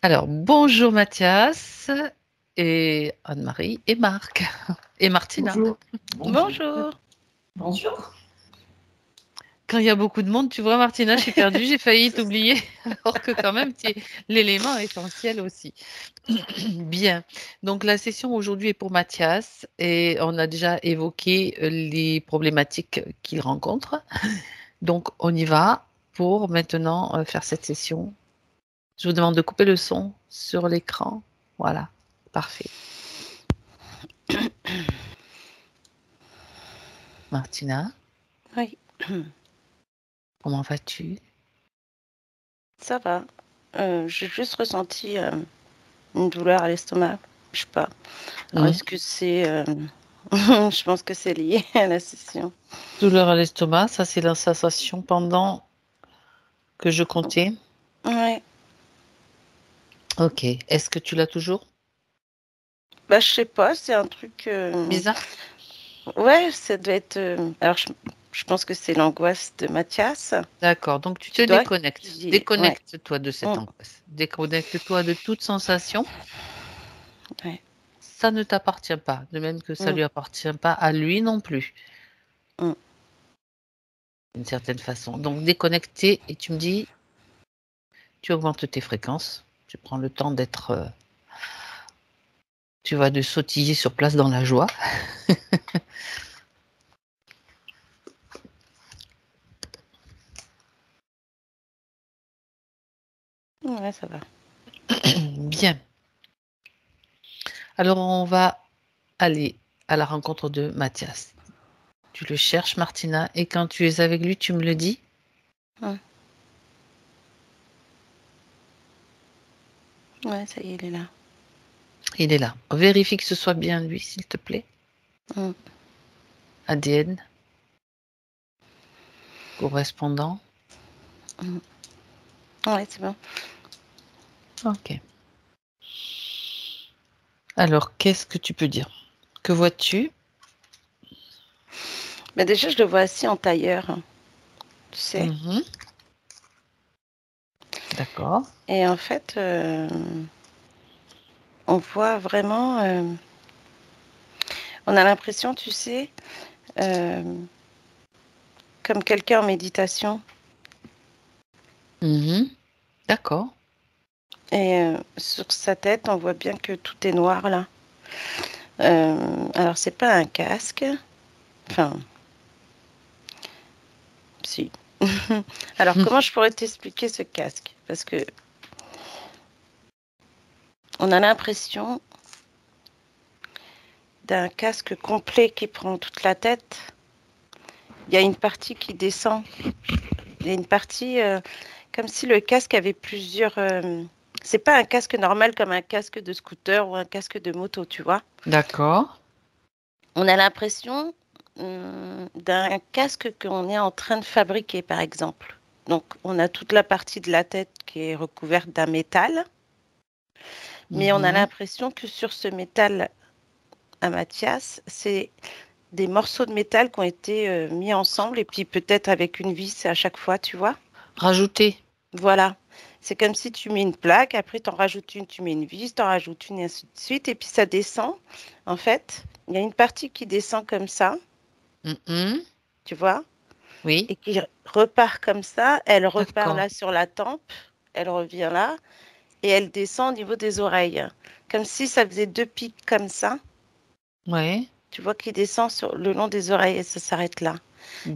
Alors, bonjour Mathias et Anne-Marie et Marc et Martina. Bonjour. Bonjour. Bonjour. Quand il y a beaucoup de monde, tu vois Martina, je suis perdue, j'ai failli t'oublier, alors que quand même, tu es l'élément essentiel aussi. Bien, donc la session aujourd'hui est pour Mathias et on a déjà évoqué les problématiques qu'il rencontre. Donc, on y va pour maintenant faire cette session. Je vous demande de couper le son sur l'écran. Voilà, parfait. Martina, Oui, comment vas-tu? ça va. J'ai juste ressenti une douleur à l'estomac. Je sais pas. Alors, est-ce que c'est... je pense que c'est lié à la session. Douleur à l'estomac, ça c'est la sensation pendant que je comptais. Ouais. Ok. Est-ce que tu l'as toujours? Bah, je sais pas, c'est un truc... Bizarre. Ouais, ça doit être... Alors, je pense que c'est l'angoisse de Mathias. D'accord. Donc tu te Tu dois... déconnectes. Ouais. Déconnecte-toi de cette Mm. angoisse. Déconnecte-toi de toute sensation. Ouais. Ça ne t'appartient pas. De même que ça Mm. lui appartient pas à lui non plus. Mm. D'une certaine façon. Donc déconnecter et tu me dis, tu augmentes tes fréquences. Tu prends le temps d'être, tu vas de sautiller sur place dans la joie. Ouais, ça va. Bien. Alors on va aller à la rencontre de Mathias. Tu le cherches, Martina, et quand tu es avec lui, tu me le dis? Mm. Ouais, ça y est, il est là. Il est là. Vérifie que ce soit bien lui, s'il te plaît. Mm. ADN, correspondant. Mm. Ouais, c'est bon. Ok. Alors, qu'est-ce que tu peux dire? Que vois-tu? Mais déjà, je le vois assis en tailleur, tu sais. Mhm. D'accord. Et en fait, on voit vraiment, on a l'impression, tu sais, euh, comme quelqu'un en méditation. Mhm. D'accord. Et sur sa tête, on voit bien que tout est noir là. Alors, c'est pas un casque. Enfin, si. Alors, comment je pourrais t'expliquer ce casque? Parce que on a l'impression d'un casque complet qui prend toute la tête. Il y a une partie qui descend. Il y a une partie comme si le casque avait plusieurs. C'est pas un casque normal comme un casque de scooter ou un casque de moto, tu vois. D'accord. On a l'impression d'un casque qu'on est en train de fabriquer, par exemple. Donc, on a toute la partie de la tête qui est recouverte d'un métal, mais on a Mhm. l'impression que sur ce métal à Mathias, c'est des morceaux de métal qui ont été mis ensemble et puis peut-être avec une vis à chaque fois, tu vois. Rajouter. Voilà. C'est comme si tu mets une plaque, après tu en rajoutes une, tu mets une vis, tu en rajoutes une et ainsi de suite, et puis ça descend. En fait, il y a une partie qui descend comme ça, Mhm. tu vois, Oui. et qui repart comme ça. Elle repart D'accord. là sur la tempe, elle revient là, et elle descend au niveau des oreilles. Comme si ça faisait deux pics comme ça, Ouais. tu vois, qui descend sur le long des oreilles et ça s'arrête là.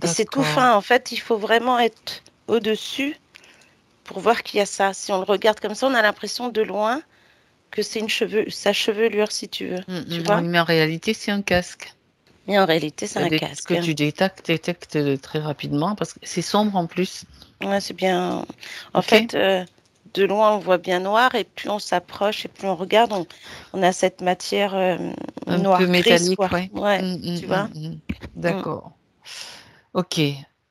Et c'est tout D'accord. fin, en fait, il faut vraiment être au-dessus pour voir qu'il y a ça. Si on le regarde comme ça, on a l'impression de loin que c'est sa chevelure, si tu veux. Tu Mhm. vois? Oui, mais en réalité, c'est un casque. Mais en réalité, c'est un Que casque. tu détectes très rapidement parce que c'est sombre en plus. Ouais, c'est bien. En Ok? fait, de loin, on voit bien noir, et plus on s'approche et plus on regarde, on a cette matière Un peu noire-grise, métallique, quoi. ouais. Ouais, Mm, mm, tu vois? mm, mm. Mm, D'accord. Ok,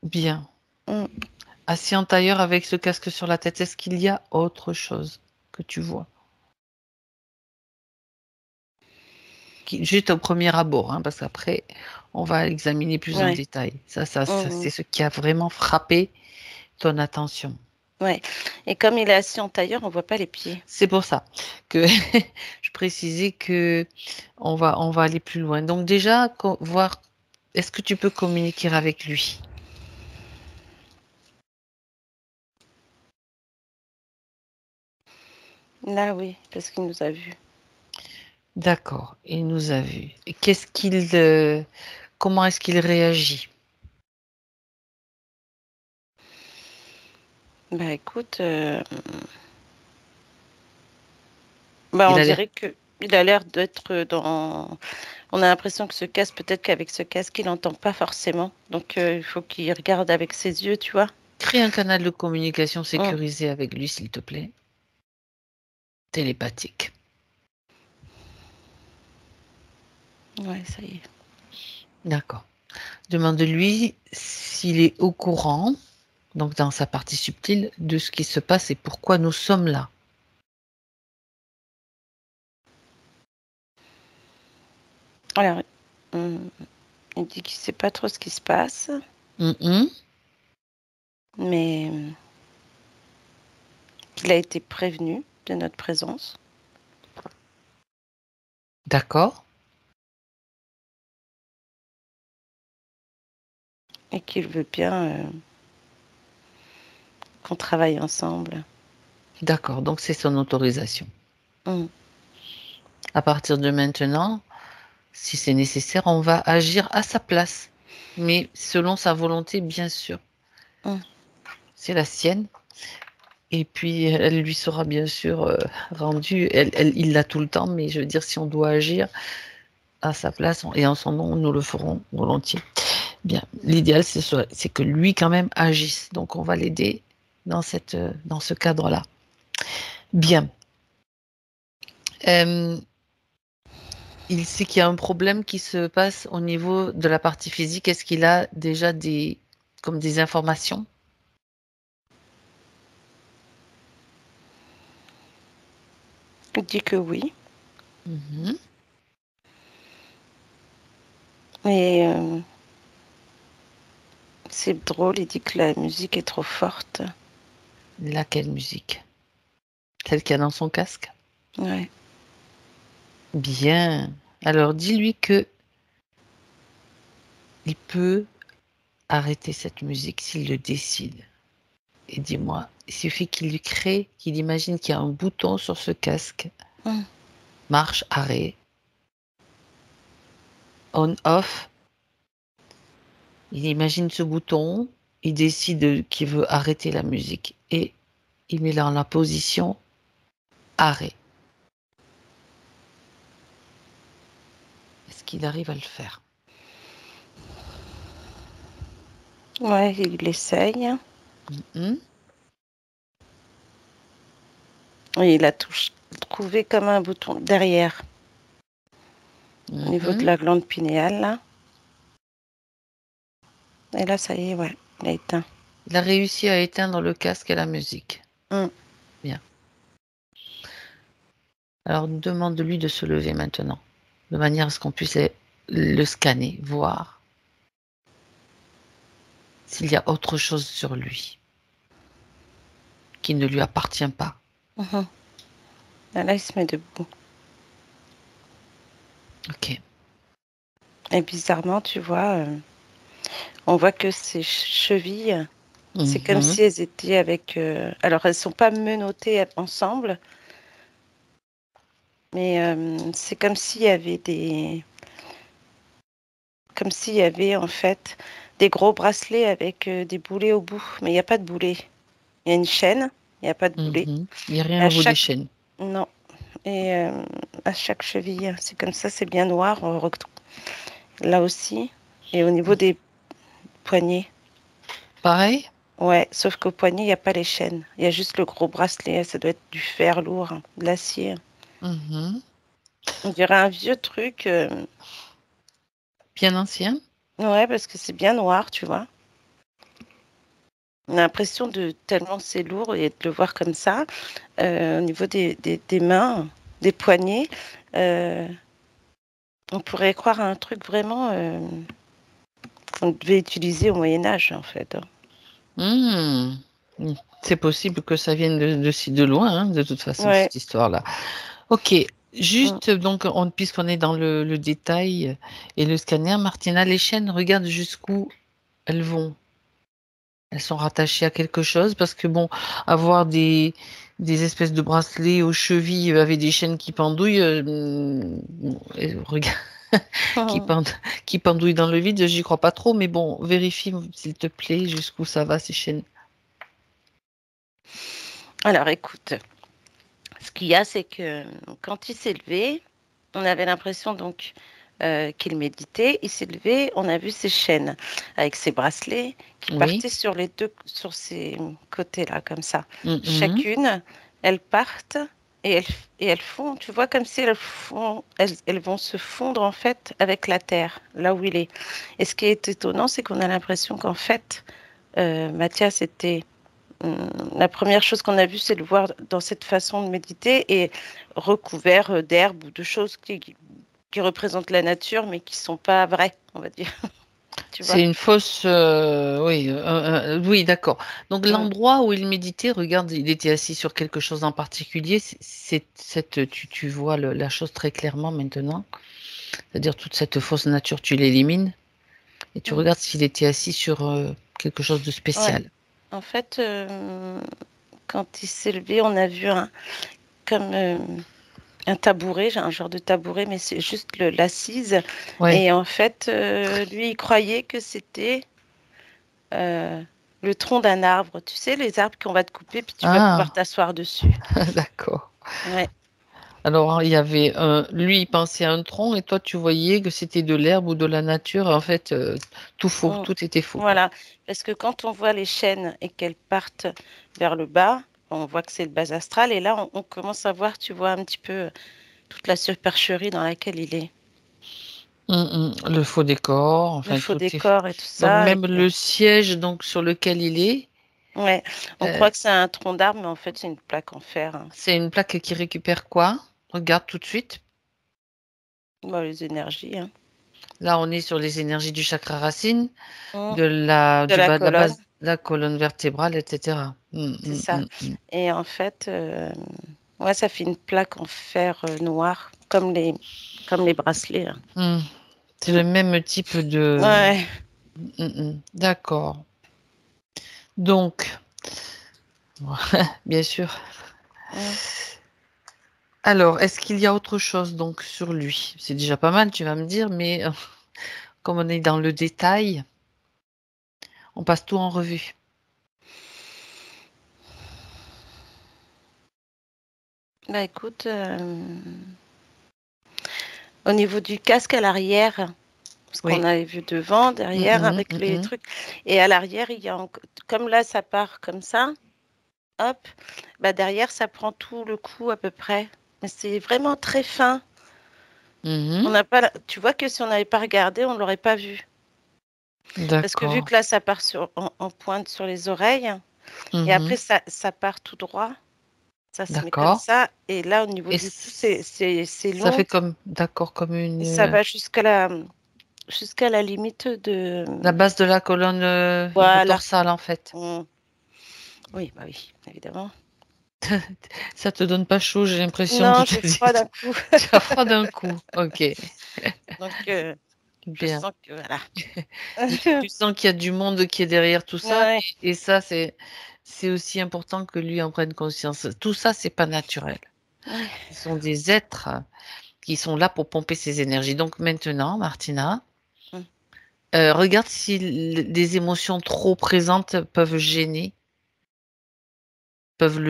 bien. mm. Assis en tailleur avec ce casque sur la tête, est-ce qu'il y a autre chose que tu vois? Juste au premier abord, hein, parce qu'après, on va examiner plus en Ouais. détail. Ça, Mhm. c'est ce qui a vraiment frappé ton attention. Ouais. Et comme il est assis en tailleur, on voit pas les pieds. C'est pour ça que je précisais que on va aller plus loin. Donc déjà, voir, est-ce que tu peux communiquer avec lui? Là, oui, parce qu'il nous a vus. D'accord, il nous a vus. Et comment est-ce qu'il réagit? Bah écoute, Il on a l'air dirait que il a l'air d'être dans. On a l'impression que ce casque, peut-être qu'avec ce casque, il n'entend pas forcément. Donc il faut qu'il regarde avec ses yeux, tu vois. Crée un canal de communication Hum. sécurisé avec lui, s'il te plaît. Télépathique. Ouais, ça y est. D'accord. Demande-lui s'il est au courant, donc dans sa partie subtile, de ce qui se passe et pourquoi nous sommes là. Alors, hum, il dit qu'il sait pas trop ce qui se passe, Mhm. mais qu'il a été prévenu de notre présence D'accord. et qu'il veut bien qu'on travaille ensemble. D'accord. Donc c'est son autorisation. Hum. À partir de maintenant, si c'est nécessaire, on va agir à sa place, mais selon sa volonté, bien sûr. Hum. C'est la sienne. Et puis, elle lui sera bien sûr rendue. Il l'a tout le temps, mais je veux dire, si on doit agir à sa place et en son nom, nous le ferons volontiers. Bien, l'idéal, c'est que lui, quand même, agisse. Donc, on va l'aider dans ce cadre-là. Bien. Euh, il sait qu'il y a un problème qui se passe au niveau de la partie physique. Est-ce qu'il a déjà comme des informations? Il dit que oui. Mhm. Et c'est drôle, il dit que la musique est trop forte. Laquelle musique? Celle qu'il y a dans son casque? Ouais. Bien. Alors, dis-lui que il peut arrêter cette musique s'il le décide. Et dis-moi, il suffit qu'il imagine qu'il y a un bouton sur ce casque, Hum. marche, arrêt, on, off. Il imagine ce bouton, il décide qu'il veut arrêter la musique et il met dans la position arrêt. Est-ce qu'il arrive à le faire? Ouais, il essaye. Mhm. Et il a trouvé comme un bouton derrière, au niveau de Mhm. la glande pinéale, là. Et là, ça y est, ouais, il a éteint. Il a réussi à éteindre le casque et la musique. Hum. Bien. Alors demande-lui de se lever maintenant, de manière à ce qu'on puisse le scanner, voir s'il y a autre chose sur lui qui ne lui appartient pas. Mhm. Là, il se met debout. Ok. Et bizarrement, tu vois, on voit que ses chevilles, c'est comme Mhm. si elles étaient avec. Alors, elles sont pas menottées ensemble, mais c'est comme s'il y avait comme s'il y avait en fait des gros bracelets avec des boulets au bout, mais il n'y a pas de boulet. Il y a une chaîne, il n'y a pas de boulet. Mhm. Il n'y a Et rien à au bout des chaque chaînes. non, et à chaque cheville, c'est comme ça, c'est bien noir. Là aussi, et au niveau des poignets. Pareil? Ouais, sauf qu'au poignet, il n'y a pas les chaînes. Il y a juste le gros bracelet. Ça doit être du fer lourd, hein, de l'acier. Mhm. On dirait un vieux truc. Bien ancien? Ouais, parce que c'est bien noir, tu vois. On a l'impression de tellement c'est lourd et de le voir comme ça, au niveau des mains, des poignets, euh, on pourrait croire à un truc vraiment qu'on devait utiliser au Moyen Âge, en fait, hein. Mhm. C'est possible que ça vienne de si de loin, hein, de toute façon, Ouais. cette histoire-là. Ok, juste donc, puisqu'on est dans le détail et le scanner, Martina, les chaînes, regarde jusqu'où elles vont. Elles sont rattachées à quelque chose parce que bon, avoir des espèces de bracelets aux chevilles avec des chaînes qui pendouillent, regarde, qui, qui pendouillent dans le vide, j'y crois pas trop, mais bon, vérifie s'il te plaît jusqu'où ça va ces chaînes. Alors écoute, ce qu'il y a, c'est que quand il s'est levé, on avait l'impression donc qu'il méditait. Il s'est levé, on a vu ses chaînes avec ses bracelets qui Oui. partaient sur ses côtés-là, comme ça. Mhm. Chacune, elles partent et elles font, tu vois, comme si elles vont se fondre en fait avec la terre, là où il est. Et ce qui est étonnant, c'est qu'on a l'impression qu'en fait, Mathias était la première chose qu'on a vue, c'est de le voir dans cette façon de méditer et recouvert d'herbes ou de choses qui représentent la nature, mais qui ne sont pas vraies, on va dire. Tu vois? C'est une fausse, oui, oui, d'accord. Donc l'endroit où il méditait, regarde, il était assis sur quelque chose en particulier. Tu vois la chose très clairement maintenant. C'est-à-dire toute cette fausse nature, tu l'élimines et tu regardes s'il était assis sur quelque chose de spécial. Ouais. En fait, quand il s'est levé, on a vu comme un tabouret, un genre de tabouret, mais c'est juste l'assise. Ouais. Et en fait, lui, il croyait que c'était le tronc d'un arbre. Tu sais, les arbres qu'on va te couper, puis tu vas pouvoir t'asseoir dessus. D'accord. Ouais. Alors, il y avait lui, il pensait à un tronc et toi, tu voyais que c'était de l'herbe ou de la nature. En fait, tout faux, tout était faux. Voilà, parce que quand on voit les chaînes et qu'elles partent vers le bas, on voit que c'est le bas astral. Et là, on commence à voir, tu vois, un petit peu toute la supercherie dans laquelle il est. Le faux décor, enfin Le faux tout est. décor et tout Donc ça. même le siège donc sur lequel il est. Ouais, on croit que c'est un tronc d'arbre, mais en fait, c'est une plaque en fer. C'est une plaque qui récupère quoi? Regarde tout de suite. Bon, les énergies. Là, on est sur les énergies du chakra racine, De du bas de la colonne, base, de la colonne vertébrale, etc. c'est ça. Et en fait, ouais, ça fait une plaque en fer noir, comme les bracelets. C'est le même type de. Ouais. D'accord. Donc, bien sûr. Alors, est-ce qu'il y a autre chose donc sur lui? C'est déjà pas mal, tu vas me dire, mais comme on est dans le détail, on passe tout en revue. Bah écoute, au niveau du casque à l'arrière, parce qu'on avait vu devant, derrière, avec les trucs, et à l'arrière, il y a comme là, ça part comme ça, hop, bah derrière, ça prend tout le coup à peu près. Mais c'est vraiment très fin. On n'a pas, tu vois que si on n'avait pas regardé, on ne l'aurait pas vu. Parce que vu que là, ça part en pointe sur les oreilles, et après, ça part tout droit. Ça se met comme ça. Et là, au niveau du cou, c'est long. Ça fait comme, d'accord, comme une. Et ça va jusqu'à la limite de. La base de la colonne dorsale, en fait. Oui, bah oui, évidemment. Ça te donne pas chaud, j'ai l'impression. Non, j'ai froid d'un coup. Tu as froid d'un coup, ok. Donc, je Bien. sens que voilà. Tu sens qu'il y a du monde qui est derrière tout ça. Ouais. Et ça, c'est aussi important que lui en prenne conscience. Tout ça, c'est pas naturel. Ouais. Ce sont des êtres qui sont là pour pomper ses énergies. Donc maintenant, Martina, regarde si des émotions trop présentes peuvent le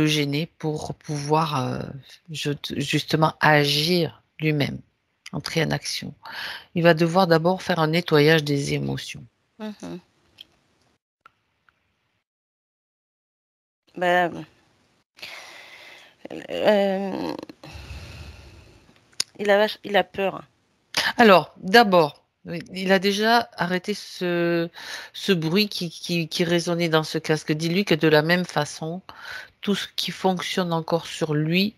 gêner pour pouvoir justement agir lui-même, entrer en action. Il va devoir d'abord faire un nettoyage des émotions. Ben, il a peur. Alors, d'abord, il a déjà arrêté ce bruit qui résonnait dans ce casque. Dis-lui que de la même façon, tout ce qui fonctionne encore sur lui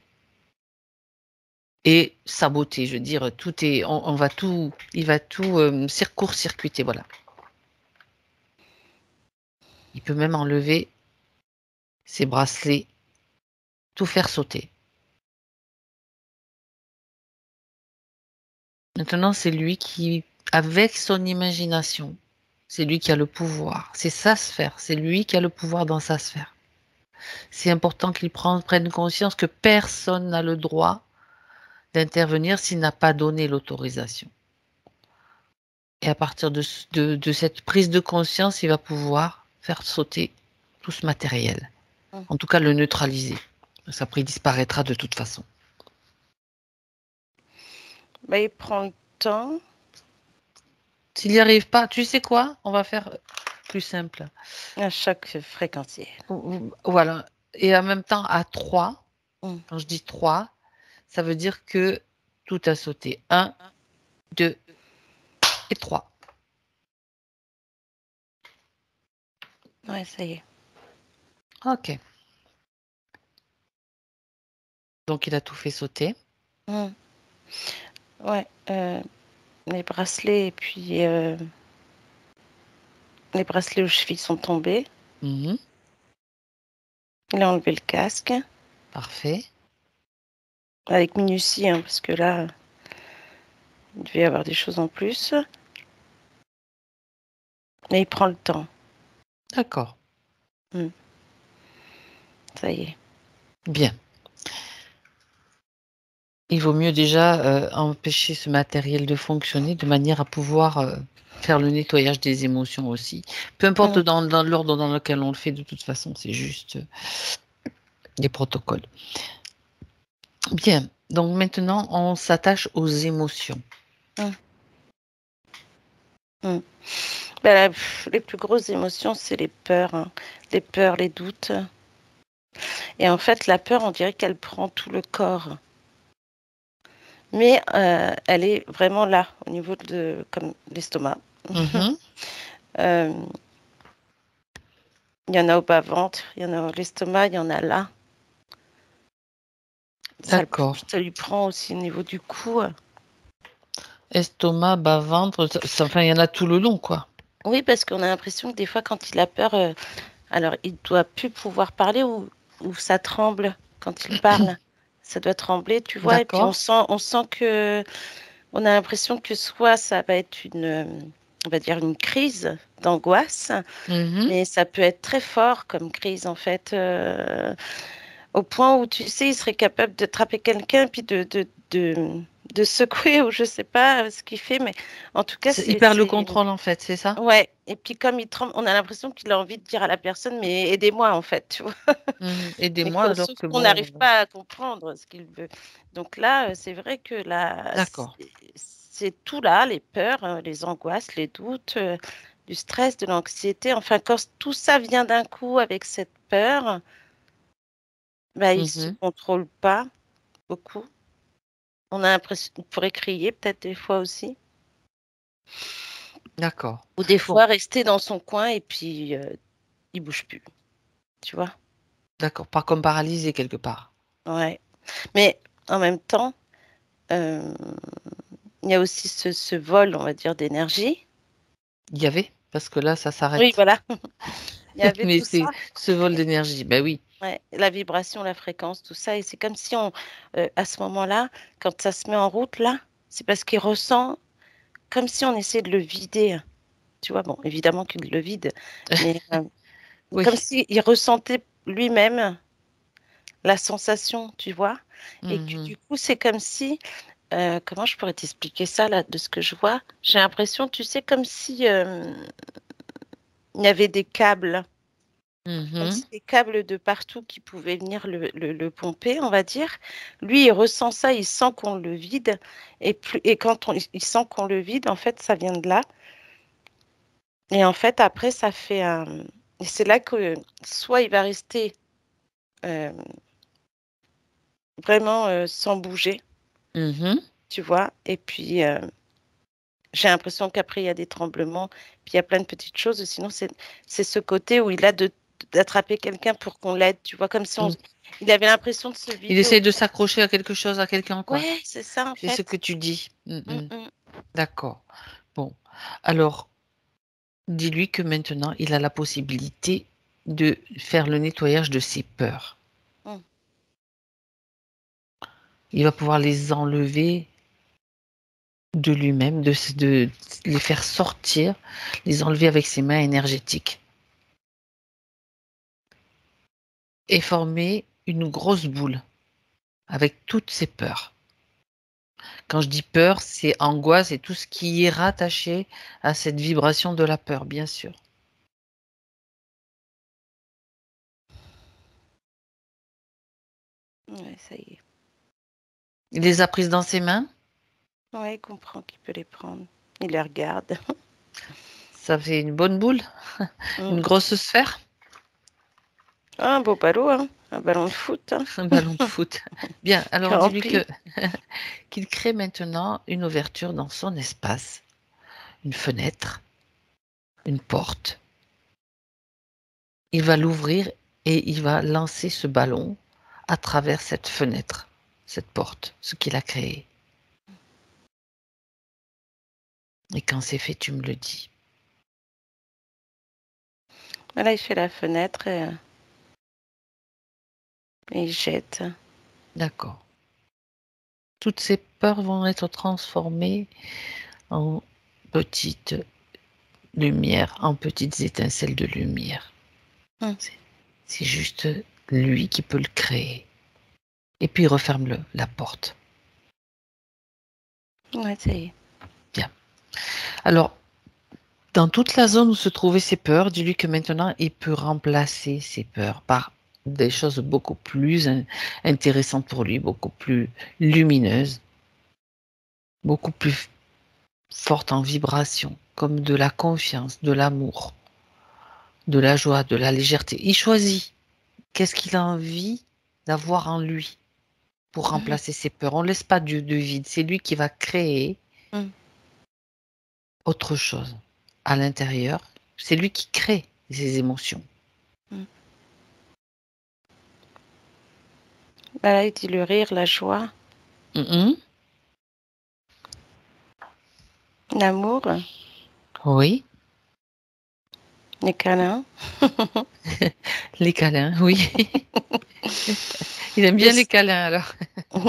est saboté. Je veux dire, tout est, il va tout court-circuiter, voilà. Il peut même enlever ses bracelets, tout faire sauter. Maintenant, c'est lui qui, avec son imagination, c'est lui qui a le pouvoir. C'est sa sphère. C'est lui qui a le pouvoir dans sa sphère. C'est important qu'il prenne conscience que personne n'a le droit d'intervenir s'il n'a pas donné l'autorisation. Et à partir de cette prise de conscience, il va pouvoir faire sauter tout ce matériel. En tout cas, le neutraliser. Ça disparaîtra de toute façon. Bah, il prend le temps. S'il n'y arrive pas, tu sais quoi? On va faire plus simple. Un choc fréquentiel. Voilà. Et en même temps, à 3, Mm. quand je dis 3, ça veut dire que tout a sauté. 1, 2 et 3. Ouais, ça y est. Ok. Donc, il a tout fait sauter. Mm. Ouais. Les bracelets et puis les bracelets aux chevilles sont tombés. Mhm. Il a enlevé le casque. Parfait. Avec minutie, hein, parce que là, il devait y avoir des choses en plus. Mais il prend le temps. D'accord. Ça y est. Bien. Il vaut mieux déjà empêcher ce matériel de fonctionner de manière à pouvoir faire le nettoyage des émotions aussi. Peu importe dans l'ordre dans lequel on le fait, de toute façon, c'est juste des protocoles. Bien. Donc maintenant, on s'attache aux émotions. Ben, les plus grosses émotions, c'est les peurs. Hein. Les peurs, les doutes. Et en fait, la peur, on dirait qu'elle prend tout le corps. Mais elle est vraiment là, au niveau de comme l'estomac. Mhm. Il y en a au bas-ventre, il y en a à l'estomac, il y en a là. D'accord. Ça lui prend aussi au niveau du cou. Estomac, bas-ventre, enfin, il y en a tout le long, quoi. Oui, parce qu'on a l'impression que des fois, quand il a peur, alors il doit plus pouvoir parler ou ça tremble quand il parle. Ça doit trembler, tu vois. Et puis on sent que, on a l'impression que soit ça va être on va dire une crise d'angoisse, mais ça peut être très fort comme crise en fait, au point où tu sais, il serait capable de trapper quelqu'un puis de secouer ou je sais pas ce qu'il fait, mais en tout cas Il perd le contrôle en fait, c'est ça? ouais. Et puis comme il tremble, on a l'impression qu'il a envie de dire à la personne, mais aidez-moi en fait, tu vois. Mais Aidez-moi alors sauf que qu'on bon. n'arrive pas à comprendre ce qu'il veut. Donc là, c'est vrai que là, D'accord. c'est tout là, les peurs, les angoisses, les doutes, du stress, de l'anxiété. Enfin, quand tout ça vient d'un coup avec cette peur, bah, il se contrôle pas beaucoup. On a l'impression qu'il pourrait crier peut-être des fois aussi. D'accord. Ou des Bon, fois rester dans son coin et puis il bouge plus, tu vois. d'accord. Pas comme paralysé quelque part. Ouais. Mais en même temps, il y a aussi ce vol, on va dire, d'énergie. Il y avait? Parce que là, ça Oui, s'arrête. voilà. Il y avait Mais tout ça. c'est ce vol d'énergie, ben oui. Ouais, la vibration, la fréquence, tout ça et c'est comme si on, à ce moment-là, quand ça se met en route là, c'est parce qu'il ressent comme si on essayait de le vider, hein. Tu vois? Bon, évidemment qu'il le vide, mais Oui. comme s'il ressentait lui-même la sensation, tu vois? Et que du coup, c'est comme si, comment je pourrais t'expliquer ça là, de ce que je vois? J'ai l'impression, tu sais, comme si, il y avait des câbles. Comme si des câbles de partout qui pouvaient venir le pomper, on va dire. Lui, il ressent ça, il sent qu'on le vide et quand il sent qu'on le vide, en fait, ça vient de là et en fait, après, ça fait un et c'est là que soit il va rester, hem, vraiment, sans bouger, tu vois? Et puis, j'ai l'impression qu'après il y a des tremblements, puis il y a plein de petites choses, sinon c'est ce côté où il a d'attraper quelqu'un pour qu'on l'aide, tu vois? Comme si il avait l'impression de se Il vider au essaie de s'accrocher à quelque chose, à quelqu'un, quoi. ouais, c'est ça en C'est ce fait. que tu dis. Mmh mh. D'accord. Bon. Alors, dis-lui que maintenant, il a la possibilité de faire le nettoyage de ses peurs. Mm. Il va pouvoir les enlever de lui-même, de les faire sortir, les enlever avec ses mains énergétiques et former une grosse boule avec toutes ses peurs. Quand je dis peur, c'est angoisse et tout ce qui est rattaché à cette vibration de la peur, bien sûr. Ouais, ça y est. Il les a prises dans ses mains. Ouais, il comprend qu'il peut les prendre. Il les regarde. Ça fait une bonne boule, Mm. une grosse sphère, Ah, un beau ballon, hein. Un ballon de foot, hein. un ballon de foot. Bien, Qui est alors dis-lui rempli. que qu'il crée maintenant une ouverture dans son espace, une fenêtre, une porte. Il va l'ouvrir et il va lancer ce ballon à travers cette fenêtre, cette porte, ce qu'il a créé. Et quand c'est fait, tu me le dis. Voilà, il fait la fenêtre et il jette. D'accord. Toutes ces peurs vont être transformées en petites lumières, en petites étincelles de lumière. Mm. C'est juste lui qui peut le créer. Et puis referme la porte. Ouais, ça y est. Bien. Alors, dans toute la zone où se trouvaient ses peurs, dis-lui que maintenant, il peut remplacer ses peurs par des choses beaucoup plus intéressantes pour lui, beaucoup plus lumineuses, beaucoup plus fortes en vibration, comme de la confiance, de l'amour, de la joie, de la légèreté. Il choisit qu'est-ce qu'il a envie d'avoir en lui pour Mhm. remplacer ses peurs. On ne laisse pas Dieu de vide. C'est lui qui va créer Mm. autre chose à l'intérieur. C'est lui qui crée ses émotions. Mm. Voilà, il dit le rire, la joie, Mhm. l'amour, Oui, les câlins. les câlins, oui. Il aime Le bien les s- câlins alors.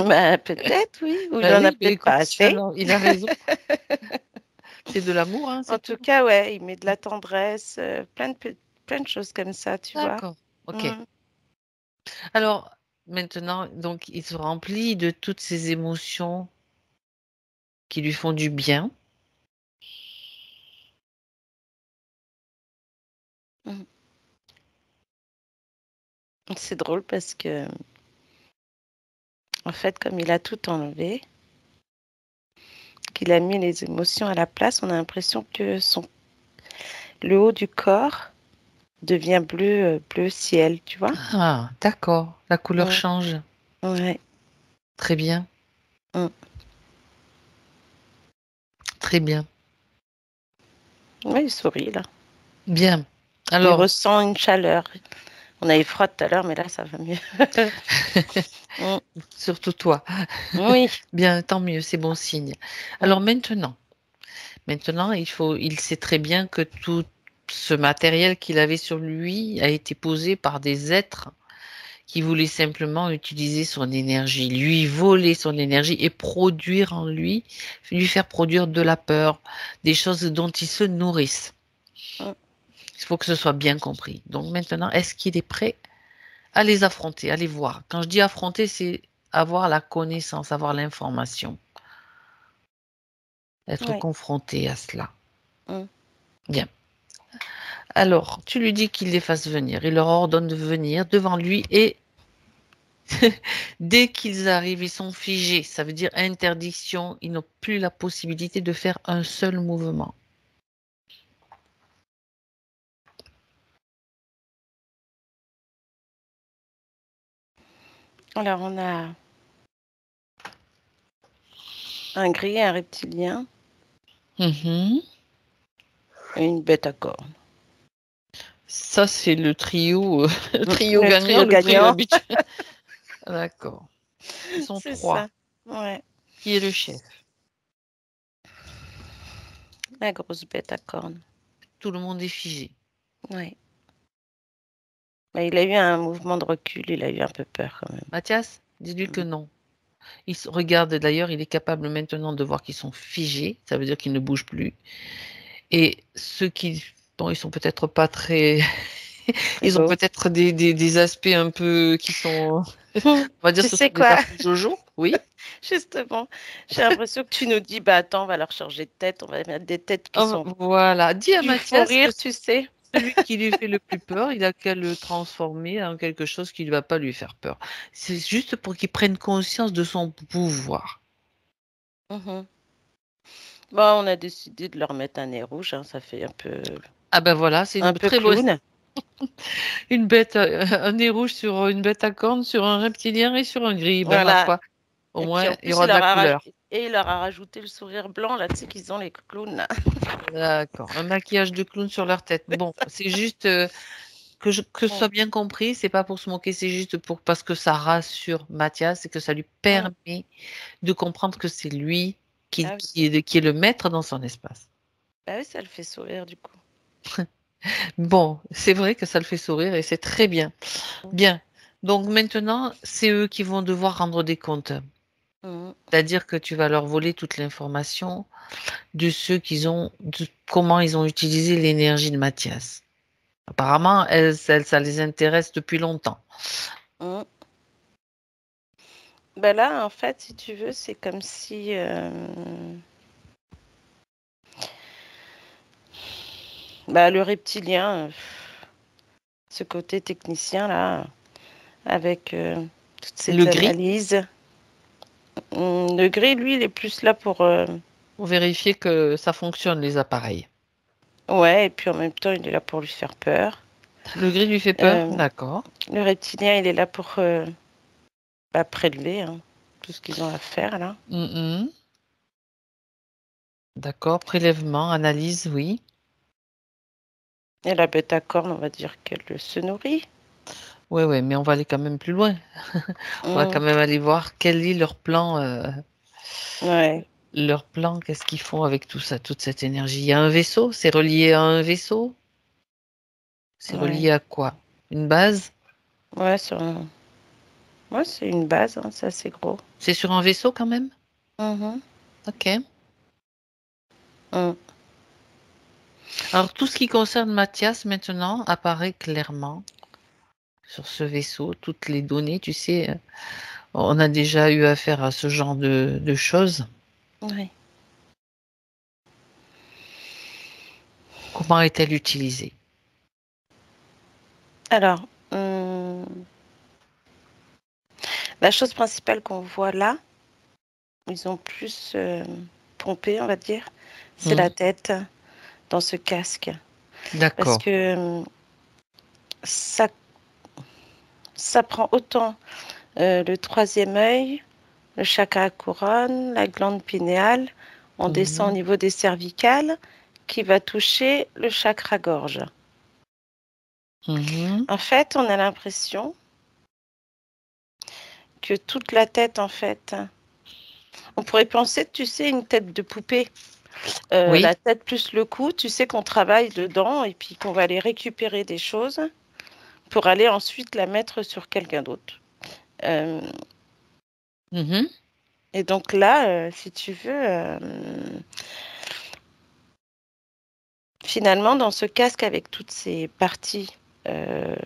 Bah, peut-être, oui. Ou il Ben en a oui, ben peut-être pas écoute, assez. alors il a raison. C'est de l'amour, hein, En c'est tout tout. cas, ouais, il met de la tendresse, plein de choses comme ça, tu vois. D'accord, ok. Mm. Alors maintenant, donc il se remplit de toutes ces émotions qui lui font du bien. Mm. C'est drôle parce que, en fait, comme il a tout enlevé, qu'il a mis les émotions à la place, on a l'impression que le haut du corps devient bleu ciel, tu vois. Ah, d'accord, la couleur Mm. change. Ouais. Très bien, Mm. très bien. Ouais, il sourit là. Bien. Il Alors, ressent une chaleur. On avait froid tout à l'heure, mais là, ça va mieux. Mm. surtout toi. Oui. Bien, tant mieux, c'est bon signe. Mm. Alors maintenant, il sait très bien que tout ce matériel qu'il avait sur lui a été posé par des êtres qui voulaient simplement utiliser son énergie, lui voler son énergie et produire en lui, lui faire produire de la peur, des choses dont il se nourrissent. Mm. Il faut que ce soit bien compris. Donc maintenant, est-ce qu'il est prêt à les affronter, à les voir? Quand je dis affronter, c'est avoir la connaissance, avoir l'information, être Ouais. confronté à cela. Mm. Bien. Alors, tu lui dis qu'il les fasse venir. Il leur ordonne de venir devant lui et dès qu'ils arrivent, ils sont figés. Ça veut dire interdiction. Ils n'ont plus la possibilité de faire un seul mouvement. Alors, on a un gris, un reptilien Mhm. et une bête à cornes. Ça, c'est le trio, le trio Le gagnant, trio le trio gagnant, habituel. D'accord. Ils sont c'est ça. trois. Ouais. Qui est le chef? La grosse bête à cornes. Tout le monde est figé. Ouais. Mais il a eu un mouvement de recul, il a eu un peu peur quand même. Mathias, dis-lui que Mm. non. Regarde, d'ailleurs, il est capable maintenant de voir qu'ils sont figés, ça veut dire qu'ils ne bougent plus. Et ceux qui, bon, ils sont peut-être pas très, Très ils ont beau. peut-être des aspects un peu qui sont, on va dire, Tu ce sont sais des quoi? aspects Jojo, oui. Justement, j'ai l'impression que tu nous dis, bah attends, on va leur changer de tête, on va mettre des têtes qui Oh, sont voilà, dis à qui font Mathias que rire, tu sais. celui qui lui fait le plus peur, il a qu'à le transformer en quelque chose qui ne va pas lui faire peur. C'est juste pour qu'il prenne conscience de son pouvoir. Mhm. Bon, on a décidé de leur mettre un nez rouge, hein, ça fait Ah ben voilà, c'est un une peu très bonne, clown. une bête, un nez rouge sur une bête à cornes, sur un reptilien et sur un gris. Ben ma Voilà. foi, au Et puis moins en il y plus, aura de la couleur. il leur a rajouté le sourire blanc, là, tu sais qu'ils ont les clowns, là. D'accord, un maquillage de clown sur leur tête. Bon, c'est juste que ce Mm. soit bien compris, c'est pas pour se moquer, c'est juste pour parce que ça rassure Mathias et que ça lui Mm. permet de comprendre que c'est lui Ah oui. qui est le maître dans son espace. Bah oui, ça le fait sourire, du coup. Bon, c'est vrai que ça le fait sourire et c'est très bien. Mm. Bien. Donc maintenant, c'est eux qui vont devoir rendre des comptes. Mm. C'est-à-dire que tu vas leur voler toute l'information de ceux qu'ils ont, de comment ils ont utilisé l'énergie de Mathias. Apparemment, ça les intéresse depuis longtemps. Mm. Bah là, en fait, si tu veux, c'est comme si bah, le reptilien, ce côté technicien là, avec toutes Le ces gris, analyses. Le gris, lui, il est plus là pour pour vérifier que ça fonctionne, les appareils. ouais, et puis en même temps, il est là pour lui faire peur. Le gris lui fait peur? Euh, D'accord. le reptilien, il est là pour bah, prélever hein, tout ce qu'ils ont à faire là. Mhm. D'accord. Prélèvement, analyse, oui. Et la bête à cornes, on va dire qu'elle se nourrit. Oui, oui, mais on va aller quand même plus loin. On va quand Mm, même aller voir quel est ouais, leur plan, qu'est-ce qu'ils font avec tout ça, toute cette énergie. Il y a un vaisseau, c'est relié à un vaisseau, c'est ouais, relié à quoi? Une base? ouais, ouais, c'est une base, hein, c'est assez gros. C'est sur un vaisseau quand même? Mhm, Ok. mm. Alors tout ce qui concerne Mathias maintenant apparaît clairement sur ce vaisseau, toutes les données, tu sais, on a déjà eu affaire à ce genre de choses. Ouais. Comment est-elle utilisée? Alors, la chose principale qu'on voit là, ils ont plus pompé, on va dire, c'est Hmm, la tête dans ce casque. Parce d'accord. que ça, ça prend autant le troisième œil, le chakra couronne, la glande pinéale. On descend au Mhm, niveau des cervicales qui va toucher le chakra gorge. mhm. En fait, on a l'impression que toute la tête, en fait, on pourrait penser, tu sais, une tête de poupée. Oui. La tête plus le cou, tu sais qu'on travaille dedans et puis qu'on va aller récupérer des choses pour aller ensuite la mettre sur quelqu'un d'autre. Euh, Mhm. et donc là, si tu veux, finalement, dans ce casque avec toutes ces parties euh,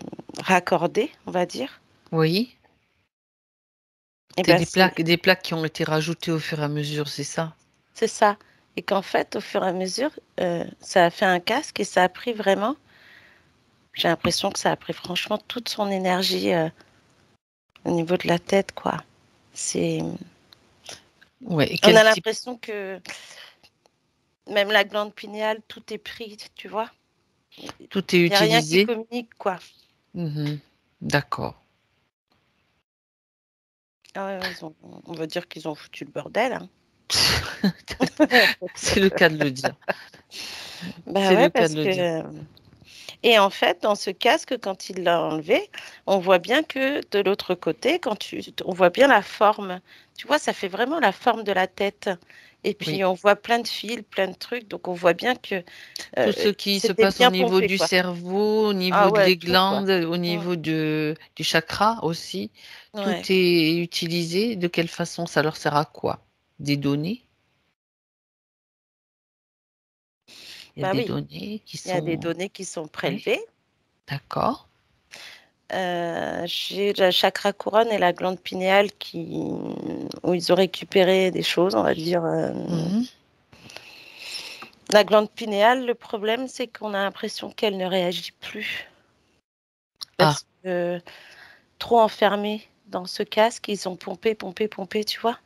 raccordées, on va dire, Oui. et C'est ben des plaques qui ont été rajoutées au fur et à mesure, c'est ça? c'est ça. Et qu'en fait, au fur et à mesure, ça a fait un casque et ça a pris vraiment, j'ai l'impression que ça a pris franchement toute son énergie au niveau de la tête, quoi. C'est, Ouais. Et on quel a type? l'impression que même la glande pinéale, tout est pris, tu vois. Il Tout est n'y a rien qui utilisé? communique, quoi. Mhm. D'accord. Ah ouais, ouais, on va dire qu'ils ont foutu le bordel, hein. C'est le cas de le dire. Bah C'est le ouais, cas de parce le dire. que... Et en fait, dans ce casque, quand il l'a enlevé, on voit bien que de l'autre côté, on voit bien la forme. Tu vois, ça fait vraiment la forme de la tête Et Oui. puis, on voit plein de fils, plein de trucs. Donc, on voit bien que Tout ce qui se c'était passe au bien niveau pompé, du quoi. cerveau, au Ah niveau ouais, des tout, quoi. glandes, au Mm. niveau du chakra aussi, tout Ouais. est utilisé. De quelle façon ça leur sert à quoi? Des données? Il y a Bah des oui, données qui il y a des sont... données qui sont Oui, prélevées. d'accord. J'ai la chakra couronne et la glande pinéale où ils ont récupéré des choses, on va dire. Mhm. La glande pinéale, le problème, c'est qu'on a l'impression qu'elle ne réagit plus Ah, parce que trop enfermés dans ce casque, ils ont pompé, pompé, pompé, tu vois.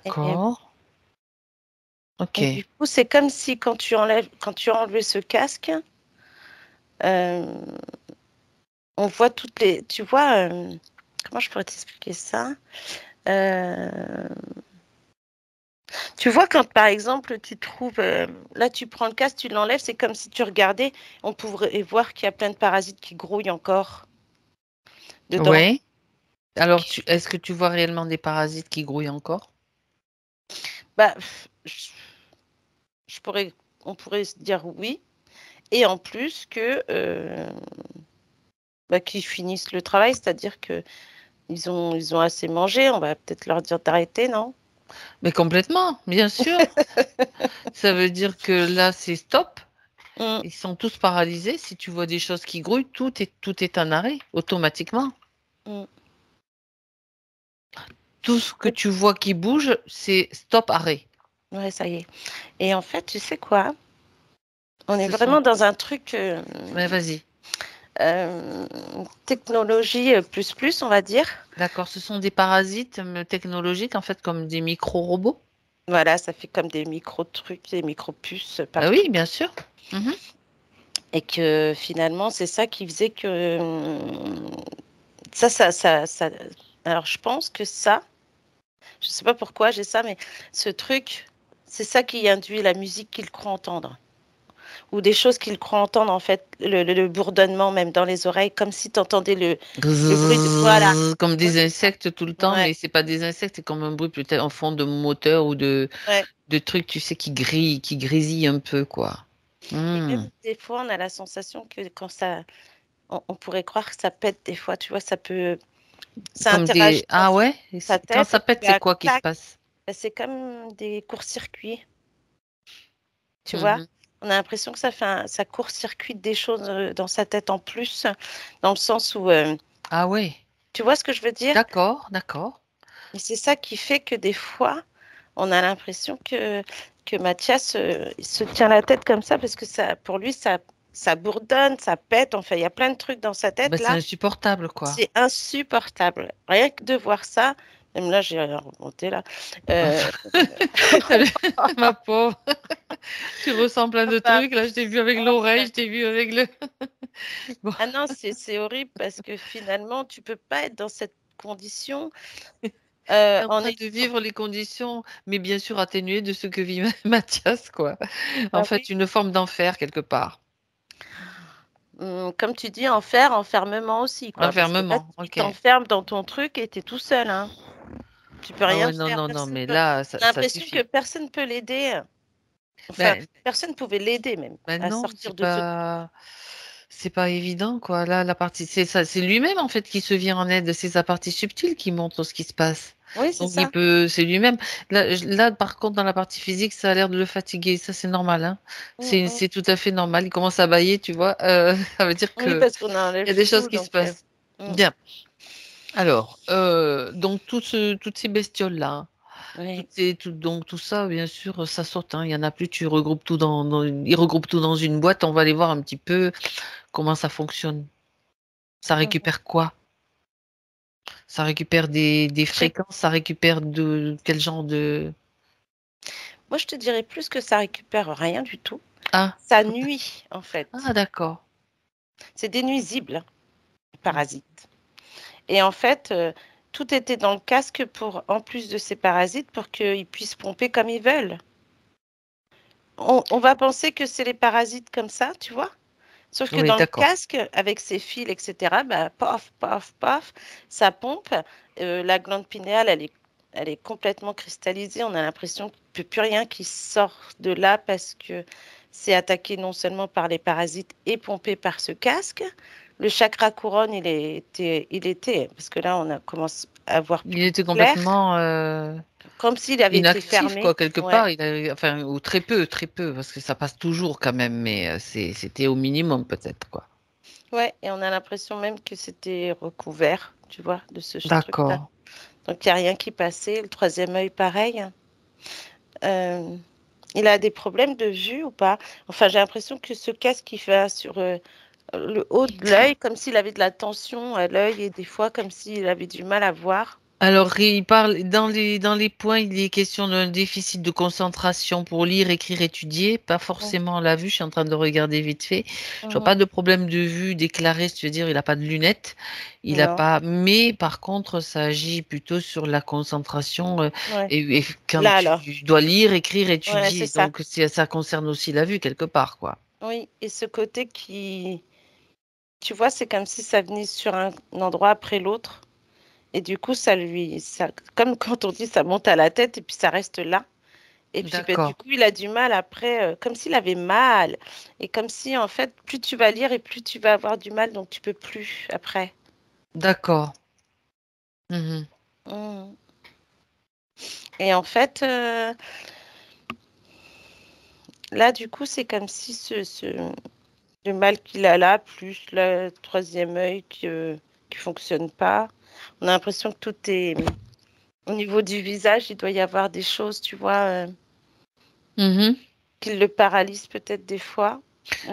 Et, d'accord. Ok. et du coup, c'est comme si quand tu as enlevé ce casque, euh, on voit tu vois, comment je pourrais t'expliquer ça? Euh, Tu vois, quand par exemple, là, tu prends le casque, tu l'enlèves, c'est comme si tu regardais, on pourrait voir qu'il y a plein de parasites qui grouillent encore dedans. Ouais. Alors, Qui- est-ce que tu vois réellement des parasites qui grouillent encore? Bah, je pourrais, on pourrait se dire oui. Et en plus qu'ils finissent le travail, c'est-à-dire que ils ont assez mangé, on va peut-être leur dire d'arrêter, non? Mais complètement, bien sûr. Ça veut dire que là, c'est stop. Mm, Ils sont tous paralysés. Si tu vois des choses qui grouillent, tout est en arrêt, automatiquement. mm. Tout ce que tu vois qui bouge, c'est stop, arrêt. Ouais, ça y est. Et en fait, tu sais quoi? On est Ce sont... vraiment dans un truc Mais vas-y. euh, technologie plus, on va dire. D'accord, ce sont des parasites technologiques, en fait, comme des micro-robots. Voilà, ça fait comme des micro-trucs, des micro-puces Ah oui, partout. bien sûr. Mhm. Et que finalement, c'est ça qui faisait que ça. Alors, je pense que ça, je sais pas pourquoi j'ai ça, mais ce truc, c'est ça qui induit la musique qu'il croit entendre. Ou des choses qu'il croit entendre, en fait, le bourdonnement même dans les oreilles, comme si tu entendais le bruit de... Voilà, Grrrr, comme moi, des c'est ça. insectes tout le temps, Ouais, mais c'est pas des insectes, c'est comme un bruit peut-être en fond de moteur ou ouais. de trucs, tu sais, qui grésillent un peu, quoi. Et Hmm. même des fois, on a la sensation que quand ça... On pourrait croire que ça pète des fois, tu vois, ça Comme interagit des... dans Ah ouais? ta Quand tête ça et puis pète, c'est quoi qui se tac, passe? c'est comme des courts-circuits, tu vois. Mhm. On a l'impression que ça court-circuite des choses dans sa tête en plus, dans le sens où, Ah ouais, tu vois ce que je veux dire? d'accord, d'accord. Et c'est ça qui fait que des fois, on a l'impression que Mathias il se tient la tête comme ça parce que pour lui, ça bourdonne, ça pète, enfin, il y a plein de trucs dans sa Bah, tête c'est là. insupportable, quoi. C'est insupportable. Rien que de voir ça, même là, j'ai remonté là. Euh, Ma pauvre, tu ressens plein de Enfin, trucs. Là, je t'ai vu avec l'oreille, je t'ai vu avec le... Bon, ah non, c'est horrible parce que finalement, tu peux pas être dans cette condition t'es en en train étant. de vivre les conditions, mais bien sûr atténuées de ce que vit Mathias, quoi. En Bah fait, oui, une forme d'enfer quelque part. comme tu dis, enfermement aussi, quoi. Parce que là, Enfermement, tu ok. t'enfermes dans ton truc et tu es tout seul, hein. Tu peux Ah rien ouais, non, faire. non, non, Personne mais peut. là, On a ça l'impression que suffit. personne peut l'aider. Enfin, Ben, personne pouvait l'aider même ben à non, sortir de ce truc. c'est pas évident, quoi. Là, la partie, c'est ça, c'est lui-même, en fait, qui se vient en aide. C'est sa partie subtile qui montre ce qui se passe. Oui, c'est Donc, il ça. peut, c'est lui-même. Là, par contre, dans la partie physique, ça a l'air de le fatiguer. Ça, c'est normal, hein. Mm, mm. C'est tout à fait normal. Il commence à bâiller, tu vois. Ça veut dire Oui, que parce qu'on il y enlève a des choses tout, qui se donc. passent. Mm. Bien. Alors, donc, toutes ces bestioles-là, Oui. donc, tout ça, bien sûr, ça saute, hein. Il y en a plus. Tu regroupes tout ils regroupent tout dans une boîte. On va aller voir un petit peu comment ça fonctionne. Ça Mhm. récupère quoi? Ça récupère des Je sais- fréquences, ça récupère de quel genre de... Moi, je te dirais plus que ça récupère rien du tout. Ah, Ça nuit, en fait. ah d'accord. C'est des nuisibles, hein, les Hmm. parasites. Et en fait, tout était dans le casque pour, en plus de ces parasites, pour qu'ils puissent pomper comme ils veulent. On va penser que c'est les parasites comme ça, tu vois? Sauf que Oui, dans le d'accord. casque, avec ses fils, etc., bah, paf, paf, paf, ça pompe. La glande pinéale, elle est elle est complètement cristallisée. On a l'impression qu'il ne peut plus rien qui sort de là parce que c'est attaqué non seulement par les parasites et pompé par ce casque. Le chakra couronne, il était, parce que là, on a commencé à voir Il plus était clair, complètement comme s'il avait été inactif, quoi, fermé. quelque Ouais, part. Enfin, ou très peu, parce que ça passe toujours quand même, mais c'était au minimum peut-être, quoi. ouais, et on a l'impression même que c'était recouvert, tu vois, de ce truc-là. D'accord. Donc, il n'y a rien qui passait. Le troisième œil, pareil. Euh, il a des problèmes de vue ou pas? Enfin, j'ai l'impression que ce casque, il fait sur le haut de l'œil, comme s'il avait de la tension à l'œil et des fois comme s'il avait du mal à voir. Alors, il parle dans les points, il est question d'un déficit de concentration pour lire, écrire, étudier, pas Mhm. forcément la vue. Je suis en train de regarder vite fait. Je vois Mhm. pas de problème de vue déclaré, c'est-à-dire il a pas de lunettes, il a Non, pas. Mais par contre, ça agit plutôt sur la concentration ouais. et quand Là alors, tu dois lire, écrire, ouais, c'est étudier. ça. Donc, ça concerne aussi la vue quelque part, quoi. Oui, et ce côté qui, tu vois, c'est comme si ça venait sur un endroit après l'autre. Et du coup, comme quand on dit, ça monte à la tête et puis ça reste là. Et puis, ben, du D'accord, coup, il a du mal après, comme s'il avait mal. Et comme si, en fait, plus tu vas lire et plus tu vas avoir du mal, donc tu peux plus après. d'accord. Mhm. Mhm. Et en fait, là, du coup, c'est comme si le mal qu'il a là, plus le troisième œil qui fonctionne pas. On a l'impression que tout est au niveau du visage, il doit y avoir des choses, tu vois, Mhm. qui le paralysent peut-être des fois,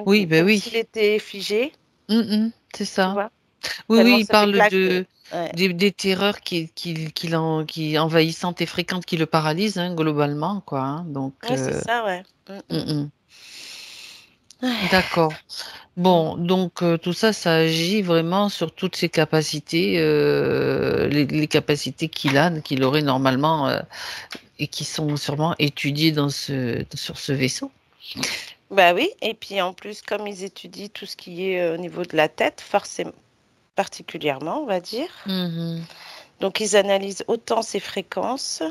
Oui, ou ben comme s'il oui. était figé, Mhm, c'est tu ça. vois, Oui, tellement oui, il ça fait parle claque. Ouais, des terreurs qui envahissantes et fréquentes qui le paralysent, hein, globalement, quoi. Hein. Donc, ouais, c'est ça, ouais. mm, mm. Ouais. D'accord. Mm. Bon, donc tout ça, ça agit vraiment sur toutes ses capacités, les capacités qu'il aurait normalement et qui sont sûrement étudiées sur ce vaisseau. Bah oui, et puis en plus, comme ils étudient tout ce qui est au niveau de la tête, forcément, particulièrement, on va dire. Mhm, Donc, ils analysent autant ses fréquences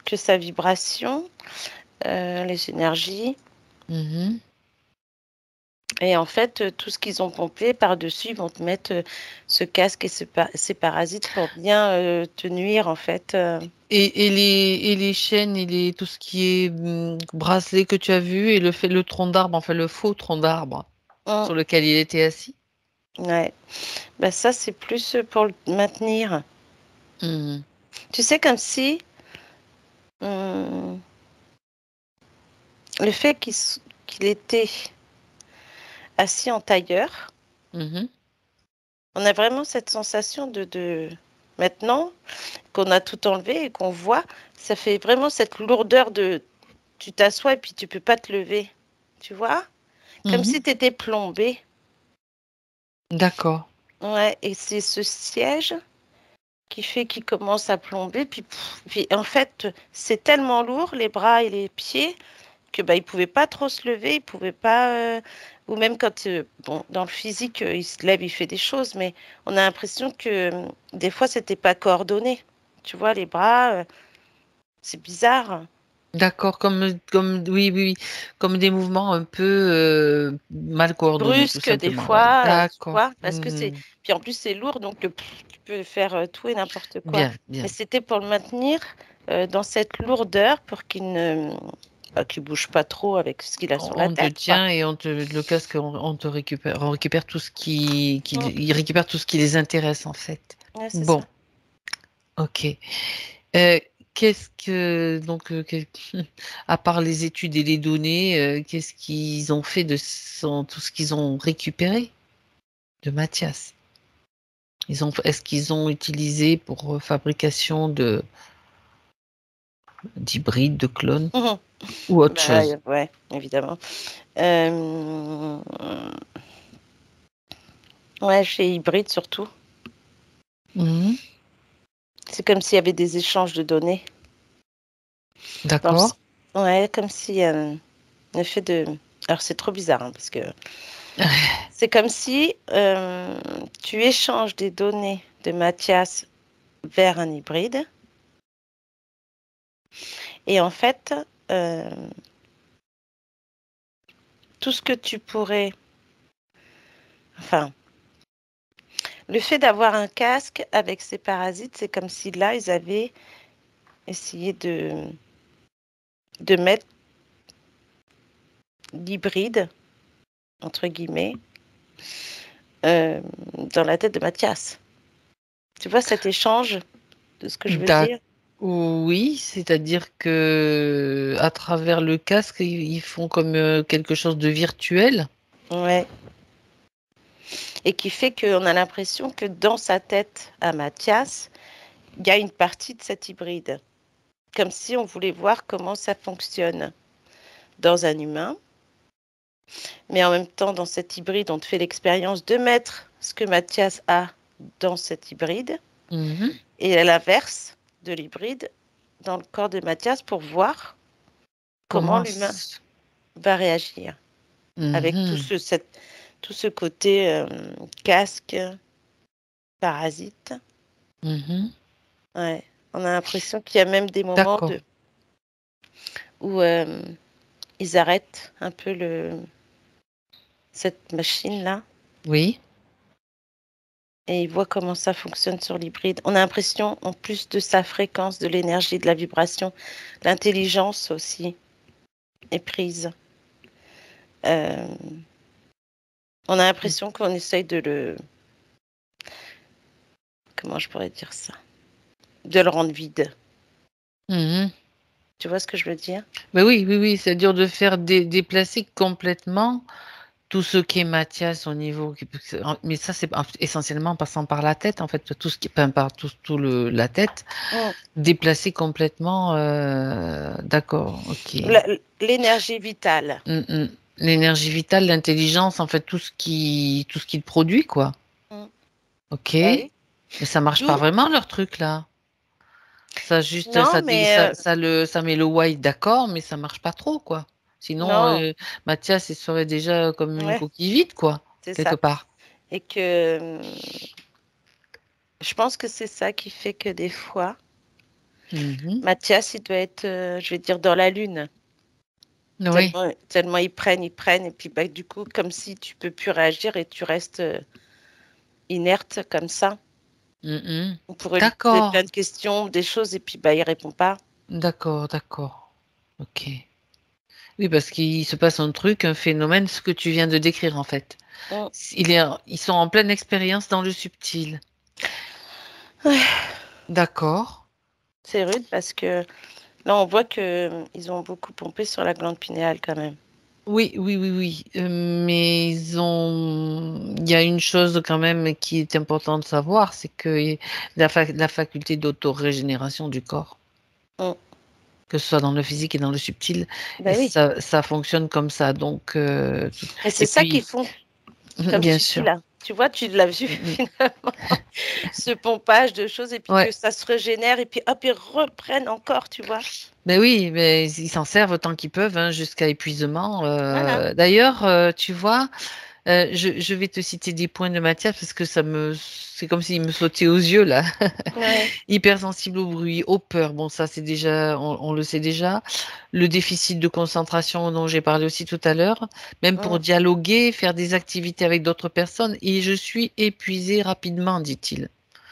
que sa vibration, les énergies. mhm. Et en fait, tout ce qu'ils ont pompé par-dessus, ils vont te mettre ce casque et ces parasites pour bien te nuire, en fait. Et les chaînes et tout ce qui est bracelet que tu as vu et le tronc d'arbre, enfin le faux tronc d'arbre Hum, sur lequel il était assis. ouais. Bah, ça, c'est plus pour le maintenir. Mhm, Tu sais, comme si hum, le fait qu'il était assis en tailleur, mhm. on a vraiment cette sensation maintenant qu'on a tout enlevé et qu'on voit, ça fait vraiment cette lourdeur de tu t'assois et puis tu peux pas te lever. Tu vois? Comme Mhm. si tu étais plombé. D'accord. Ouais, et c'est ce siège qui fait qu'il commence à plomber. Puis en fait, c'est tellement lourd, les bras et les pieds, que bah, il pouvait pas trop se lever, il pouvait pas. Ou même quand, bon, dans le physique, il se lève, il fait des choses, mais on a l'impression que des fois, c'était pas coordonné. Tu vois, les bras, c'est bizarre. D'accord, oui, oui, oui, comme des mouvements un peu mal coordonnés, tout Brusque des simplement. Ouais. fois, tu D'accord. vois, parce que c'est. Mhm. Puis en plus, c'est lourd, donc tu peux faire tout et n'importe quoi. Bien, Mais bien. c'était pour le maintenir dans cette lourdeur pour qu'il bouge pas trop avec ce qu'il a sur la On te tête, quoi. tient et le casque, on récupère tout ce il récupère tout ce qui les intéresse en fait. Ouais, c'est Bon, ça. ok. Euh, qu'est-ce que donc à part les études et les données, qu'est-ce qu'ils ont fait tout ce qu'ils ont récupéré de Mathias? Est-ce qu'ils ont utilisé pour fabrication d'hybrides, de clones Mhm. ou autre Bah, chose? ouais, évidemment. Euh, Ouais, chez Hybride surtout. Mhm. C'est comme s'il y avait des échanges de données. Dans le... D'accord. s- Ouais, comme si un effet de. Alors c'est trop bizarre, hein, parce que c'est comme si tu échanges des données de Mathias vers un hybride Et en fait, tout ce que tu pourrais... Enfin, le fait d'avoir un casque avec ces parasites, c'est comme si là, ils avaient essayé de mettre l'hybride, entre guillemets, dans la tête de Mathias. Tu vois cet échange de ce que je veux dire? Oui, c'est-à-dire que à travers le casque, ils font comme quelque chose de virtuel. Ouais. Et qui fait qu'on a l'impression que dans sa tête à Mathias, il y a une partie de cet hybride. Comme si on voulait voir comment ça fonctionne dans un humain. Mais en même temps, dans cet hybride, on te fait l'expérience de mettre ce que Mathias a dans cet hybride Mhm. et à l'inverse de l'hybride dans le corps de Mathias pour voir comment Comment? l'humain va réagir avec Mhm. tout ce côté casque, parasite. Mhm. Ouais. On a l'impression qu'il y a même des moments D'accord. où ils arrêtent un peu cette machine-là Oui. et ils voient comment ça fonctionne sur l'hybride. On a l'impression, en plus de sa fréquence, de l'énergie, de la vibration, l'intelligence aussi est prise. Euh, on a l'impression qu'on essaye de le... Comment je pourrais dire ça? De le rendre vide. Mhm. Tu vois ce que je veux dire? Mais oui, oui, oui, c'est dur de faire déplacer complètement tout ce qui est Mathias au niveau. Mais ça, c'est essentiellement en passant par la tête, en fait, tout ce qui, enfin, par la tête, Mm. déplacer complètement. D'accord, ok. L'énergie vitale. Mm, mm. L'énergie vitale, l'intelligence, en fait, tout ce qu'il produit, quoi. Mm. Ok. Bah oui. Mais ça marche pas D'où... vraiment leur truc là. Ça juste, Non, mais... ça met le white d'accord, mais ça marche pas trop, quoi. Sinon, non, Mathias, il serait déjà comme une ouais, coquille vide, quoi, c'est quelque ça. part. Et que je pense que c'est ça qui fait que des fois, Mhm. Mathias, il doit être, je vais dire, dans la lune. Oui. Tellement ils prennent, et puis bah, du coup, comme si tu peux plus réagir et tu restes inerte comme ça. Mhm. On pourrait lui poser plein D'accord, de questions, des choses, et puis bah, il répond pas. d'accord, d'accord. Ok. Oui, parce qu'il se passe un truc, un phénomène, ce que tu viens de décrire, en fait. Mm. Ils sont en pleine expérience dans le subtil. Ouais, D'accord. c'est rude parce que là, on voit que ils ont beaucoup pompé sur la glande pinéale quand même. Oui, oui, oui, oui. Mais il y a une chose quand même qui est importante de savoir, c'est que la faculté d'autorégénération du corps, Mm. que ce soit dans le physique et dans le subtil, et Ben oui. ça fonctionne comme ça. Donc, Mais et c'est ça qu'ils puis, font, comme bien tu dis sûr. là. Tu vois, tu l'as vu Mm, finalement, ce pompage de choses, et mm. puis que Ouais. ça se régénère, et puis hop, ils reprennent encore, tu vois. Mais oui, mais ils s'en servent autant qu'ils peuvent, hein, jusqu'à épuisement. Voilà. D'ailleurs, tu vois. Je vais te citer des points de Mathias parce que c'est comme s'il me sautait aux yeux là. Ouais. Hypersensible au bruit, aux peurs. Bon, ça c'est déjà, on le sait déjà. Le déficit de concentration dont j'ai parlé aussi tout à l'heure. Même pour Mm. dialoguer, faire des activités avec d'autres personnes. Et je suis épuisé rapidement, dit-il.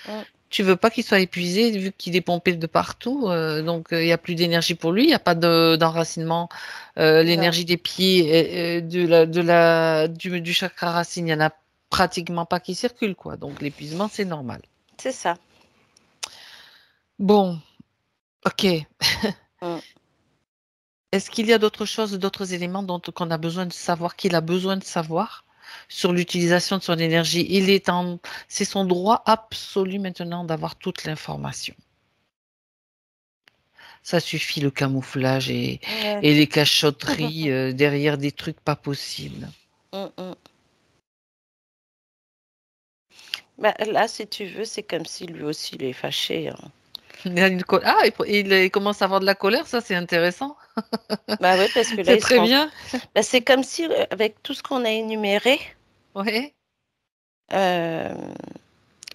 Mm. Tu veux pas qu'il soit épuisé vu qu'il est pompé de partout, donc il n'y a plus d'énergie pour lui, il n'y a pas d'enracinement. Non, L'énergie des pieds, du chakra racine, il n'y en a pratiquement pas qui circule, quoi. Donc l'épuisement, c'est normal. c'est ça. Bon, ok. Mm. Est-ce qu'il y a d'autres choses, d'autres éléments dont qu'on a besoin de savoir, qu'il a besoin de savoir sur l'utilisation de son énergie? C'est son droit absolu maintenant d'avoir toute l'information. Ça suffit le camouflage Ouais. et les cachotteries derrière des trucs pas possibles. Mm, mm. Bah, là, si tu veux, c'est comme si lui aussi il est fâché, hein. Il a Ah, il commence à avoir de la colère, ça c'est intéressant. Bah oui, parce que là, C'est il se très rend. bien. Bah, c'est comme si, avec tout ce qu'on a énuméré, Oui. euh,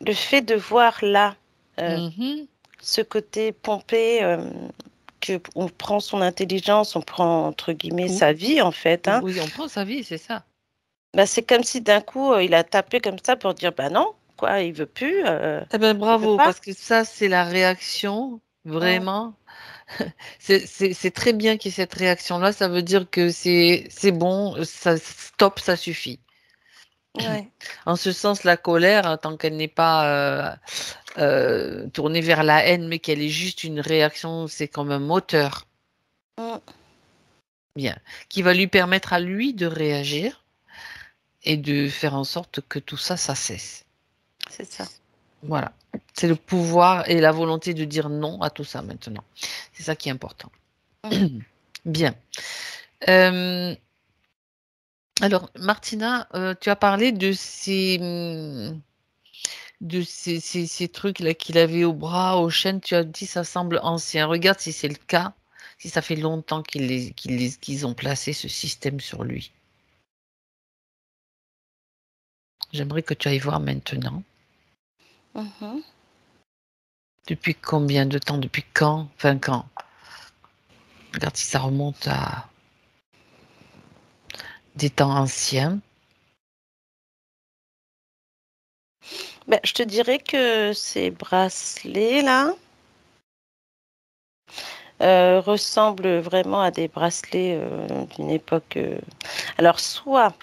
le fait de voir là Mhm. ce côté pompé, qu'on prend son intelligence, on prend, entre guillemets, Tout. sa vie, en fait. Hein. Oui, on prend sa vie, c'est ça. Bah, c'est comme si d'un coup, il a tapé comme ça pour dire, bah non, quoi, il veut plus, Eh ben il veut bravo, pas. parce que ça, c'est la réaction, Mm. vraiment. C'est très bien qu'il y ait cette réaction-là. Ça veut dire que c'est bon, ça stop, ça suffit. Ouais. En ce sens, la colère, tant qu'elle n'est pas tournée vers la haine, mais qu'elle est juste une réaction, c'est comme un moteur, Mm. bien, qui va lui permettre à lui de réagir et de faire en sorte que tout ça, ça cesse. C'est ça. Voilà. C'est le pouvoir et la volonté de dire non à tout ça maintenant. C'est ça qui est important. Mm. Bien. Euh, alors, Martina, tu as parlé de ces trucs-là qu'il avait au bras, aux chaînes. Tu as dit ça semble ancien. Regarde si c'est le cas, si ça fait longtemps qu'ils ont placé ce système sur lui. J'aimerais que tu ailles voir maintenant. Mhm. Depuis combien de temps? Depuis quand? Enfin, quand? Regarde si ça remonte à des temps anciens. Ben, je te dirais que ces bracelets-là ressemblent vraiment à des bracelets d'une époque. Alors, soit,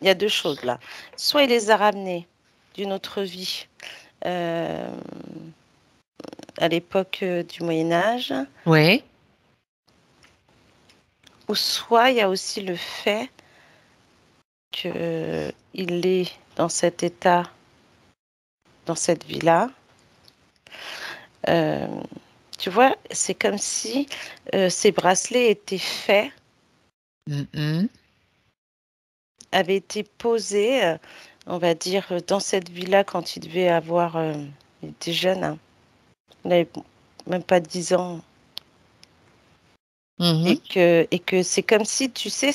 il y a deux choses là. Soit il les a ramenés d'une autre vie euh, à l'époque du Moyen Âge, Oui. ou soit il y a aussi le fait qu'il est dans cet état, dans cette vie-là. Euh, Tu vois, c'est comme si ces bracelets étaient faits, Mhm. avaient été posés, on va dire, dans cette vie-là quand il devait avoir... il était jeune, hein. Il n'avait même pas 10 ans. Et Mhm. que c'est comme si, tu sais,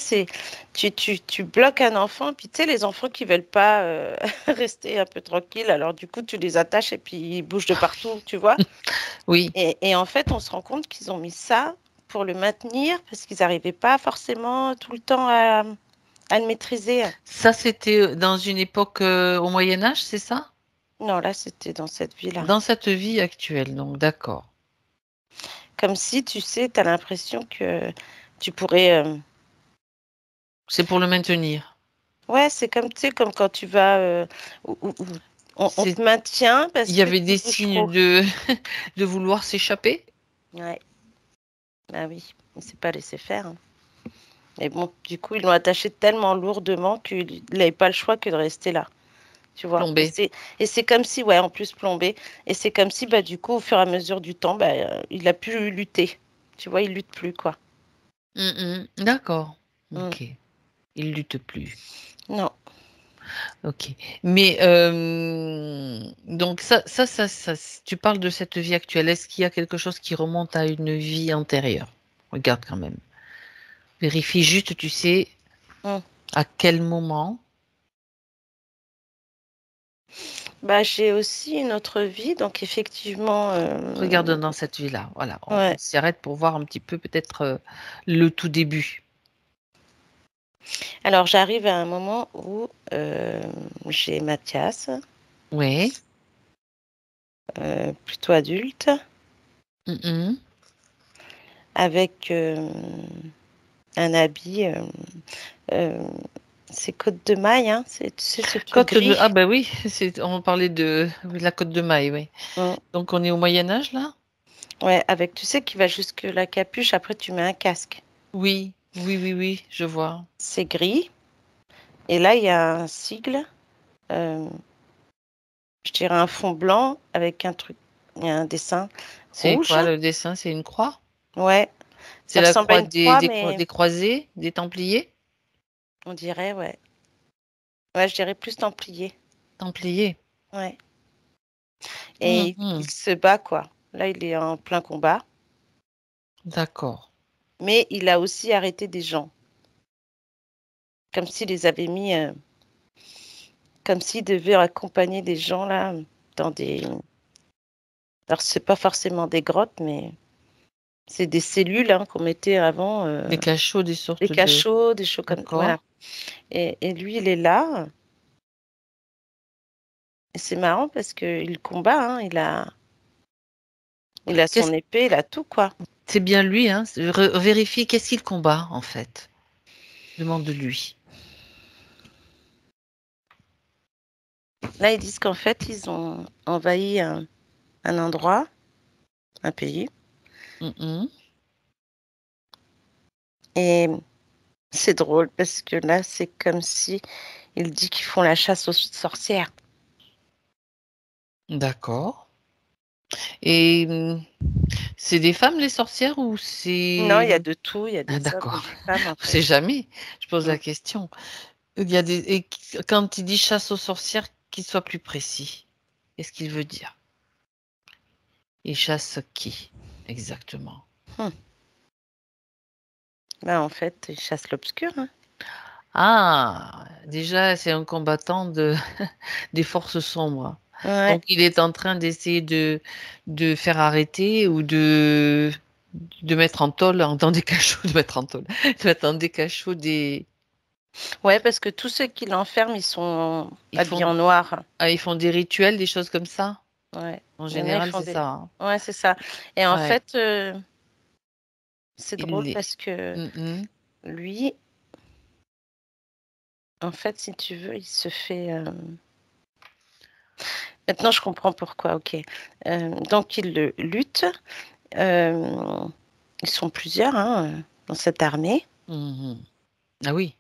tu bloques un enfant, puis tu sais, les enfants qui veulent pas rester un peu tranquilles, alors du coup, tu les attaches et puis ils bougent de partout, tu vois. Oui. Et en fait, on se rend compte qu'ils ont mis ça pour le maintenir parce qu'ils n'arrivaient pas forcément tout le temps à le maîtriser. Ça, c'était dans une époque au Moyen Âge, c'est ça? Non, là, c'était dans cette vie-là. Dans cette vie actuelle, donc d'accord. Comme si, tu sais, tu as l'impression que tu pourrais... C'est pour le maintenir. Ouais, c'est comme, tu sais, comme quand tu vas... où on C'est, te maintient il parce y que avait tu des bouges trop. signes de, de vouloir s'échapper. Ouais, bah oui, il ne s'est pas laissé faire. Hein. Mais bon, du coup, ils l'ont attaché tellement lourdement qu'il n'avait pas le choix que de rester là. Tu vois. Plombé. Et c'est comme si, ouais, en plus plombé, et c'est comme si, bah, du coup, au fur et à mesure du temps, bah, il a pu lutter. Tu vois, il lutte plus, quoi. Mhm. D'accord. Mm. Ok. Il lutte plus. Non. Ok. Mais donc ça, tu parles de cette vie actuelle. Est-ce qu'il y a quelque chose qui remonte à une vie antérieure? Regarde quand même. Vérifie juste, tu sais, Mm. à quel moment. Bah, j'ai aussi une autre vie, donc effectivement, Regarde dans cette vie-là. Voilà. On ouais. s'y arrête pour voir un petit peu peut-être le tout début. Alors, j'arrive à un moment où j'ai Mathias, Oui. plutôt adulte, Mhm. avec un habit, euh, c'est côte de maille, hein, c'est, tu sais, ce truc Ah gris. ben oui, on parlait de oui, la Côte de Maille, oui. Mm. Donc on est au Moyen Âge là? Ouais, avec, tu sais, qui va jusque la capuche, après tu mets un casque. Oui, oui, oui, oui, je vois. C'est gris. Et là, il y a un sigle, euh, je dirais un fond blanc avec un truc, il y a un dessin C'est rouge. quoi le dessin? C'est une croix? Ouais, C'est ça la ressemble à croix une croix, mais des croisés, des Templiers? on dirait, ouais. Ouais, je dirais plus templier. Templiers. Ouais. Et il Mhm. se bat, quoi. Là, il est en plein combat. D'accord. Mais il a aussi arrêté des gens. Comme s'il les avait mis, comme s'il devait accompagner des gens, là, dans des. Alors, c'est pas forcément des grottes, mais C'est des cellules qu'on mettait avant. Des cachots, des Des sortes de... cachots, des choses comme voilà. D'accord. Et lui, il est là. Et c'est marrant parce qu'il combat. Il a son épée, il a tout, quoi. C'est bien lui, hein. Vérifier qu'est-ce qu'il combat, en fait. Demande-lui. Là, ils disent qu'en fait, ils ont envahi un endroit, un pays. Mhm. Et c'est drôle parce que là, c'est comme si il dit qu'ils font la chasse aux sorcières. D'accord. Et c'est des femmes, les sorcières, ou Non, il y a c'est... de tout. Il y a Ah, des hommes et d'accord. des femmes, en Je fait. sais jamais. Je pose Mm. la question. Il y a des... Et quand il dit chasse aux sorcières, qu'il soit plus précis. Qu'est-ce qu'il veut dire? Il chasse qui? Exactement. Hmm. Là, en fait, ils chassent l'obscur. Ah, déjà, c'est un combattant des forces sombres. Ouais. Donc, il est en train d'essayer de faire arrêter ou de mettre en tôle, dans des cachots, de mettre en tôle, de mettre dans des cachots des... Ouais, parce que tous ceux qui l'enferment, ils sont Ils habillés font, en noir. ils font des rituels, des choses comme ça. Ouais. En Il y en a, ils général, font c'est des. ça, hein. Ouais, c'est ça. Et en Ouais. fait, c'est drôle Il est... parce que Mhm. lui, en fait, si tu veux, il se fait. Maintenant, je comprends pourquoi. Ok. Donc, il le lutte. Euh, Ils sont plusieurs dans cette armée. Mhm. Ah oui.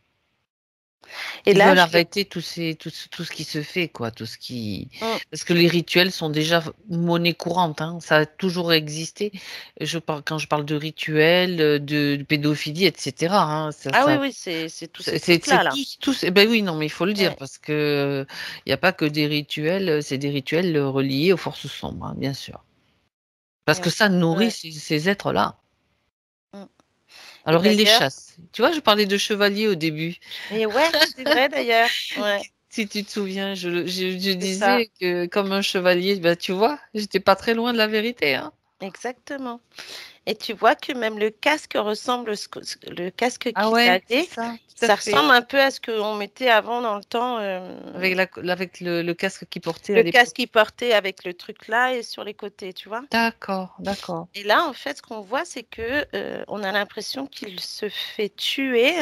Et Ils là, veulent arrêter tout ce qui se fait, quoi, tout ce qui... Mm. Parce que les rituels sont déjà monnaie courante, hein, ça a toujours existé. Quand je parle de rituels, de pédophilie, etc., hein, Ah oui, oui, c'est tous ces c'est trucs-là, là. tous, eh ben oui, non, mais il faut le dire, Ouais, parce que il n'y a pas que des rituels, c'est des rituels reliés aux forces sombres, hein, bien sûr. Parce que ouais, ça nourrit ouais. ces êtres-là. Mm. Et Alors, ils les d'ailleurs, chassent. Tu vois, je parlais de chevaliers au début. et ouais, c'est vrai d'ailleurs. Ouais, Si tu te souviens, je c'est ça, disais que comme un chevalier, ben, tu vois, j'étais pas très loin de la vérité, hein. exactement. Et tu vois que même le casque ressemble, le casque Ah qu'il ouais, c'est avait, ça, tout à ça fait. ressemble un peu à ce qu'on mettait avant dans le temps, Avec le casque qu'il portait à le l'époque. casque qu'il portait avec le truc là et sur les côtés, tu vois. D'accord, d'accord, Et là, en fait, ce qu'on voit, c'est que on a l'impression qu'il se fait tuer,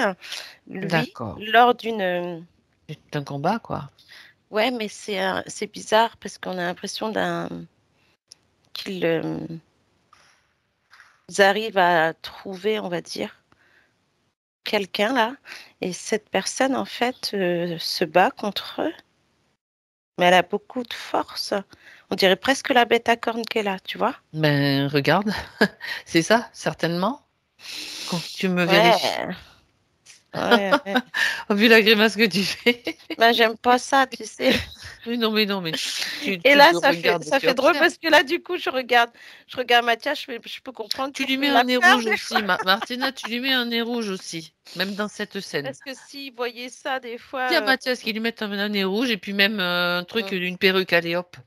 lui, d'accord. lors d'une. C'est un combat, quoi. Ouais, mais c'est bizarre parce qu'on a l'impression qu'ils arrivent à trouver, on va dire, quelqu'un là, et cette personne, en fait, se bat contre eux, mais elle a beaucoup de force. On dirait presque la bête à cornes qu'elle a, tu vois? Ben, regarde, c'est ça, certainement. Quand tu me vérifies. Ouais, ouais, ouais. Vu la grimace que tu fais. Ben, j'aime pas ça, tu sais. Oui, non, mais non, mais Et tu là, le regardes, ça tu fait drôle observes. parce que là, du coup, je regarde Mathias, je peux comprendre Tu lui pourquoi mets il un a nez peur rouge des fois. aussi, Martina, tu lui mets un nez rouge aussi, même dans cette scène. Parce que s'il voyait ça des fois, Dis à Mathias qu'il lui mette un nez rouge et puis même un truc, mm. une perruque, allez hop,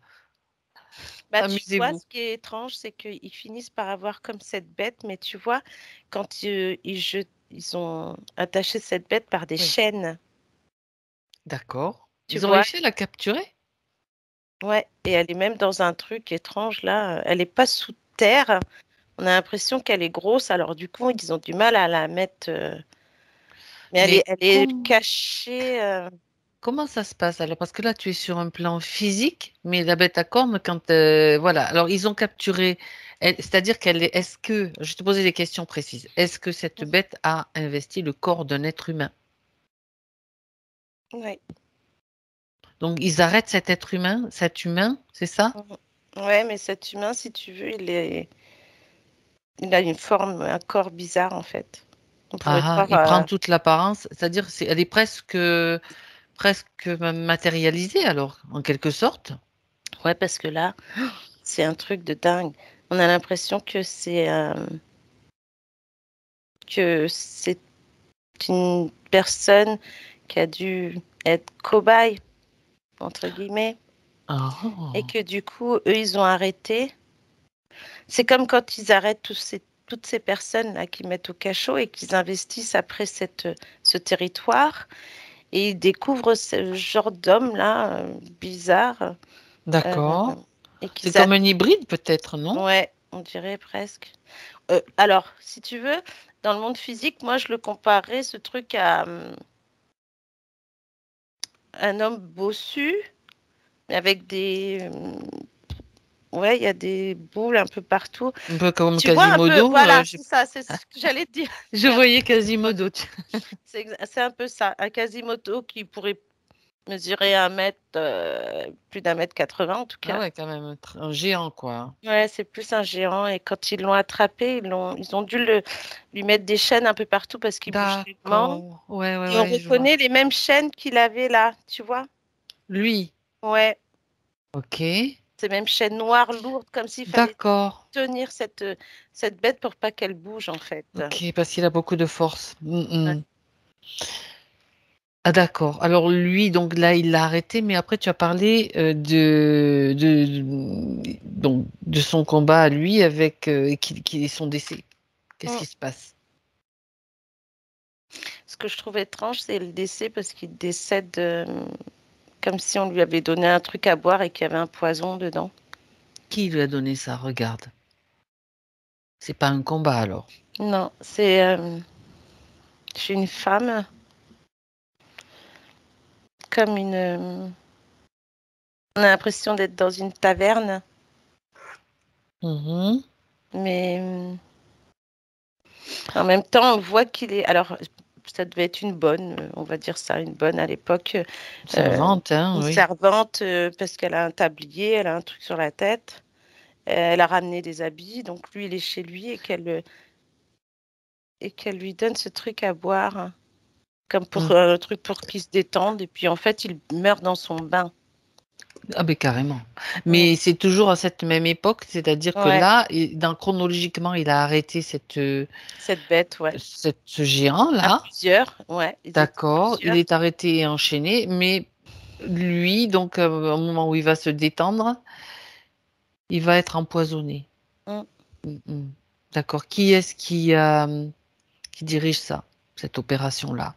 Bah, tu vois, amusez-vous. ce qui est étrange, c'est qu'ils finissent par avoir comme cette bête, mais tu vois, quand ils ont attaché cette bête par des Oui, chaînes, d'accord. tu Ils ont vois, réussi à la capturer? ouais, et elle est même dans un truc étrange là, elle n'est pas sous terre, on a l'impression qu'elle est grosse, alors du coup, ils ont du mal à la mettre, mais Mais elle est cachée. comment ça se passe alors? Parce que là, tu es sur un plan physique, mais la bête à cornes, quand voilà. Alors, ils ont capturé, c'est-à-dire qu'elle est. Est-ce que, je vais te poser des questions précises. Est-ce que cette bête a investi le corps d'un être humain? Ouais. Donc, ils arrêtent cet humain, c'est ça? Mhm. Ouais, mais cet humain, si tu veux, il a une forme, un corps bizarre en fait. On pourrait Ah, croire. il prend toute l'apparence, c'est-à-dire, elle est presque matérialisée alors, en quelque sorte. Ouais, parce que là, c'est un truc de dingue. On a l'impression que c'est une personne qui a dû être cobaye, entre guillemets, et Ah, que du coup, eux, ils ont arrêté. C'est comme quand ils arrêtent tous ces toutes ces personnes-là qui mettent au cachot et qui investissent après ce territoire. Et ils découvrent ce genre d'hommes-là, bizarres, D'accord. et C'est qu'ils comme un hybride peut-être, non? ouais, on dirait presque. Alors, si tu veux, dans le monde physique, moi, je le comparerais, ce truc, à un homme bossu, mais avec ouais, il y a des boules un peu partout. Un peu comme Tu vois un peu, Quasimodo. voilà, c'est ça, c'est ce que j'allais te dire. Je Merci. voyais Ouais, Quasimodo. c'est un peu ça, un Quasimodo qui pourrait mesurer 1 mètre, plus d'1 m 80 en tout Ah cas. ouais, quand même, un géant, quoi. Ouais, c'est plus un géant. Et quand ils l'ont attrapé, ils ont dû lui mettre des chaînes un peu partout parce qu'il bouge tellement. D'accord. Ouais, ouais, Et on ouais, je vois. reconnaît les mêmes chaînes qu'il avait là, tu vois? Lui. Ouais, Ok. ces mêmes chaînes noires, lourdes, comme s'il fallait D'accord. tenir cette bête pour pas qu'elle bouge, en fait. Ok, parce qu'il a beaucoup de force. Ouais. Ah d'accord. Alors lui, donc là, il l'a arrêté, mais après tu as parlé donc, de son combat à lui avec qui est son décès. Qu'est-ce Mm. qui se passe? Ce que je trouve étrange, c'est le décès parce qu'il décède comme si on lui avait donné un truc à boire et qu'il y avait un poison dedans. Qui lui a donné ça? Regarde. C'est pas un combat alors. Non, c'est chez une femme, comme on a l'impression d'être dans une taverne, Mhm. mais en même temps, on voit qu'il est. Alors, ça devait être une bonne, on va dire ça, une bonne à l'époque, euh, Servante, hein, une oui. servante, parce qu'elle a un tablier, elle a un truc sur la tête, elle a ramené des habits, donc lui, il est chez lui et qu'elle lui donne ce truc à boire, hein, comme pour Mm. un truc pour qu'il se détende, et puis en fait, il meurt dans son bain. Ah ben carrément. Mm. Mais c'est toujours à cette même époque, c'est-à-dire que Ouais, là, chronologiquement, il a arrêté cette bête, ouais. ce géant À là. plusieurs, ouais, ils étaient D'accord, il plusieurs. est arrêté et enchaîné, mais lui, donc au moment où il va se détendre, il va être empoisonné. Mm. Mm, mm. D'accord. Qui est-ce qui dirige ça, cette opération-là?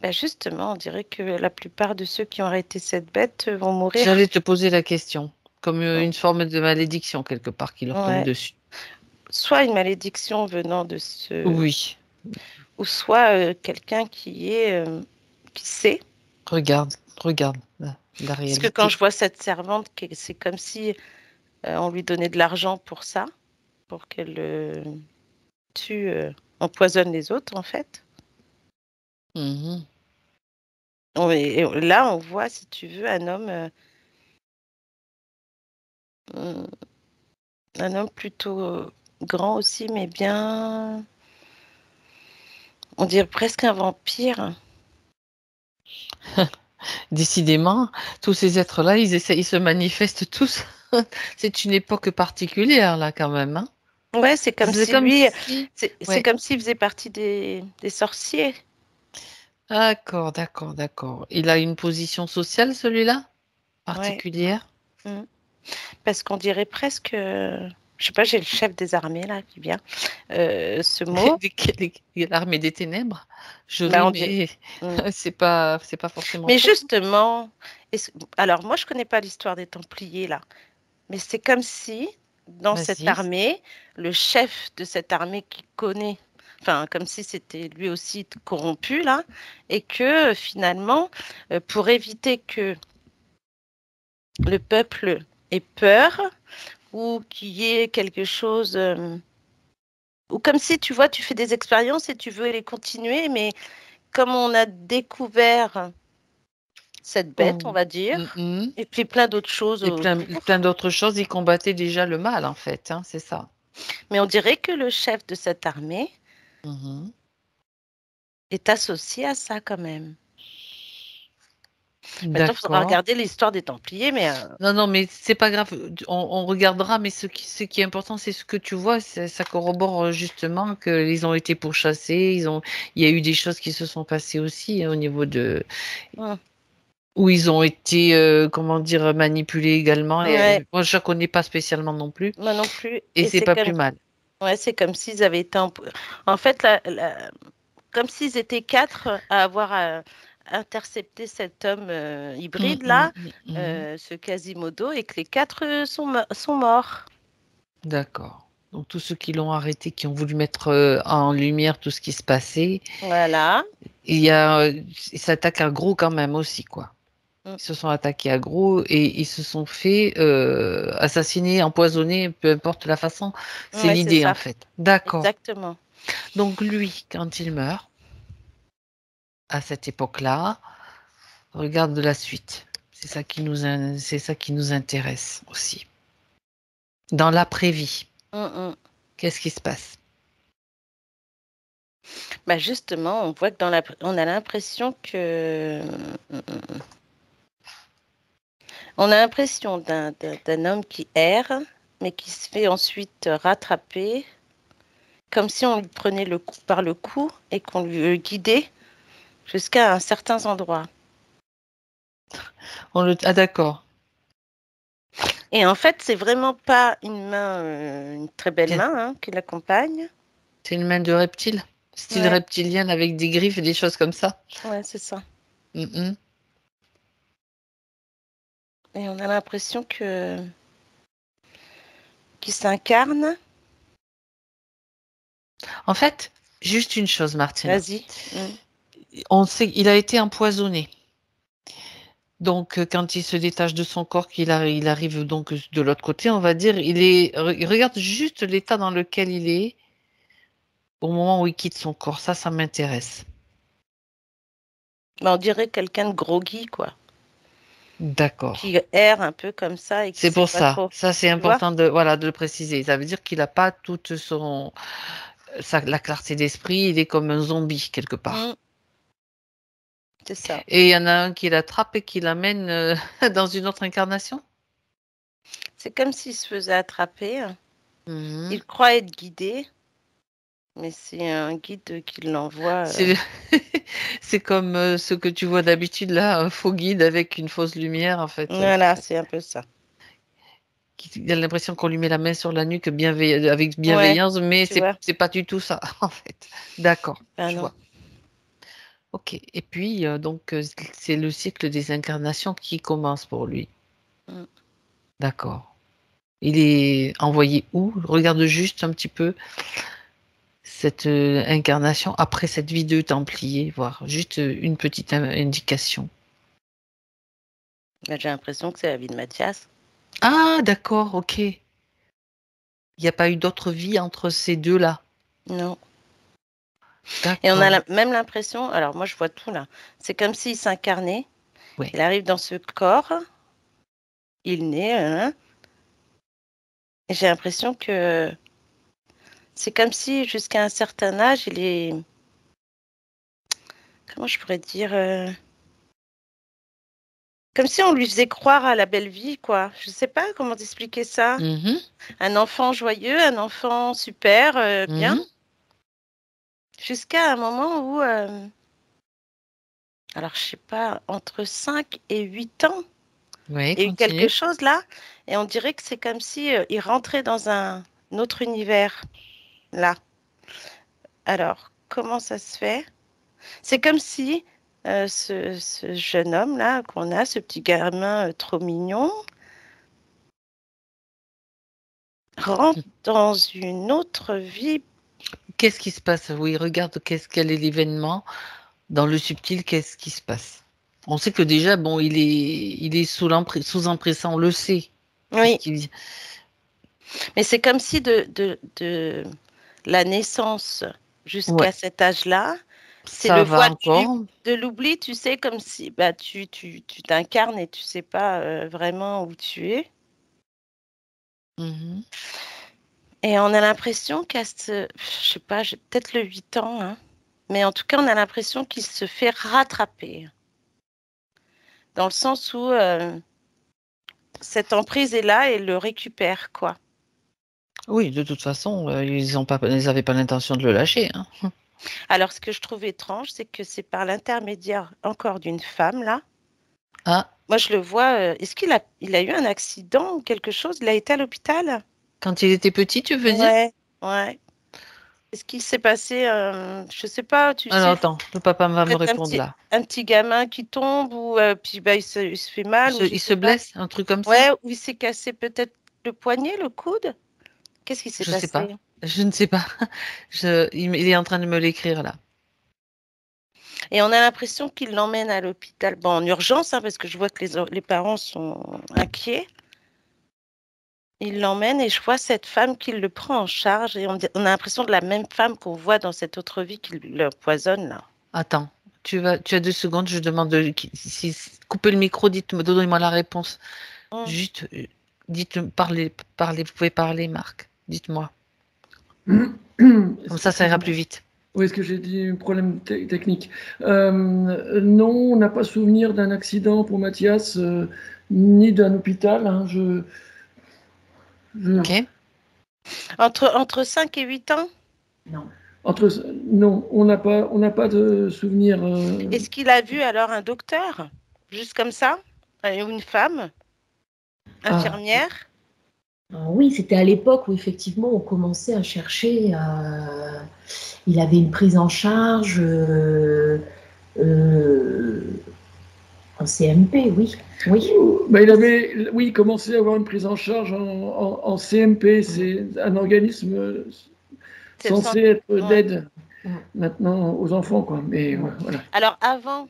Ben justement, on dirait que la plupart de ceux qui ont arrêté cette bête vont mourir. J'allais te poser la question, comme Mm. une forme de malédiction quelque part qui leur tombe Ouais. dessus. Soit une malédiction venant de ce, Oui, ou soit quelqu'un qui sait. regarde, regarde la Parce que quand réalité. je vois cette servante, c'est comme si on lui donnait de l'argent pour ça, pour qu'elle tue, empoisonne les autres, en fait. Mhm. Et là, on voit, si tu veux, mm, un homme plutôt grand aussi, mais bien, on dirait presque un vampire. Décidément, tous ces êtres-là, ils se manifestent tous. C'est une époque particulière là quand même, hein. Ouais, c'est comme C'est si comme lui, si. c'est Ouais. comme s'il faisait partie des sorciers. D'accord, d'accord, d'accord. Il a une position sociale, celui-là? Ouais. Particulière? Mm. Parce qu'on dirait presque, je sais pas, j'ai le chef des armées là qui vient, ce mot. L'armée des ténèbres? Bah, Joli, on dirait. mais Mm. c'est pas forcément Mais faux. justement, alors moi je connais pas l'histoire des Templiers là, mais c'est comme si dans cette Vas-y. armée, le chef de cette armée qui connaît, enfin comme si c'était lui aussi corrompu là, et que finalement, pour éviter que le peuple ait peur ou qu'il y ait quelque chose, ou comme si tu vois, tu fais des expériences et tu veux les continuer, mais comme on a découvert cette bête, on Oh. va dire, Mhm. et puis plein d'autres choses Et plein, autour. plein d'autres choses, ils combattaient déjà le mal, en fait, hein, c'est ça. Mais on dirait que le chef de cette armée Mhm. est associé à ça quand même. Maintenant, il faudra D'accord. regarder l'histoire des Templiers, mais Non, non, mais c'est pas grave. On regardera, mais ce qui est important, c'est ce que tu vois. Ça corrobore justement qu'ils ont été pourchassés. Il y a eu des choses qui se sont passées aussi, hein, au niveau de. hum, Où ils ont été, comment dire, manipulés également. Ouais, Et moi, je ne connais pas spécialement non plus. moi non plus. Et Et c'est c'est pas plus comme, mal. ouais, c'est comme s'ils avaient été en fait, comme s'ils étaient quatre à avoir intercepté cet homme Mm, hybride mm, là, mm, mm. ce Quasimodo, et que les quatre sont morts. D'accord. Donc tous ceux qui l'ont arrêté, qui ont voulu mettre en lumière tout ce qui se passait, Voilà. il y a, ils s'attaquent à gros quand même aussi, quoi. Mm. Ils se sont attaqués à gros et ils se sont fait assassiner, empoisonner, peu importe la façon. C'est Ouais, c'est l'idée en ça. fait. D'accord. Exactement. Donc lui, quand il meurt, à cette époque-là, regarde la suite. C'est ça qui nous intéresse aussi. Dans l'après-vie, Mm, mm. qu'est-ce qui se passe? Bah justement, on voit que on a l'impression que on a l'impression d'un homme qui erre, mais qui se fait ensuite rattraper, comme si on lui prenait le cou par le cou et qu'on lui guidait jusqu'à un certain endroit. Ah d'accord. Et en fait, c'est vraiment pas une main, une très belle Tiens, main, hein, qui l'accompagne. c'est une main de reptile, style Ouais, reptilien avec des griffes et des choses comme ça. ouais, c'est ça. Mhm. Et on a l'impression que qu'il s'incarne. En fait, juste une chose, Martina. Vas-y. Mm. On sait qu'il a été empoisonné. Donc, quand il se détache de son corps, il arrive donc de l'autre côté, on va dire, il regarde juste l'état dans lequel il est au moment où il quitte son corps. Ça m'intéresse. Bah, on dirait quelqu'un de groggy, quoi, D'accord. qui erre un peu comme ça et qui C'est sait pour pas ça. trop. Ça, c'est Tu vois? important voilà, de le préciser. Ça veut dire qu'il n'a pas toute la clarté d'esprit. Il est comme un zombie quelque part. Mm, c'est ça. Et il y en a un qui l'attrape et qui l'amène dans une autre incarnation. C'est comme s'il se faisait attraper. Mhm. Il croit être guidé, mais c'est un guide qui l'envoie. C'est c'est comme ce que tu vois d'habitude là, un faux guide avec une fausse lumière en fait. Voilà, c'est un peu ça. Il a l'impression qu'on lui met la main sur la nuque avec Ouais, bienveillance, mais tu vois? c'est pas du tout ça en fait. D'accord, Ben je non. vois. Ok. Et puis donc c'est le cycle des incarnations qui commence pour lui. Mm. D'accord. Il est envoyé où? Regarde juste un petit peu cette incarnation après cette vie de Templier, voir juste une petite indication. Ben, j'ai l'impression que c'est la vie de Mathias. Ah, d'accord, ok. Il n'y a pas eu d'autre vie entre ces deux-là. Non. Et on a D'accord. même l'impression, alors moi je vois tout là, c'est comme s'il s'incarnait, Ouais. il arrive dans ce corps, il naît, et j'ai l'impression que c'est comme si jusqu'à un certain âge, il est, comment je pourrais dire, comme si on lui faisait croire à la belle vie, quoi. Je sais pas comment t'expliquer ça. Mhm, Un enfant joyeux, un enfant super, bien, mhm. jusqu'à un moment où, alors je sais pas, entre 5 et 8 ans, Oui, il y a eu quelque continue. chose là, et on dirait que c'est comme si il rentrait dans un autre univers là. Alors, comment ça se fait? C'est comme si ce jeune homme là qu'on a, ce petit gamin trop mignon, rentre dans une autre vie. Qu'est-ce qui se passe? Oui, regarde quel est l'événement. Dans le subtil, qu'est-ce qui se passe? On sait que déjà, bon, il est sous emprise, ça, on le sait. Oui, Puisqu'il, mais c'est comme si de la naissance ouais, jusqu'à cet âge-là, c'est ça le va voile encore. de l'oubli, tu sais, comme si bah, tu t'incarnes et tu sais pas vraiment où tu es. Mhm. Et on a l'impression je sais pas, j'ai peut-être le 8 ans, hein, mais en tout cas, on a l'impression qu'il se fait rattraper, dans le sens où cette emprise est là et le récupère, quoi. Oui, de toute façon, ils avaient pas l'intention de le lâcher, hein. Alors, ce que je trouve étrange, c'est que c'est par l'intermédiaire encore d'une femme, là, Ah, Moi, je le vois. Est-ce qu'il a eu un accident ou quelque chose? Il a été à l'hôpital? quand il était petit, tu veux dire? Ouais, ouais. Est-ce qu'il s'est passé, je sais pas, tu Alors sais, attends, le papa va me peut-être répondre là. un petit gamin qui tombe ou puis bah, il se fait mal ou je Il se sais pas. blesse, un truc comme ça? Ouais, ou il s'est cassé peut-être le poignet, le coude. Qu'est-ce qui s'est Je sais pas. passé? Je ne sais pas. Il est en train de me l'écrire là. Et on a l'impression qu'il l'emmène à l'hôpital, bon, en urgence, hein, parce que je vois que les parents sont inquiets. Il l'emmène et je vois cette femme qui le prend en charge et on a l'impression de la même femme qu'on voit dans cette autre vie qui l'empoisonne là. Attends, tu as 2 secondes, je demande coupez le micro, dites-moi, donnez-moi la réponse. Hum. Juste, dites, parlez, vous pouvez parler, Marc. Dites-moi. Comme ça ira plus Excusez-moi. vite. Oui, est-ce que j'ai dit un problème technique? Non, on n'a pas souvenir d'un accident pour Mathias, ni d'un hôpital, hein. Je- Ok? Entre 5 et 8 ans? non. Entre, non, on n'a pas de souvenir. Est-ce qu'il a vu alors un docteur? Juste comme ça? Ou une femme? Ah, Infirmière? oui, c'était à l'époque où effectivement on commençait à chercher. Il avait une prise en charge euh, en CMP, oui. Oui. Ben, il avait, oui, commencé à avoir une prise en charge en CMP. C'est un organisme C'est le censé centre. être Ouais. d'aide maintenant aux enfants, quoi. Mais ouais, voilà. Alors avant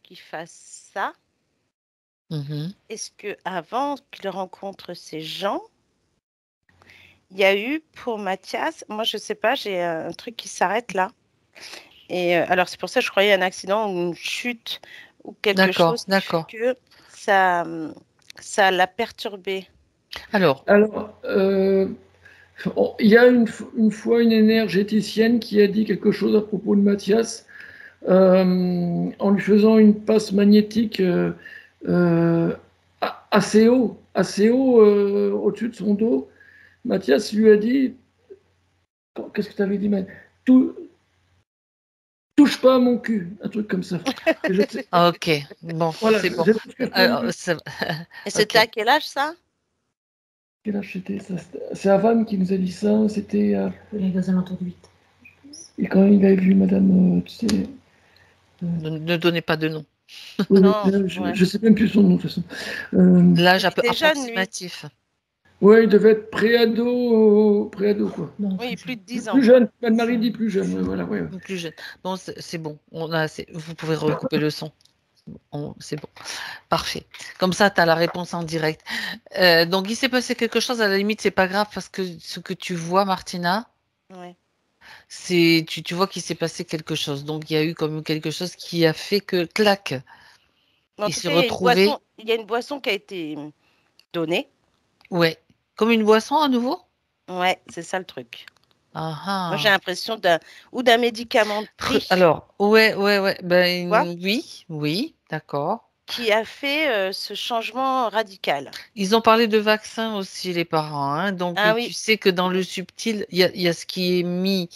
qu'il fasse ça, Mhm. est-ce que avant qu'il rencontre ces gens, il y a eu pour Mathias, moi je sais pas, j'ai un truc qui s'arrête là. Et alors c'est pour ça que je croyais un accident ou une chute ou quelque D'accord, chose qui fait d'accord. que ça, ça l'a perturbé. Alors, Alors, il y a une fois une énergéticienne qui a dit quelque chose à propos de Mathias en lui faisant une passe magnétique euh, assez haut au-dessus de son dos. Mathias lui a dit, qu'est-ce que tu avais dit, Tou- touche pas à mon cul, un truc comme ça. Et je sais- ok, bon, voilà, c'est bon. c'est tout ce que je peux vous dire. Ça- Et c'était ok. à quel âge ça? Quel âge c'était ça? C'est Avan qui nous a dit ça. C'était Il avait aux alentours de 8. et quand il avait vu Madame, tu sais, Ne donnez pas de nom. oui, oui, Non, ouais. je sais même plus son nom de toute façon. Euh, L'âge Il était jeune lui. approximatif. ouais, il devait être préado quoi. Non, Oui, plus plus jeune. de 10 ans. Plus jeune. Anne-Marie dit plus jeune. Ouais, voilà, ouais. Plus jeune. Bon, c'est bon. Vous pouvez recouper le son. C'est bon. Parfait. Comme ça, tu as la réponse en direct. Donc, il s'est passé quelque chose. À la limite, c'est pas grave parce que ce que tu vois, Martina, Ouais. tu vois qu'il s'est passé quelque chose. Donc, il y a eu comme quelque chose qui a fait que, clac, Mais en il tout s'est cas, retrouvé. il y a une boisson qui a été donnée. Ouais. Comme une boisson à nouveau? Ouais, c'est ça le truc. Ah Moi, j'ai ah. l'impression d'un médicament de pris, Alors, ouais. tu vois, Ben, oui, d'accord. qui a fait ce changement radical. Ils ont parlé de vaccins aussi, les parents, hein. Donc, Ah tu oui. sais que dans le subtil, il y a ce qui est mis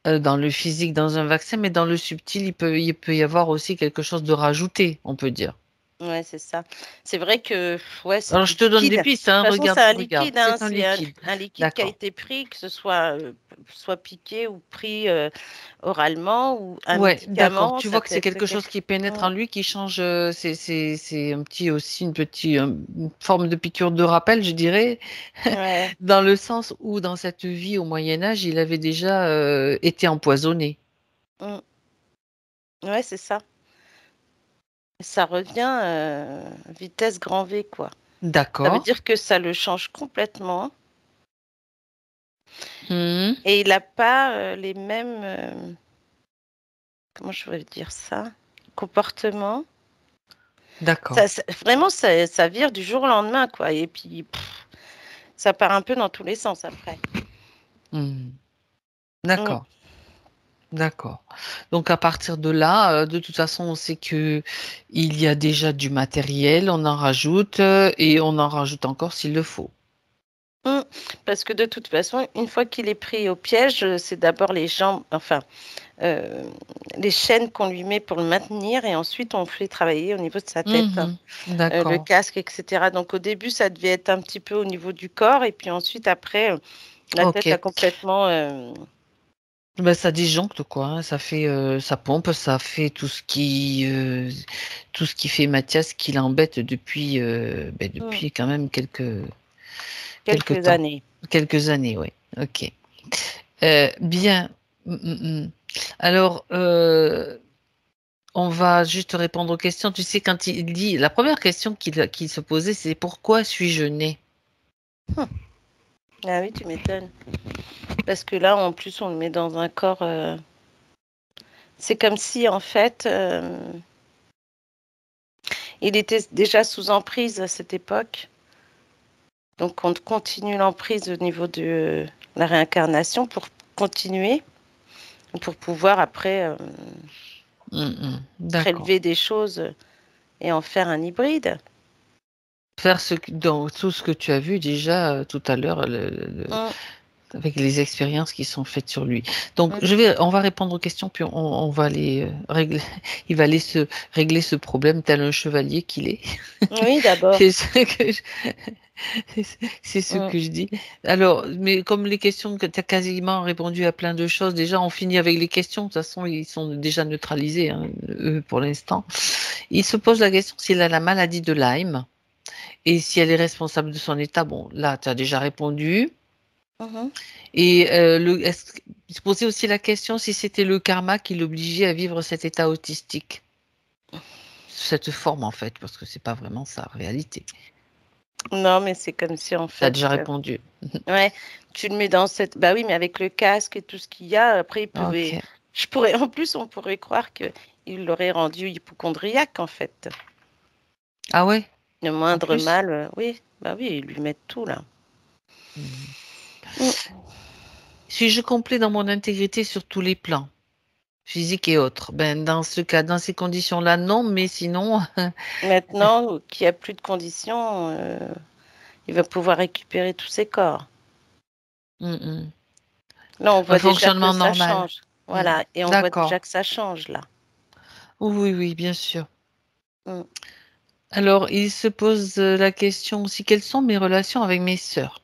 dans le physique dans un vaccin, mais dans le subtil, il peut y avoir aussi quelque chose de rajouté, on peut dire. Ouais, c'est ça. C'est vrai que ouais, c'est Alors, du je te donne liquide. des De pistes, hein. toute façon, c'est un Regarde, liquide, hein. c'est un C'est liquide. un liquide qui a D'accord. été pris, que ce soit piqué ou pris oralement ou un Ouais, d'accord. médicament. Tu Ça vois que peut c'est être quelque chose quelque... qui pénètre Mm. en lui, qui change. C'est un petit aussi une forme de piqûre de rappel, je dirais, Ouais. dans le sens où dans cette vie au Moyen Âge, il avait déjà été empoisonné. Mm. Ouais, c'est ça. Ça revient vitesse grand V, quoi. Ça veut D'accord. dire que ça le change complètement Mhm. et il n'a pas les mêmes, comment je vais dire ça, comportements. D'accord. Vraiment, ça vire du jour au lendemain, quoi. Et puis, ça part un peu dans tous les sens après. Mhm. Mm. D'accord. D'accord. Donc à partir de là, de toute façon, on sait que il y a déjà du matériel, on en rajoute et on en rajoute encore s'il le faut. Mm. Parce que de toute façon, une fois qu'il est pris au piège, c'est d'abord les jambes, enfin, les chaînes qu'on lui met pour le maintenir et ensuite on fait travailler au niveau de sa tête, le D'accord. casque, etc. Donc au début, ça devait être un petit peu au niveau du corps et puis ensuite, après, la tête a Ok. complètement... Ben, ça disjoncte quoi, hein. Ça fait, ça pompe, ça fait tout ce qui fait Mathias qui l'embête depuis, depuis quand même quelques quelques temps, années. quelques années, oui. Ok. Bien. Mm, mm, mm. Alors, on va juste répondre aux questions. Tu sais, quand il dit, la première question qu'il se posait, c'est pourquoi suis-je né? Ah oui, tu m'étonnes. Parce que là, en plus, on le met dans un corps... c'est comme si, en fait, il était déjà sous emprise à cette époque. Donc, on continue l'emprise au niveau de la réincarnation pour continuer, pour pouvoir après D'accord. prélever des choses et en faire un hybride. Faire dans tout ce que tu as vu déjà tout à l'heure, Mm, avec les expériences qui sont faites sur lui. Donc, mm. on va répondre aux questions, puis on va aller régler, il va aller se régler ce problème tel un chevalier qu'il est. Oui, d'abord. C'est ce que je, c'est ce Mm. que je dis. Alors, mais comme les questions que tu as quasiment répondu à plein de choses, déjà, on finit avec les questions. De toute façon, ils sont déjà neutralisés, hein, eux, pour l'instant. Il se pose la question s'il a la maladie de Lyme et si elle est responsable de son état. Bon, là, tu as déjà répondu. Mhm. Et il se posait aussi la question si c'était le karma qui l'obligeait à vivre cet état autistique, cette forme en fait, parce que c'est pas vraiment sa réalité. Non, mais c'est comme si, en Tu as fait, déjà répondu. ouais, tu le mets dans cette... Bah oui, mais avec le casque et tout ce qu'il y a, après, il pouvait... Ok. Je pourrais... En plus, on pourrait croire qu'il l'aurait rendu hypochondriaque, en fait. Ah ouais, Le en moindre plus. mal, oui. Bah oui, ils lui mettent tout, là. Mhm. Mm. Suis-je complet dans mon intégrité sur tous les plans, physiques et autres? Ben, dans ce cas, dans ces conditions-là, non, mais sinon, Maintenant qu'il n'y a plus de conditions, il va pouvoir récupérer tous ses corps. mm. Là, on Un voit déjà que fonctionnement ça normal. change. Mm. Voilà, et on voit déjà D'accord. que ça change, là. Oui, oui, bien sûr. Mm. Alors, il se pose la question aussi, quelles sont mes relations avec mes sœurs?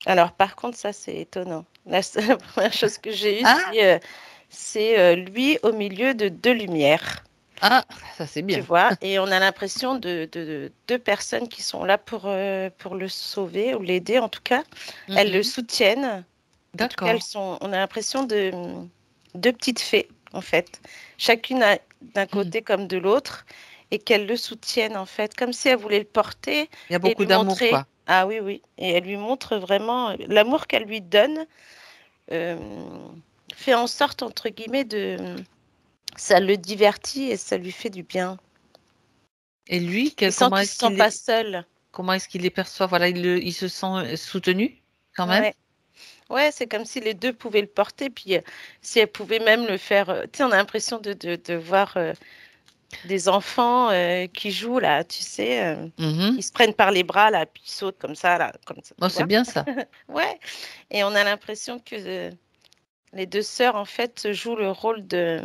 Alors, par contre, ça, c'est étonnant. La première chose que j'ai eue, Ah, c'est lui au milieu de deux lumières, ah, ça c'est tu bien. vois, et on a l'impression de deux personnes qui sont là pour le sauver ou l'aider, en tout cas. Elles le Mhm. soutiennent. En tout cas, D'accord. on a l'impression de deux petites fées, en fait, chacune d'un Mhm. côté comme de l'autre, et qu'elles le soutiennent, en fait, comme si elles voulaient le porter Il y a et beaucoup lui d'amour, montrer. quoi. Ah oui, oui. Et elle lui montre vraiment l'amour qu'elle lui donne, euh, fait en sorte, entre guillemets, ça le divertit et ça lui fait du bien. Et lui, Il sent qu'il ne se sent pas seul. comment est-ce qu'il les perçoit? Voilà, il se sent soutenu, quand même. Ouais. Ouais, c'est comme si les deux pouvaient le porter, puis si elles pouvaient même le faire. Tu sais, on a l'impression de voir des enfants qui jouent là, tu sais, Mhm. ils se prennent par les bras là, puis ils sautent comme ça là, comme ça, Oh, tu c'est vois. bien ça. Ouais. Et on a l'impression que les deux sœurs en fait jouent le rôle de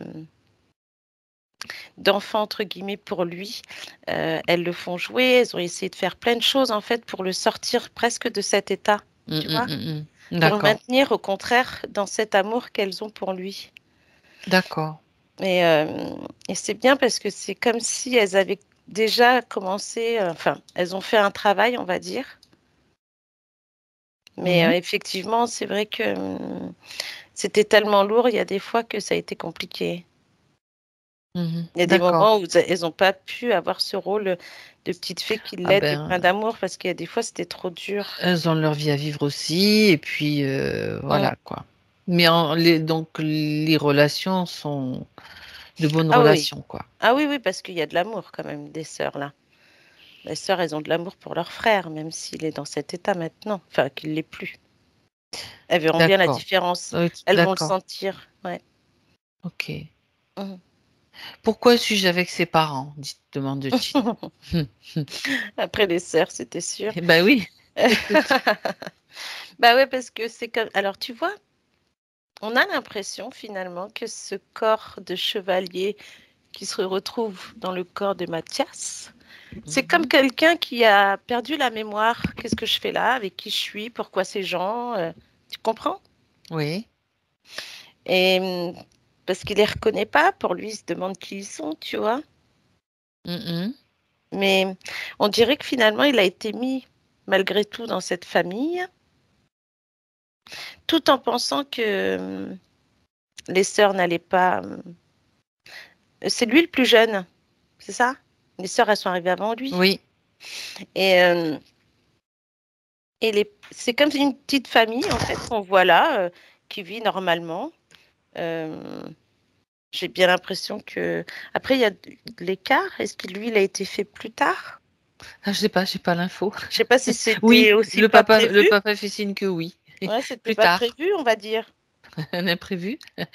d'enfant entre guillemets pour lui. Elles le font jouer, elles ont essayé de faire plein de choses en fait pour le sortir presque de cet état, tu vois, pour le D'accord, maintenir au contraire dans cet amour qu'elles ont pour lui. d'accord. Et, euh, et c'est bien parce que c'est comme si elles avaient déjà commencé, enfin, elles ont fait un travail, on va dire. Mais Mhm. effectivement, c'est vrai que c'était tellement lourd, il y a des fois que ça a été compliqué. Mhm. Il y a des D'accord. moments où elles n'ont pas pu avoir ce rôle de petite fée qui Ah l'aide et ben, plein d'amour parce qu'il y a des fois, c'était trop dur. elles ont leur vie à vivre aussi, et puis Mm. voilà quoi. Mais donc les relations sont de bonnes Ah oui, relations, quoi. ah oui, oui, parce qu'il y a de l'amour quand même des sœurs là. Les sœurs, elles ont de l'amour pour leur frère, même s'il est dans cet état maintenant, enfin qu'il l'est plus. Elles verront bien la D'accord. différence. Oui, Elles vont le d'accord. sentir. Ouais. Ok. Mhm. Pourquoi suis-je avec ses parents? Demande-t-il. Après les sœurs, c'était sûr. Eh ben oui, écoute. Bah ouais, parce que c'est comme. Alors, tu vois, on a l'impression finalement que ce corps de chevalier qui se retrouve dans le corps de Mathias, c'est comme quelqu'un qui a perdu la mémoire. Qu'est-ce que je fais là? Avec qui je suis? Pourquoi ces gens? Tu comprends? Oui. Et parce qu'il les reconnaît pas, pour lui, il se demande qui ils sont, tu vois. Mhm. Mais on dirait que finalement, il a été mis malgré tout dans cette famille, tout en pensant que les sœurs n'allaient pas. C'est lui le plus jeune, c'est ça? Les sœurs, elles sont arrivées avant lui. Oui. Et, c'est comme une petite famille, en fait, qu'on voit là, qui vit normalement. Euh, j'ai bien l'impression que. Après, il y a de l'écart. Est-ce que lui, il a été fait plus tard? Ah, je sais pas, j'ai pas l'info. Je sais pas si c'était Oui, aussi le pas papa prévu. fait signe que oui. Ouais, c'était Plus pas tard, prévu, on va dire. un imprévu. C'était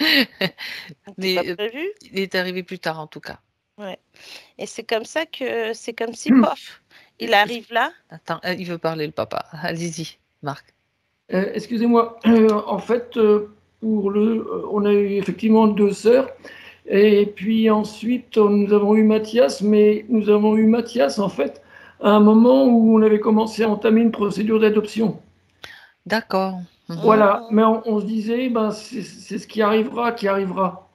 pas Mais prévu. il est arrivé plus tard en tout cas. Ouais. Et c'est comme ça que c'est comme si, pof, il arrive là. Attends, il veut parler le papa. Allez-y, Marc. Excusez-moi, en fait, on a eu effectivement 2 sœurs, et puis ensuite nous avons eu Mathias, mais nous avons eu Mathias en fait à un moment où on avait commencé à entamer une procédure d'adoption. D'accord. Mhm. Voilà, mais on se disait, ben, c'est ce qui arrivera, qui arrivera.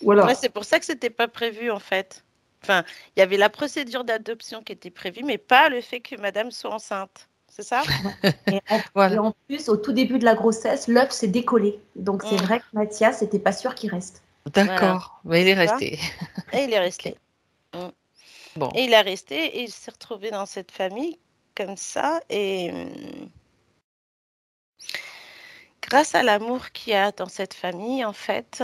Voilà. Ouais, c'est pour ça que c'était pas prévu en fait. Enfin, il y avait la procédure d'adoption qui était prévue, mais pas le fait que madame soit enceinte. C'est ça? Et Voilà. en plus, au tout début de la grossesse, l'œuf s'est décollé. Donc, c'est Mm. vrai que Mathias n'était pas sûr qu'il reste. D'accord. Mais il est Tu vois? resté. Et il est resté. Ok. Bon. Et il est resté et il s'est retrouvé dans cette famille comme ça. Et grâce à l'amour qu'il y a dans cette famille, en fait,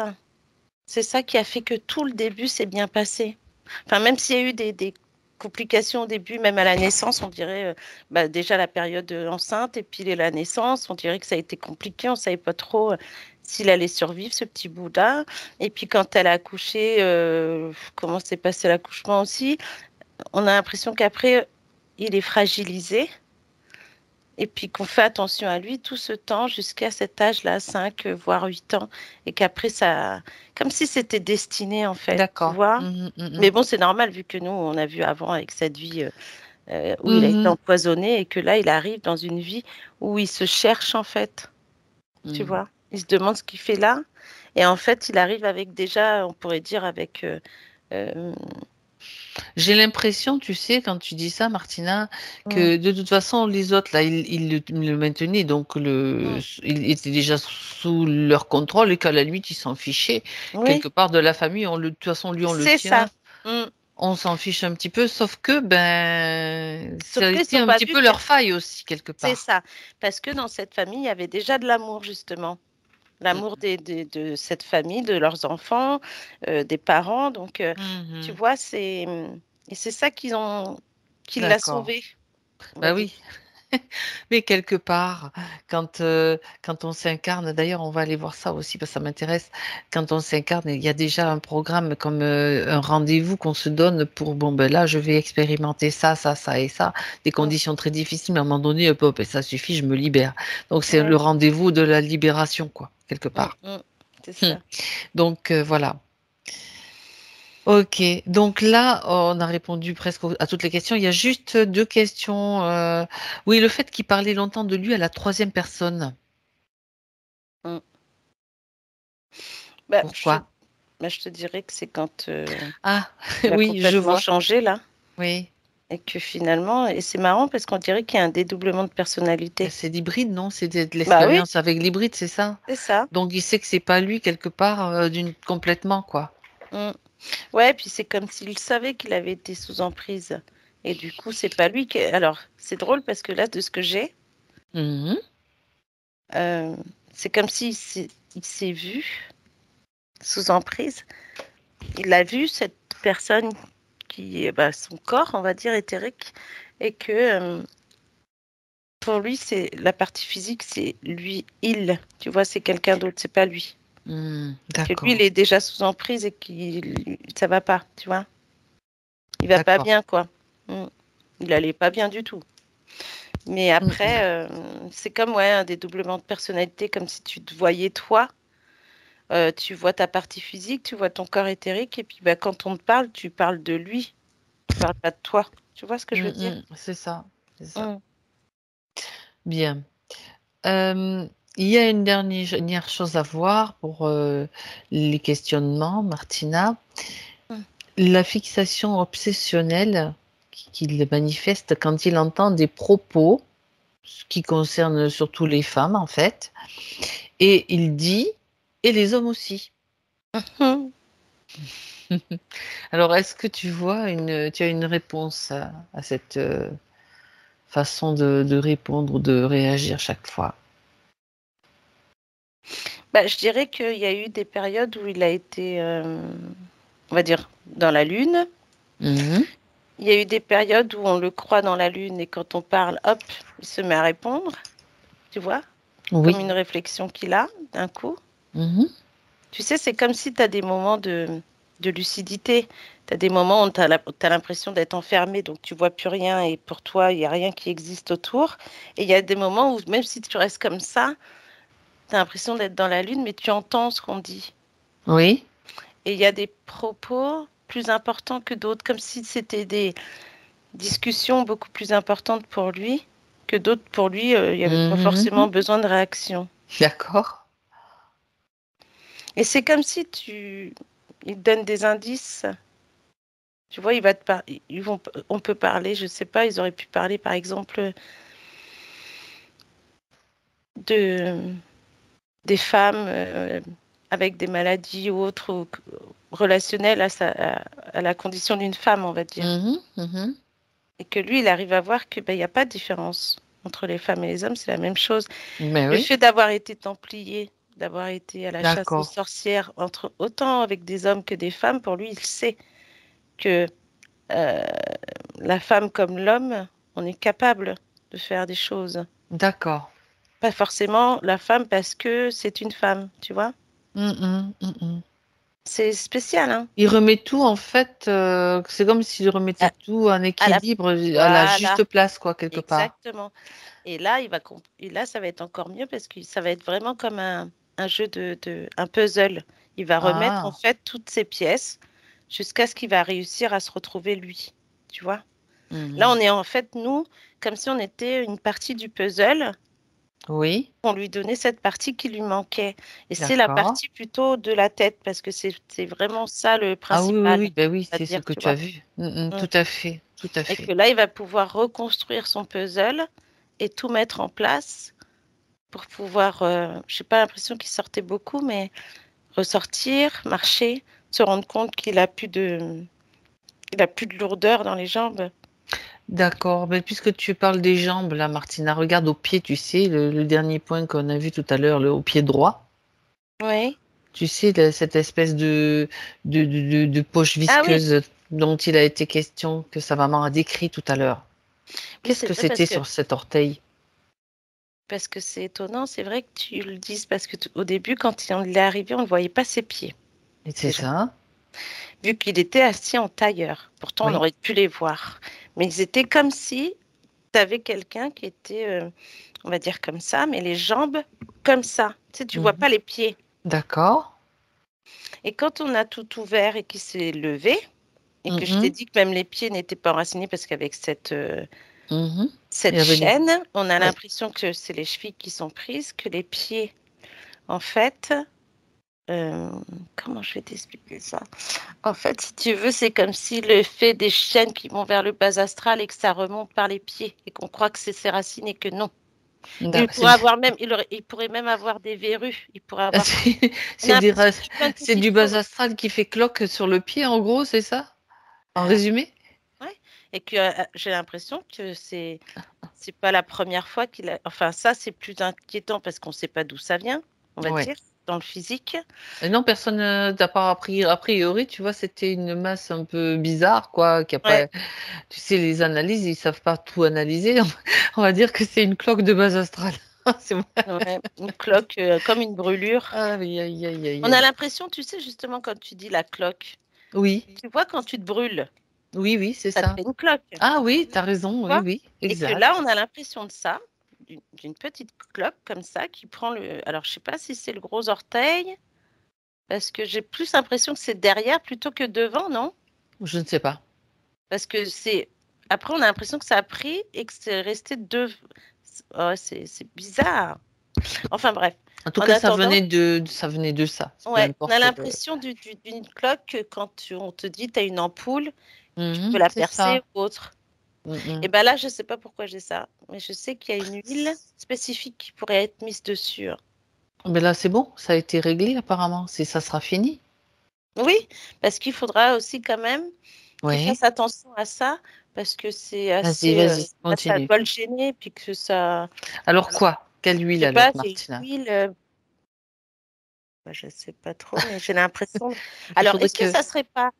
c'est ça qui a fait que tout le début s'est bien passé. Enfin, même s'il y a eu des complications au début, même à la naissance, on dirait déjà la période enceinte et puis la naissance, on dirait que ça a été compliqué. On ne savait pas trop s'il allait survivre, ce petit bout-là. Et puis quand elle a accouché, comment s'est passé l'accouchement aussi, on a l'impression qu'après, il est fragilisé. Et puis qu'on fait attention à lui tout ce temps jusqu'à cet âge-là, 5, voire 8 ans. Et qu'après, ça. Comme si c'était destiné, en fait. Tu D'accord. vois? Mhm, mhm. Mais bon, c'est normal, vu que nous, on a vu avant avec cette vie où il a été Mhm. empoisonné et que là, il arrive dans une vie où il se cherche, en fait. Tu Mhm. vois? Il se demande ce qu'il fait là. Et en fait, il arrive avec déjà, on pourrait dire, avec. J'ai l'impression, tu sais, quand tu dis ça, Martina, Mm, que de toute façon, les autres, là, le maintenaient, donc mm. il était déjà sous leur contrôle et qu'à la limite, ils s'en fichaient. Oui, Quelque part de la famille, de toute façon, lui, on le c'est ça. tient, Mm. on s'en fiche un petit peu, sauf que, ben, ça Sauf a qu'ils ne été sont un pas petit vus peu leur faille aussi, quelque C'est part. ça. Parce que dans cette famille, il y avait déjà de l'amour, justement. L'amour de cette famille, de leurs enfants, des parents. Donc, tu Mhm. vois, et c'est ça qui l'a D'accord. sauvé, on va Bah dire. oui. Mais quelque part, quand on s'incarne, d'ailleurs, on va aller voir ça aussi parce que ça m'intéresse. Quand on s'incarne, il y a déjà un programme comme un rendez-vous qu'on se donne pour, bon, ben là, je vais expérimenter ça, ça, ça et ça, des Mm, conditions très difficiles, mais à un moment donné, hop, hop, et ça suffit, je me libère. Donc, c'est ouais, le rendez-vous de la libération, quoi, quelque mm, part. mm, c'est Hum. ça. Donc, voilà. Ok, donc là, on a répondu presque à toutes les questions. Il y a juste 2 questions. Oui, le fait qu'il parlait longtemps de lui à la troisième personne. Mm. Bah, Pourquoi? je te dirais que c'est quand Ah, il a oui, je complètement vois. changé, là. Oui, Et que finalement, et c'est marrant parce qu'on dirait qu'il y a un dédoublement de personnalité. c'est l'hybride, non? C'est de Bah oui, l'expérience avec l'hybride, c'est ça? c'est ça. Donc il sait que c'est pas lui quelque part complètement, quoi. Mm. Ouais, puis c'est comme s'il savait qu'il avait été sous emprise. Et du coup, c'est pas lui qui. Alors, c'est drôle parce que là, de ce que j'ai, Mhm. euh, c'est comme il s'est vu sous emprise. Il a vu cette personne qui est son corps, on va dire, éthérique, et que pour lui, c'est la partie physique, c'est lui, il. Tu vois, c'est quelqu'un d'autre, c'est pas lui. Parce que D'accord. lui, il est déjà sous emprise et ça va pas, tu vois. Il va pas D'accord. bien, quoi. Il allait pas bien du tout. Mais après, c'est comme un dédoublement de personnalité, comme si tu te voyais toi. Tu vois ta partie physique, tu vois ton corps éthérique, et puis quand on te parle, tu parles de lui, tu parles pas de toi. Tu vois ce que je veux dire? C'est ça. C'est ça. Mm. Bien. Il y a une dernière chose à voir pour les questionnements, Martina. Mm. La fixation obsessionnelle qu'il manifeste quand il entend des propos ce qui concerne surtout les femmes en fait. Et il dit, et les hommes aussi. Mhm. Alors, est-ce que tu as une réponse à cette façon de répondre ou de réagir chaque fois? Je dirais qu'il y a eu des périodes où il a été, on va dire, dans la lune. Mhm. Il y a eu des périodes où on le croit dans la lune et quand on parle, hop, il se met à répondre, tu vois, comme Oui. une réflexion qu'il a d'un coup. Mhm. Tu sais, c'est comme si tu as des moments de lucidité. Tu as des moments où tu as l'impression d'être enfermé, donc tu vois plus rien et pour toi, il n'y a rien qui existe autour. Et il y a des moments où, même si tu restes comme ça, tu as l'impression d'être dans la lune, mais tu entends ce qu'on dit. Oui. Et il y a des propos plus importants que d'autres, comme si c'était des discussions beaucoup plus importantes pour lui que d'autres. Pour lui, il n'y avait pas forcément Mhm. besoin de réaction. D'accord. Et c'est comme si il te donne des indices. Tu vois, on peut parler, je sais pas, ils auraient pu parler par exemple de des femmes avec des maladies ou autres ou relationnelles à la condition d'une femme, on va dire. Mhm. Mhm. Et que lui, il arrive à voir que il n'y a pas de différence entre les femmes et les hommes, c'est la même chose. Mais Le oui. fait d'avoir été templier, d'avoir été à la chasse aux D'accord. sorcières, autant avec des hommes que des femmes, pour lui, il sait que euh, la femme comme l'homme, on est capable de faire des choses. D'accord. Pas forcément la femme parce que c'est une femme, tu vois. Mhm. Mhm. C'est spécial, hein. Il remet tout en fait, c'est comme s'il remettait À, tout en à la... équilibre, à la Voilà, juste place, quoi, quelque part. exactement. Et là, et là, ça va être encore mieux parce que ça va être vraiment comme un jeu un puzzle. Il va remettre en Ah. fait toutes ces pièces jusqu'à ce qu'il va réussir à se retrouver lui, tu vois. Là, Mhm. on est en fait, nous, comme si on était une partie du puzzle. Oui. On lui donnait cette partie qui lui manquait. Et c'est la D'accord. partie plutôt de la tête, parce que c'est vraiment ça le Ah oui, oui, principal, oui, ben oui, on va c'est ce dire, que tu tu as vois. vu. Mm. Tout à fait, tout à Et que fait. là, il va pouvoir reconstruire son puzzle et tout mettre en place pour pouvoir, je n'ai pas l'impression qu'il sortait beaucoup, mais ressortir, marcher, se rendre compte il a plus de lourdeur dans les jambes. D'accord. Mais puisque tu parles des jambes, là, Martina, regarde au pied, tu sais, le dernier point qu'on a vu tout à l'heure, au pied droit. Oui. Tu sais, cette espèce de poche Ah oui, visqueuse dont il a été question, que sa maman a décrit tout à l'heure. oui, Qu'est-ce c'est que vrai c'était sur cet orteil? parce que c'est étonnant, c'est vrai que tu le dises parce que au début, quand il est arrivé, on ne voyait pas ses pieds Et c'est déjà. ça? Vu qu'il était assis en tailleur. Pourtant, on Oui. aurait pu les voir. Mais ils étaient comme si tu avais quelqu'un qui était, on va dire comme ça, mais les jambes comme ça. Tu sais, tu vois Mhm. pas les pieds. D'accord. Et quand on a tout ouvert et qu'il s'est levé, et que je t'ai Mhm. dit que même les pieds n'étaient pas enracinés parce qu'avec Mhm. Il y cette avait les... chaîne, on a Ouais. l'impression que c'est les chevilles qui sont prises, que les pieds, en fait, euh, comment je vais t'expliquer ça? En fait, si tu veux, c'est comme si le fait des chaînes qui vont vers le bas astral et que ça remonte par les pieds et qu'on croit que c'est ses racines et que non. Il D'accord. pourrait avoir même, il pourrait même avoir des verrues. Il pourrait avoir. On a C'est l'impression qu'il pointe une c'est petite du bas faute. astral qui fait cloque sur le pied, en gros, c'est ça? En résumé? Ouais. Et que j'ai l'impression que c'est pas la première fois qu'il a. Enfin, ça, c'est plus inquiétant parce qu'on sait pas d'où ça vient, on va Ouais. dire, dans le physique. Et non, personne t'a pas appris, a priori, tu vois, c'était une masse un peu bizarre, quoi, qui a Ouais. pas, tu sais, les analyses, ils savent pas tout analyser. On va dire que c'est une cloque de base astrale. C'est vrai. Ouais, une cloque comme une brûlure. Aïe, aïe, aïe, aïe, On a aïe. l'impression, tu sais, justement, quand tu dis la cloque, Oui, tu vois, quand tu te brûles, oui, oui, c'est ça te ça. fait une cloque, tu Ah oui, tu as raison, oui, vois. oui, Et que exact. là, on a l'impression de ça, d'une petite cloque comme ça, qui prend le... Alors, je sais pas si c'est le gros orteil, parce que j'ai plus l'impression que c'est derrière plutôt que devant, non? Je ne sais pas. Parce que c'est... Après, on a l'impression que ça a pris et que c'est resté devant. Oh, c'est bizarre. Enfin, bref. En tout En cas, attendant, ça venait de ça. Peu ouais, on a importe. l'impression d'une cloque que quand on te dit tu as une ampoule, tu peux Mhm, la c'est percer ça. ou autre. Et Mhm. bien là, je ne sais pas pourquoi j'ai ça, mais je sais qu'il y a une huile spécifique qui pourrait être mise dessus. Mais là, c'est bon, ça a été réglé apparemment. Ça sera fini. Oui, parce qu'il faudra aussi quand même qu'il Oui. fasse attention à ça, parce que c'est Vas-y, assez... vas-y, ça continue. doit le gêner, puis que ça... Alors quoi? Quelle Je huile sais alors, pas, c'est Martina? une huile... je sais pas trop, mais j'ai l'impression... Il Alors, faudrait est-ce que que. ça serait pas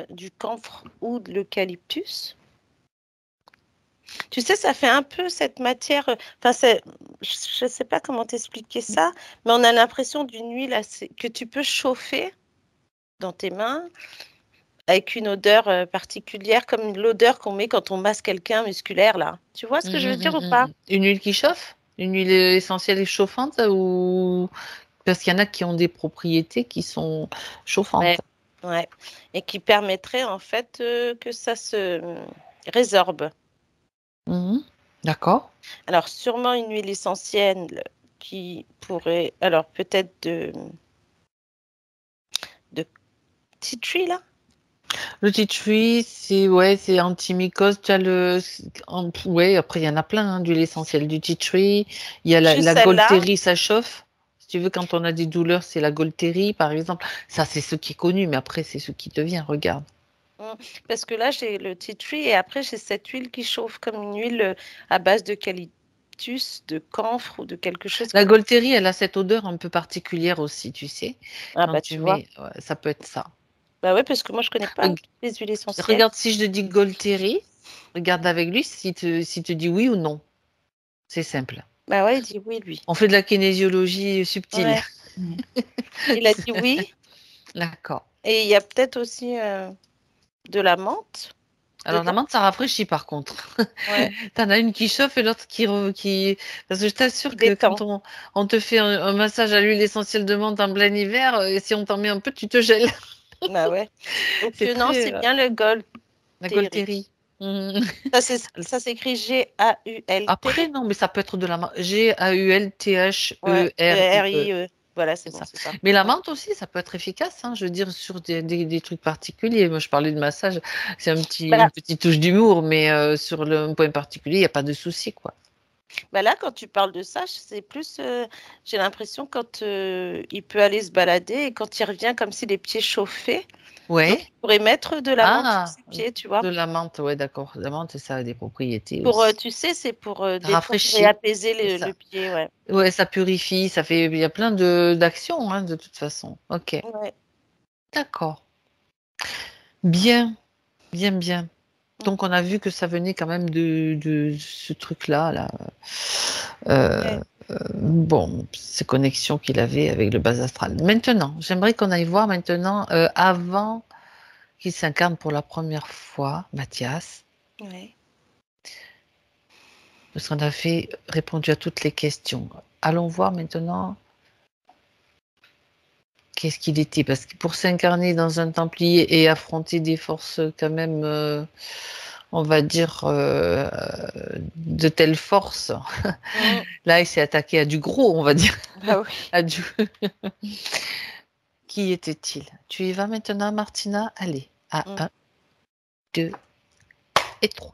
du camphre ou de l'eucalyptus? Tu sais, ça fait un peu cette matière. Enfin, je ne sais pas comment t'expliquer ça, mais on a l'impression d'une huile que tu peux chauffer dans tes mains avec une odeur particulière, comme l'odeur qu'on met quand on masse quelqu'un musculaire, là. Tu vois ce que je veux dire ou pas? Une huile qui chauffe? Une huile essentielle et chauffante ou parce qu'il y en a qui ont des propriétés qui sont chauffantes. Ouais, ouais. Et qui permettrait en fait que ça se résorbe. Mhm. D'accord. Alors, sûrement une huile essentielle qui pourrait. Alors, peut-être de tea tree, là? Le tea tree, c'est antimycose. Tu as ouais, après il y en a plein d'huiles essentielles du tea tree. Il y a la, Juste la celle-là. Golteri, ça chauffe. Si tu veux, quand on a des douleurs, c'est la Golteri, par exemple. Ça, c'est ce qui est connu, mais après, c'est ce qui te vient. Regarde. Mm. Parce que là, j'ai le tea tree et après, j'ai cette huile qui chauffe comme une huile à base d'eucalyptus, de camphre ou de quelque chose La comme... Golteri, elle a cette odeur un peu particulière aussi, tu sais. Ah Quand bah tu tu vois. mets, ouais, ça peut être ça. Bah ouais, parce que moi, je connais pas Reg- toutes les huiles essentielles. Regarde si je te dis Golteri, regarde avec lui si te dit oui ou non. C'est simple. Bah ouais, il dit oui, lui. On fait de la kinésiologie subtile. Ouais, il a dit oui. D'accord. Et il y a peut-être aussi de la menthe Alors la dedans. menthe, ça rafraîchit par contre. Ouais, T'en as une qui chauffe et l'autre qui... Parce que je qui t'assure que quand détend. on te fait un massage à l'huile essentielle de menthe en plein hiver, et si on t'en met un peu, tu te gèles. Bah ouais. Donc C'est non, très... c'est bien le la Golteri. Golteri. Mhm. Ça s'écrit G-A-U-L-T. Après, non, mais ça peut être de la menthe. Ouais, G-A-U-L-T-H-E-R-I-E. R-I-E. Voilà, c'est C'est bon, ça. c'est ça. Mais la Ouais. menthe aussi, ça peut être efficace, hein, je veux dire, sur des trucs particuliers. Moi, je parlais de massage, c'est une Bah, petite touche d'humour, mais sur un point particulier, il n'y a pas de souci, quoi. Bah là, quand tu parles de ça, c'est plus, j'ai l'impression quand il peut aller se balader et quand il revient comme si les pieds chauffaient. Donc, Ouais. il pourrait mettre de la menthe sur Ah, ses pieds, tu vois. de la menthe, ouais, d'accord. La menthe, ça a des propriétés Pour, aussi. tu sais, c'est pour Ça détendre et rafraîchit, apaiser c'est le ça. pied, ouais. Ouais, ça purifie, ça fait, il y a plein d'actions, hein, de toute façon. Ok, Ouais. d'accord. Bien, bien, bien. Mm. Donc, on a vu que ça venait quand même de ce truc-là, là. Euh, Ouais. bon, ces connexions qu'il avait avec le bas astral. Maintenant, j'aimerais qu'on aille voir maintenant, avant qu'il s'incarne pour la première fois, Mathias, Ouais. parce qu'on a répondu à toutes les questions. Allons voir maintenant qu'est-ce qu'il était, parce que pour s'incarner dans un Templier et affronter des forces quand même, on va dire, de telle force, Mm. là, il s'est attaqué à du gros, on va dire. Bah oui. À du... Qui était-il? Tu y vas maintenant, Martina? Allez, à Mm. 1, 2 et 3.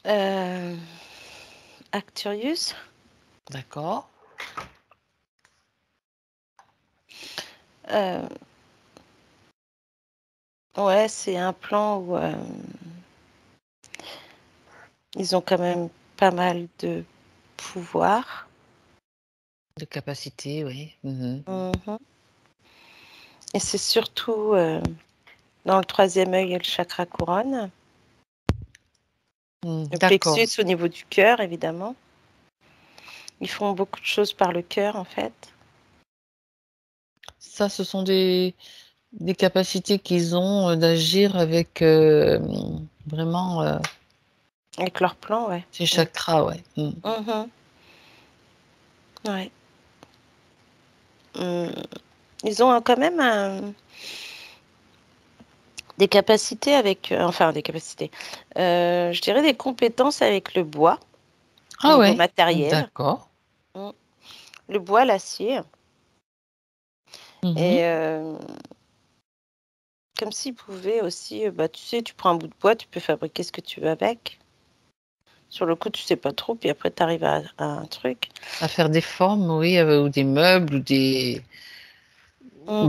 Euh, Acturius. D'accord. Euh, ouais, c'est un plan où ils ont quand même pas mal de pouvoir. De capacité, oui. Mhm. Mhm. Et c'est surtout dans le troisième œil et le chakra couronne. Le D'accord. plexus au niveau du cœur, évidemment. Ils font beaucoup de choses par le cœur, en fait. Ça, ce sont des capacités qu'ils ont d'agir avec vraiment Avec leur plan, ouais. ces chakras, ouais. Mhm. Ouais. Ils ont quand même des capacités avec, enfin des capacités, je dirais des compétences avec le bois, au Ah niveau ouais, matériel, d'accord. le bois, l'acier, Mhm. et comme s'ils pouvaient aussi, tu sais, tu prends un bout de bois, tu peux fabriquer ce que tu veux avec. Sur le coup, tu sais pas trop, puis après, tu arrives à un truc. À faire des formes, oui, ou des meubles, ou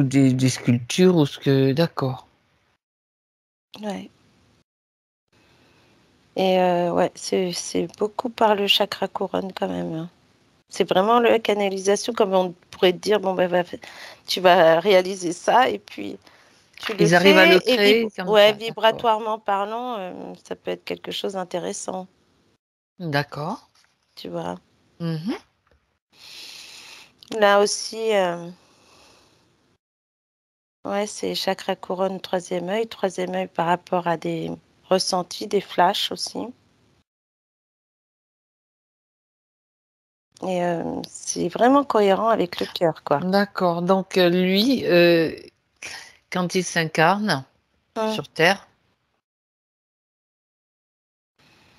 des sculptures, ou ce que... D'accord. Ouais. Et ouais, c'est beaucoup par le chakra couronne quand même, hein. C'est vraiment la canalisation, comme on pourrait te dire, bon, tu vas réaliser ça, et puis tu le Ils arrivent à le fais, et créer comme ouais, ça, d'accord. vibratoirement parlant, ça peut être quelque chose d'intéressant, D'accord. tu vois. Mhm. Là aussi, ouais, c'est chakra couronne, troisième œil par rapport à des ressentis, des flashs aussi. Et c'est vraiment cohérent avec le cœur, quoi. D'accord. Donc, lui, quand il s'incarne sur Terre,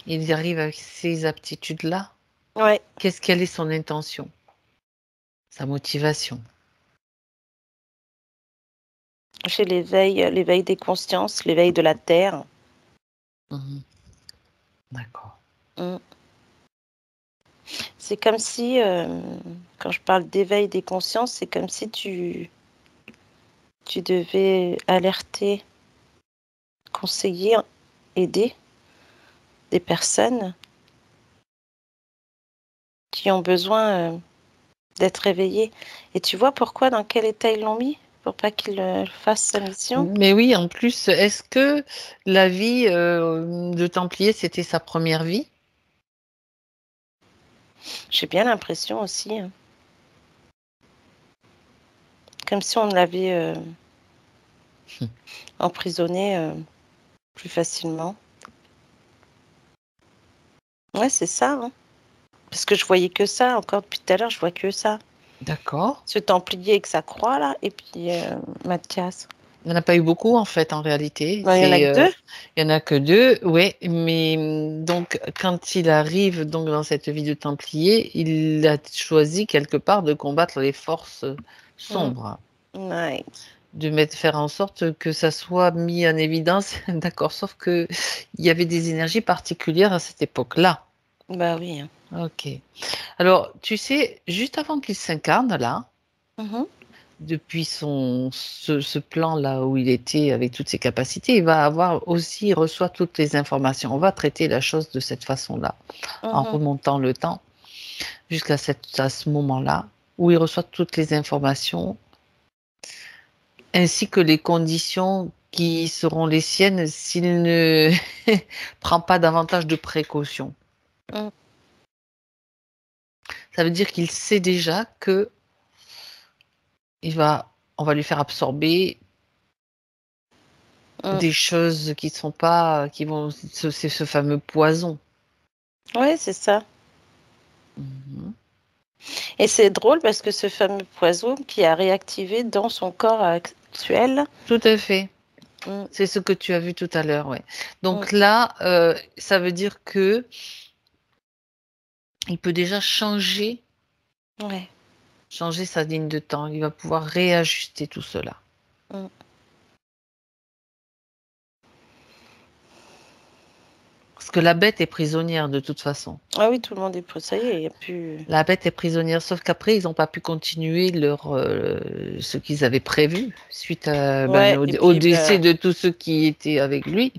il arrive avec ces aptitudes-là. Ouais. Quelle est son intention? Sa motivation? Chez l'éveil des consciences, l'éveil de la terre. Mhm. D'accord. C'est comme si, quand je parle d'éveil des consciences, c'est comme si tu devais alerter, conseiller, aider des personnes qui ont besoin d'être éveillées. Et tu vois pourquoi, dans quel état ils l'ont mis? Pour pas qu'il fasse sa mission? Mais oui, en plus, est-ce que la vie de Templier, c'était sa première vie? J'ai bien l'impression aussi, hein. Comme si on l'avait emprisonné plus facilement. Ouais, c'est ça, hein. Parce que je voyais que ça, encore depuis tout à l'heure, je vois que ça. D'accord. Ce Templier avec sa croix, là, et puis Mathias. Il n'y en a pas eu beaucoup, en fait, en réalité. Il y en a que deux. Il y en a que deux, oui. Mais donc, quand il arrive donc dans cette vie de Templier, il a choisi quelque part de combattre les forces sombres. Ouais. Faire en sorte que ça soit mis en évidence, d'accord, sauf que il y avait des énergies particulières à cette époque-là. Bah oui, hein. Ok. Alors, tu sais, juste avant qu'il s'incarne là, depuis ce plan-là où il était avec toutes ses capacités, il va avoir aussi, il reçoit toutes les informations. On va traiter la chose de cette façon-là, en remontant le temps jusqu'à ce moment-là où il reçoit toutes les informations ainsi que les conditions qui seront les siennes s'il ne prend pas davantage de précautions. Ça veut dire qu'il sait déjà que on va lui faire absorber des choses qui sont pas, qui vont, c'est ce fameux poison. Ouais, c'est ça. Et c'est drôle parce que ce fameux poison qui a réactivé dans son corps actuel. Tout à fait. C'est ce que tu as vu tout à l'heure, ouais. Donc là, ça veut dire que il peut déjà changer sa ligne de temps. Il va pouvoir réajuster tout cela. Parce que la bête est prisonnière de toute façon. Ah oui, tout le monde est prisonnier. Il y a plus. La bête est prisonnière, sauf qu'après, ils n'ont pas pu continuer ce qu'ils avaient prévu suite au décès de tous ceux qui étaient avec lui.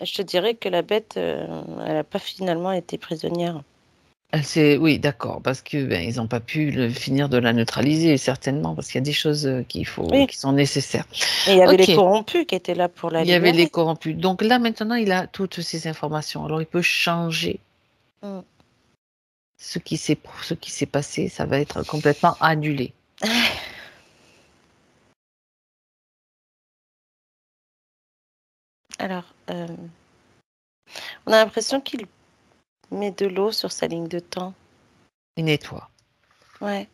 Je te dirais que la bête, elle n'a pas finalement été prisonnière. Oui, d'accord, parce que ben, ils n'ont pas pu finir de la neutraliser, certainement, parce qu'il y a des choses Oui. qui sont nécessaires. Et il y avait les Ok, corrompus qui étaient là pour la il y avait les libérer. corrompus. Donc là, maintenant, il a toutes ces informations. Alors, il peut changer Mm. ce qui s'est passé. Ça va être complètement annulé. Alors, on a l'impression qu'il met de l'eau sur sa ligne de temps. Il nettoie. Ouais,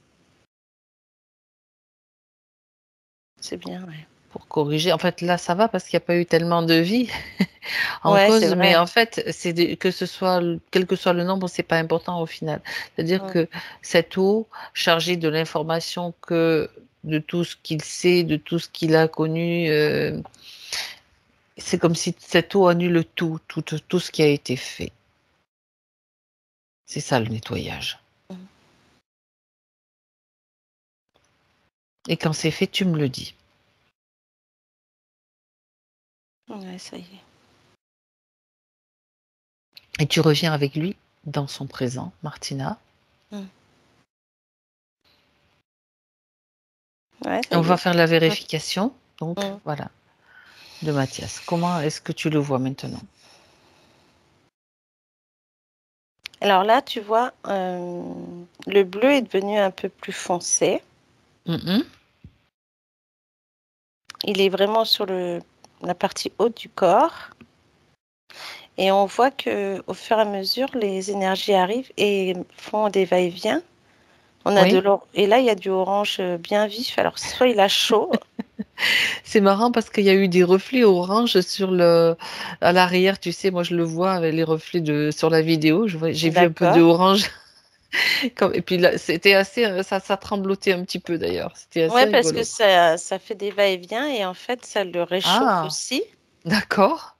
c'est bien, ouais. Pour corriger. En fait, là, ça va parce qu'il n'y a pas eu tellement de vie en Ouais, c'est cause, mais vrai. en fait, que ce soit, quel que soit le nombre, c'est pas important au final. C'est-à-dire Mm. que cette eau, chargée de l'information de tout ce qu'il sait, de tout ce qu'il a connu, c'est comme si cette eau annule tout ce qui a été fait. C'est ça le nettoyage. Mm. Et quand c'est fait, tu me le dis. Ouais, ça y est. Et tu reviens avec lui dans son présent, Martina. Mm. Ouais, Et ça on y va est. faire la vérification. Donc, Mm. voilà, de Mathias. Comment est-ce que tu le vois maintenant? Alors là, tu vois, le bleu est devenu un peu plus foncé. Mhm. Il est vraiment sur la partie haute du corps. Et on voit que au fur et à mesure, les énergies arrivent et font des va-et-vient. On a Oui, et là, il y a du orange bien vif. Alors, soit il a chaud, c'est marrant parce qu'il y a eu des reflets orange à l'arrière, tu sais, moi je le vois avec les reflets sur la vidéo, j'ai vu un peu de d'accord. orange. Et puis là, c'était assez, ça tremblotait un petit peu d'ailleurs. C'était assez Ouais, parce que rigolo. ça fait des va-et-vient et en fait, ça le réchauffe Ah, aussi. d'accord.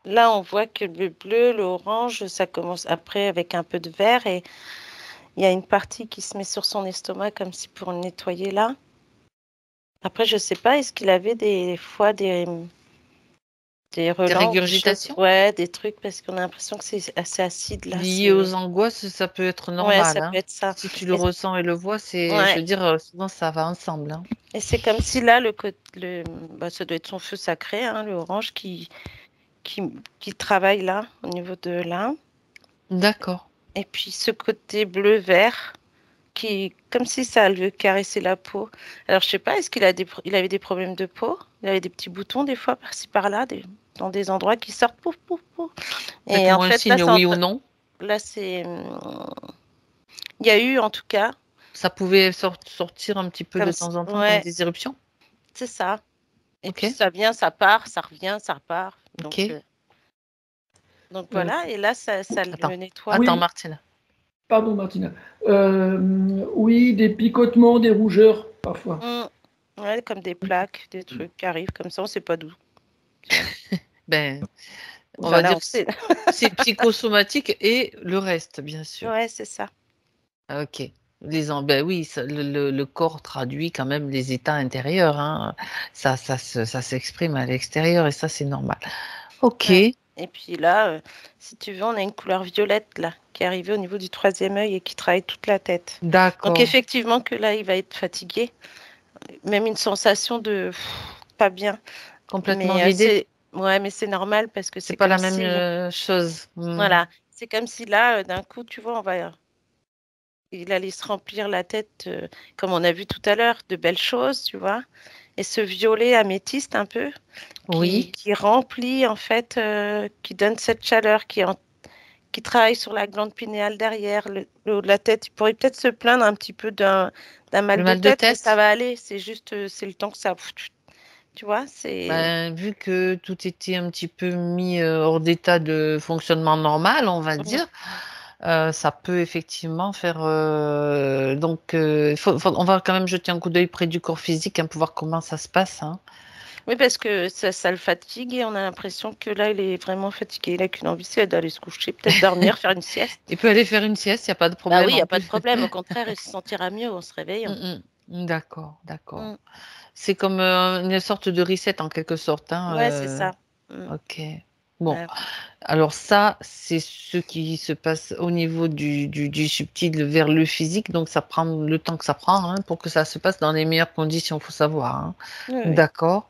Là, on voit que le bleu, l'orange, ça commence après avec un peu de vert et il y a une partie qui se met sur son estomac comme si pour le nettoyer là. Après, je sais pas, est-ce qu'il avait des fois des Des relents ou des choses? régurgitations Ouais, des trucs parce qu'on a l'impression que c'est assez acide là. liées aux anguasses, ça peut être Ouais, normal, ça peut hein. être ça. Si tu le Et, ressens et le vois, je ouais. veux dire, souvent ça va ensemble, hein. Et c'est comme si là, ça doit être son feu sacré, hein, le orange qui, qui travaille là, au niveau de là. D'accord. Et puis ce côté bleu-vert, comme si ça lui caressait la peau. Alors, je sais pas, est-ce il avait des problèmes de peau? Il avait des petits boutons, des fois, par-ci, par-là, dans des endroits qui sortent, pouf, pouf, pouf. Et en Faites-moi un fait, là, signe oui ou non. là, il y a eu, en tout cas, Ça pouvait sortir un petit peu de temps en temps comme ouais, des éruptions. c'est ça. Et Ok, puis, ça vient, ça part, ça revient, ça repart. ok. Donc Euh, voilà, et là, ça le Attends, nettoie. attends, oui, Martine. pardon Martina. Oui, des picotements, des rougeurs parfois. Mm. Ouais, comme des plaques, des trucs qui arrivent comme ça, on sait pas d'où. Tu vois. Ben, on Enfin, va là, dire on sait. c'est psychosomatique et le reste, bien sûr. Ouais, c'est ça. Ok. Ben oui, le corps traduit quand même les états intérieurs, hein. Ça s'exprime à l'extérieur et ça, c'est normal. Ok, Ouais. Et puis là, si tu veux, on a une couleur violette là, qui est arrivée au niveau du troisième œil et qui travaille toute la tête. Donc d'accord. effectivement que là, il va être fatigué, même une sensation de pas bien. Complètement Mais vidé. ouais, mais c'est normal parce que C'est c'est pas comme la même si, chose. Hmm. voilà, c'est comme si là, d'un coup, tu vois, il allait se remplir la tête, comme on a vu tout à l'heure, de belles choses, tu vois. Et ce violet améthyste un peu, Oui, qui remplit en fait, qui donne cette chaleur, qui travaille sur la glande pinéale derrière, le haut de la tête. Il pourrait peut-être se plaindre un petit peu d'un mal le de mal de tête, mais ça tête. va aller. C'est juste, c'est le temps que ça, tu vois, c'est, Ben, vu que tout était un petit peu mis hors d'état de fonctionnement normal, on va Mm. dire, ça peut effectivement faire. Donc, on va quand même jeter un coup d'œil près du corps physique, hein, pour voir comment ça se passe, hein. Oui, parce que ça le fatigue et on a l'impression que là, il est vraiment fatigué. Il a qu'une envie, c'est d'aller se coucher, peut-être dormir, faire une sieste. Il peut aller faire une sieste, il n'y a pas de Bah oui, problème il n'y en a pas de plus. problème. Au contraire, il se sentira mieux en se réveillant. Mm, D'accord, d'accord. Mm. C'est comme une sorte de reset en quelque sorte, hein, Ouais, c'est ça. Mm. ok. Bon, alors ça, c'est ce qui se passe au niveau du subtil vers le physique, donc ça prend le temps que ça prend hein, pour que ça se passe dans les meilleures conditions, faut savoir. Hein. Oui, oui. D'accord.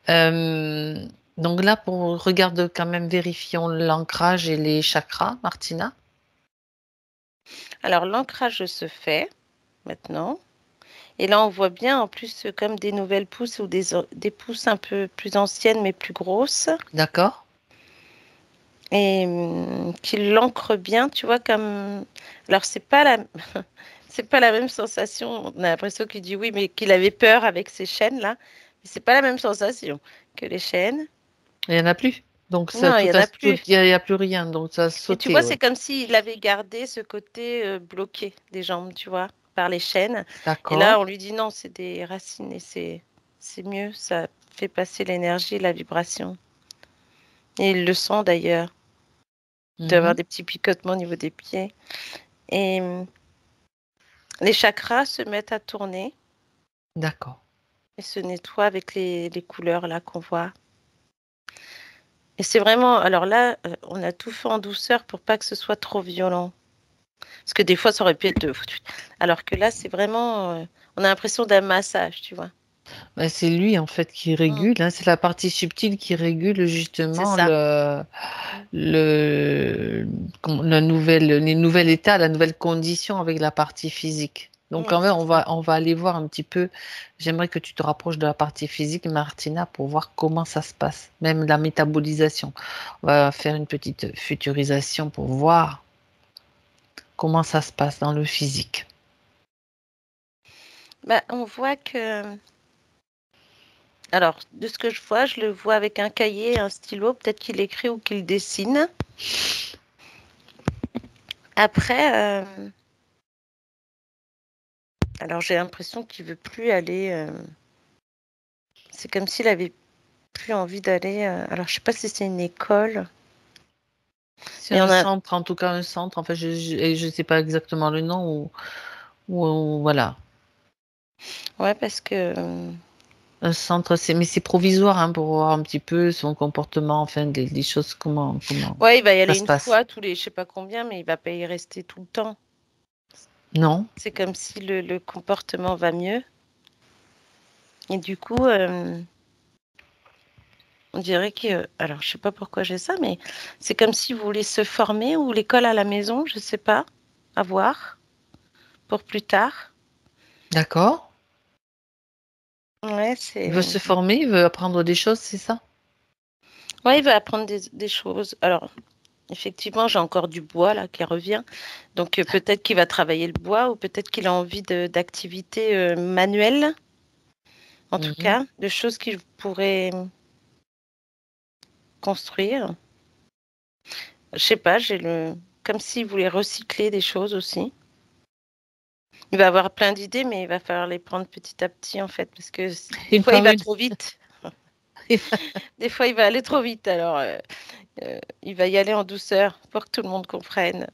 Euh, donc là, regarde quand même, vérifions l'ancrage et les chakras, Martina. Alors, l'ancrage se fait maintenant. Et là, on voit bien en plus comme des nouvelles pousses ou des pousses un peu plus anciennes mais plus grosses. D'accord. Et qui l'ancre bien, tu vois, comme... Alors, c'est pas la... c'est pas la même sensation. On a l'impression qu'il dit oui, mais qu'il avait peur avec ces chaînes-là. Mais c'est pas la même sensation que les chaînes. Il n'y en a plus. Donc ça, Non, il y en a plus. il n'y a plus rien, donc ça a Et tu sauté. vois, Ouais. c'est comme s'il avait gardé ce côté bloqué des jambes, tu vois, par les chaînes. Et là, D'accord. on lui dit non, c'est des racines et c'est mieux, ça fait passer l'énergie, la vibration. Et il le sent d'ailleurs, d'avoir Mhm. des petits picotements au niveau des pieds. Et les chakras se mettent à tourner D'accord. et se nettoient avec les couleurs là qu'on voit. Et c'est vraiment, alors là, on a tout fait en douceur pour pas que ce soit trop violent. Parce que des fois, ça aurait pu être... Alors que là, c'est vraiment... on a l'impression d'un massage, tu vois. Ben, c'est lui en fait qui Mm. régule, hein, c'est la partie subtile qui régule C'est justement ça. les nouvelles états, la nouvelle condition avec la partie physique. Donc quand même, C'est ça. on va aller voir un petit peu. J'aimerais que tu te rapproches de la partie physique, Martina, pour voir comment ça se passe, même la métabolisation. On va faire une petite futurisation pour voir comment ça se passe dans le physique. Bah, on voit que... Alors, de ce que je vois, je le vois avec un cahier, un stylo. Peut-être qu'il écrit ou qu'il dessine. Après, alors j'ai l'impression qu'il veut plus aller... C'est comme s'il avait plus envie d'aller... Alors, je sais pas si c'est une école. C'est Mais un on a... centre, en tout cas un centre. Enfin, je sais pas exactement le nom voilà. Ouais, parce que... Un centre, mais c'est provisoire hein, pour voir un petit peu son comportement, enfin des choses, comment Ouais, il va y ça aller se une passe. fois tous les... Je sais pas combien, mais il va pas y rester tout le temps. Non? C'est comme si le comportement va mieux. Et du coup, on dirait que... Alors, je sais pas pourquoi j'ai ça, mais c'est comme s'il voulait se former ou l'école à la maison, je sais pas. À voir pour plus tard. D'accord. Ouais, Il veut se former, il veut apprendre des choses, c'est ça? Ouais, il va apprendre des choses. Alors, effectivement, j'ai encore du bois là qui revient. Donc, peut-être qu'il va travailler le bois ou peut-être qu'il a envie d'activités manuelles, en tout Mhm. cas, de choses qu'il pourrait construire. Je sais pas, comme s'il voulait recycler des choses aussi. Il va avoir plein d'idées, mais il va falloir les prendre petit à petit, en fait, parce que des Une fois, il par va une. trop vite. Des fois, il va aller trop vite. Alors, il va y aller en douceur pour que tout le monde comprenne.